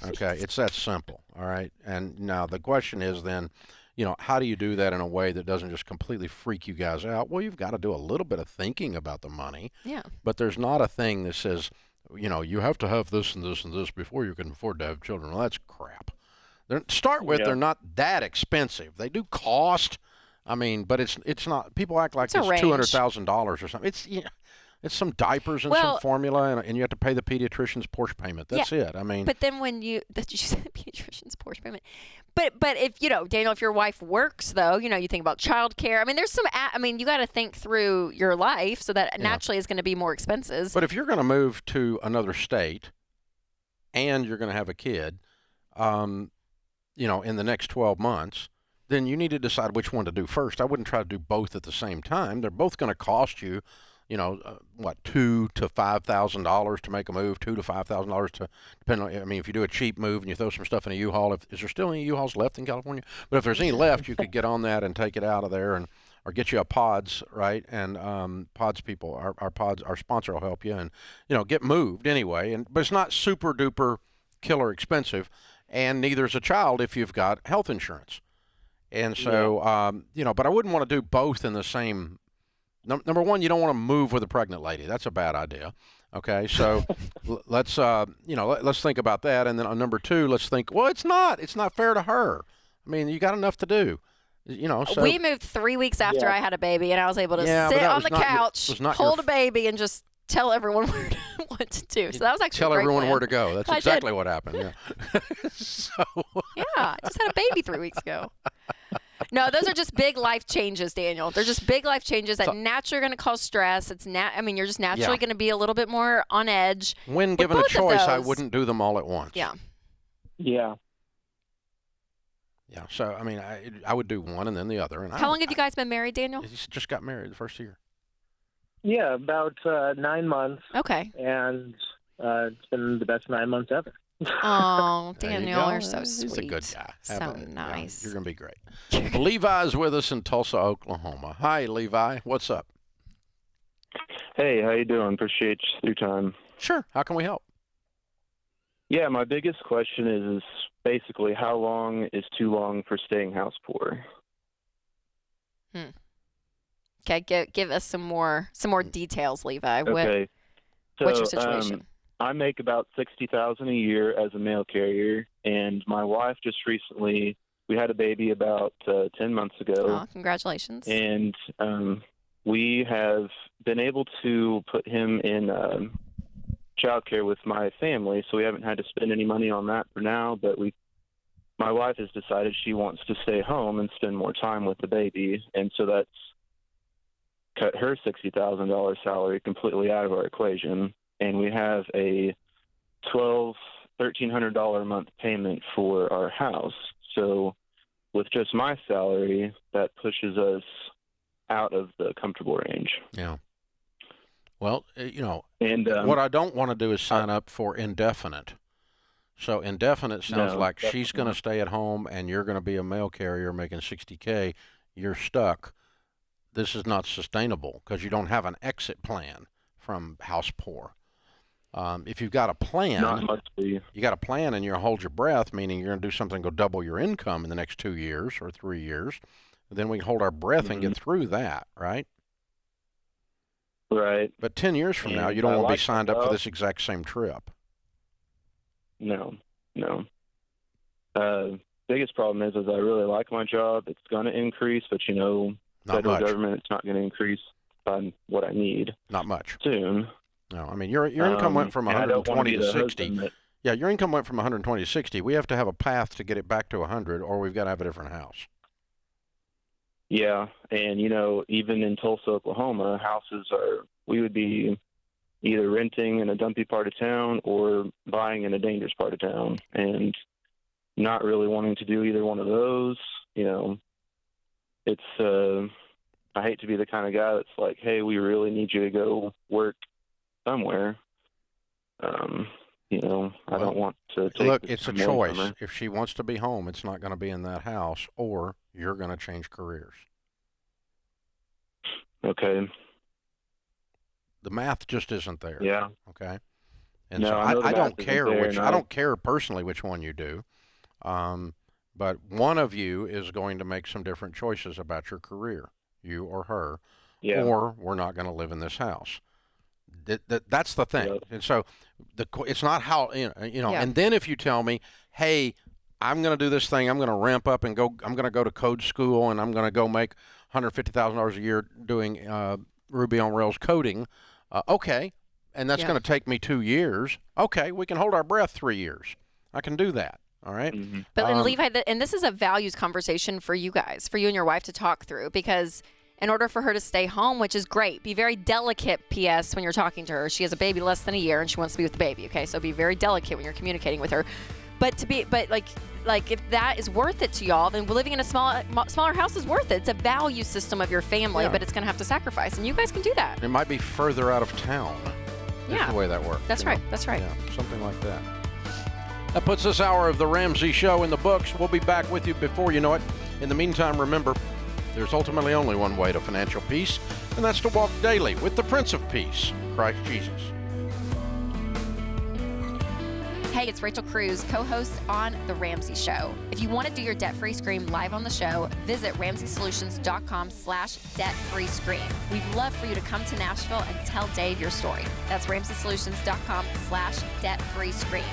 Speaker 1: Okay, it's that simple. All right. And now the question is then, how do you do that in a way that doesn't just completely freak you guys out? Well, you've got to do a little bit of thinking about the money.
Speaker 3: Yeah.
Speaker 1: But there's not a thing that says, you have to have this and this and this before you can afford to have children. Well, that's crap. They're not that expensive. They do cost. I mean, but it's not. People act like it's $200,000 or something. It's some diapers and some formula, and you have to pay the pediatrician's Porsche payment. That's it. I mean,
Speaker 3: but then when you say the pediatrician's Porsche payment, but if Daniel, if your wife works though, you think about childcare. I mean, there's some. I mean, you got to think through your life, so that naturally is going to be more expenses.
Speaker 1: But if you're going to move to another state, and you're going to have a kid, in the next 12 months, then you need to decide which one to do first. I wouldn't try to do both at the same time. They're both going to cost you, $2,000 to $5,000 to make a move, $2,000 to $5,000 to depend on. I mean, if you do a cheap move and you throw some stuff in a U-Haul, is there still any U-Hauls left in California? But if there's any left, you could get on that and take it out of there or get you a Pods, right? And Pods people, our sponsor will help you and get moved anyway. But it's not super duper killer expensive. And neither is a child if you've got health insurance. And so, but I wouldn't want to do both in the same. Number one, you don't want to move with a pregnant lady. That's a bad idea. Okay, so let's think about that. And then on number two, let's think. Well, it's not fair to her. I mean, you got enough to do. So
Speaker 3: we moved 3 weeks after I had a baby, and I was able to sit on the couch, hold a baby, and just tell everyone what to do. So that was actually
Speaker 1: tell
Speaker 3: a great
Speaker 1: everyone
Speaker 3: plan.
Speaker 1: where to go. That's exactly what happened. Yeah.
Speaker 3: I just had a baby 3 weeks ago. No, those are just big life changes, Daniel. They're just big life changes that naturally are going to cause stress. You're just naturally going to be a little bit more on edge.
Speaker 1: When given a choice, I wouldn't do them all at once.
Speaker 3: Yeah.
Speaker 19: Yeah.
Speaker 1: Yeah. So, I mean, I would do one and then the other. And
Speaker 3: How long have you guys been married, Daniel?
Speaker 1: He just got married the first year.
Speaker 19: Yeah, about 9 months.
Speaker 3: Okay.
Speaker 19: And it's been the best 9 months ever.
Speaker 3: Oh, Daniel, you're so sweet.
Speaker 1: He's a good guy.
Speaker 3: So nice.
Speaker 1: You're going to be great. Levi's with us in Tulsa, Oklahoma. Hi, Levi. What's up?
Speaker 20: Hey, how you doing? Appreciate your time.
Speaker 1: Sure. How can we help?
Speaker 20: Yeah, my biggest question is basically how long is too long for staying house poor?
Speaker 3: Okay, give us some more details, Levi.
Speaker 20: Okay.
Speaker 3: What's your situation?
Speaker 20: I make about $60,000 a year as a mail carrier, and my wife just recently, we had a baby about 10 months ago.
Speaker 3: Oh, congratulations.
Speaker 20: And we have been able to put him in childcare with my family, so we haven't had to spend any money on that for now, but my wife has decided she wants to stay home and spend more time with the baby, and so that's cut her $60,000 salary completely out of our equation. And we have a $1,300 a month payment for our house. So with just my salary, that pushes us out of the comfortable range.
Speaker 1: Yeah. Well,
Speaker 20: and
Speaker 1: what I don't want to do is sign up for indefinite. So indefinite sounds like she's going to stay at home and you're going to be a mail carrier making $60K. You're stuck. This is not sustainable because you don't have an exit plan from house poor. If you've got a plan, you got a plan and you hold your breath, meaning you're going to do something, go double your income in the next 2 years or 3 years, then we can hold our breath and get through that, right?
Speaker 20: Right.
Speaker 1: But 10 years from now, you don't want to be signed up for this exact same trip.
Speaker 20: No. Biggest problem is I really like my job. It's going to increase, but federal government, it's not going to increase by what I need.
Speaker 1: Not much.
Speaker 20: Soon.
Speaker 1: No, I mean your income went from 120 to 60. Yeah, your income went from 120 to 60. We have to have a path to get it back to 100, or we've got to have a different house.
Speaker 20: Yeah, and even in Tulsa, Oklahoma, we would be either renting in a dumpy part of town or buying in a dangerous part of town, and not really wanting to do either one of those. It's I hate to be the kind of guy that's like, hey, we really need you to go work somewhere. I don't want to take
Speaker 1: Look,
Speaker 20: this
Speaker 1: it's a
Speaker 20: away
Speaker 1: choice.
Speaker 20: from her.
Speaker 1: If she wants to be home, it's not going to be in that house, or you're going to change careers.
Speaker 20: Okay.
Speaker 1: The math just isn't there.
Speaker 20: Yeah.
Speaker 1: Okay. And
Speaker 20: No,
Speaker 1: so
Speaker 20: I know the
Speaker 1: I
Speaker 20: math
Speaker 1: don't
Speaker 20: isn't
Speaker 1: care
Speaker 20: there,
Speaker 1: which
Speaker 20: and
Speaker 1: I don't care personally which one you do, but one of you is going to make some different choices about your career, you or her,
Speaker 20: Yeah.
Speaker 1: or we're not going to live in this house. That's the thing.
Speaker 20: Yep.
Speaker 1: And so it's not how
Speaker 3: Yeah.
Speaker 1: And then if you tell me, hey, I'm going to do this thing, I'm going to ramp up and go. I'm going to go to code school, and I'm going to go make $150,000 a year doing Ruby on Rails coding. Okay, and that's going to take me 2 years. Okay, we can hold our breath 3 years. I can do that. All right.
Speaker 20: Mm-hmm.
Speaker 3: But and Levi, and this is a values conversation for you guys, for you and your wife to talk through, because in order for her to stay home, which is great, be very delicate, P.S., when you're talking to her. She has a baby less than a year, and she wants to be with the baby, okay? So be very delicate when you're communicating with her. But like if that is worth it to y'all, then living in a smaller house is worth it. It's a value system of your family, but it's going to have to sacrifice, and you guys can do that.
Speaker 1: It might be further out of town.
Speaker 3: Yeah.
Speaker 1: Is the way that works.
Speaker 3: That's right. That's right.
Speaker 1: Yeah, something like that. That puts this hour of the Ramsey Show in the books. We'll be back with you before you know it. In the meantime, remember, there's ultimately only one way to financial peace, and that's to walk daily with the Prince of Peace, Christ Jesus.
Speaker 3: Hey, it's Rachel Cruz, co-host on The Ramsey Show. If you want to do your debt-free scream live on the show, visit RamseySolutions.com/debt-free scream. We'd love for you to come to Nashville and tell Dave your story. That's RamseySolutions.com/debt-free scream.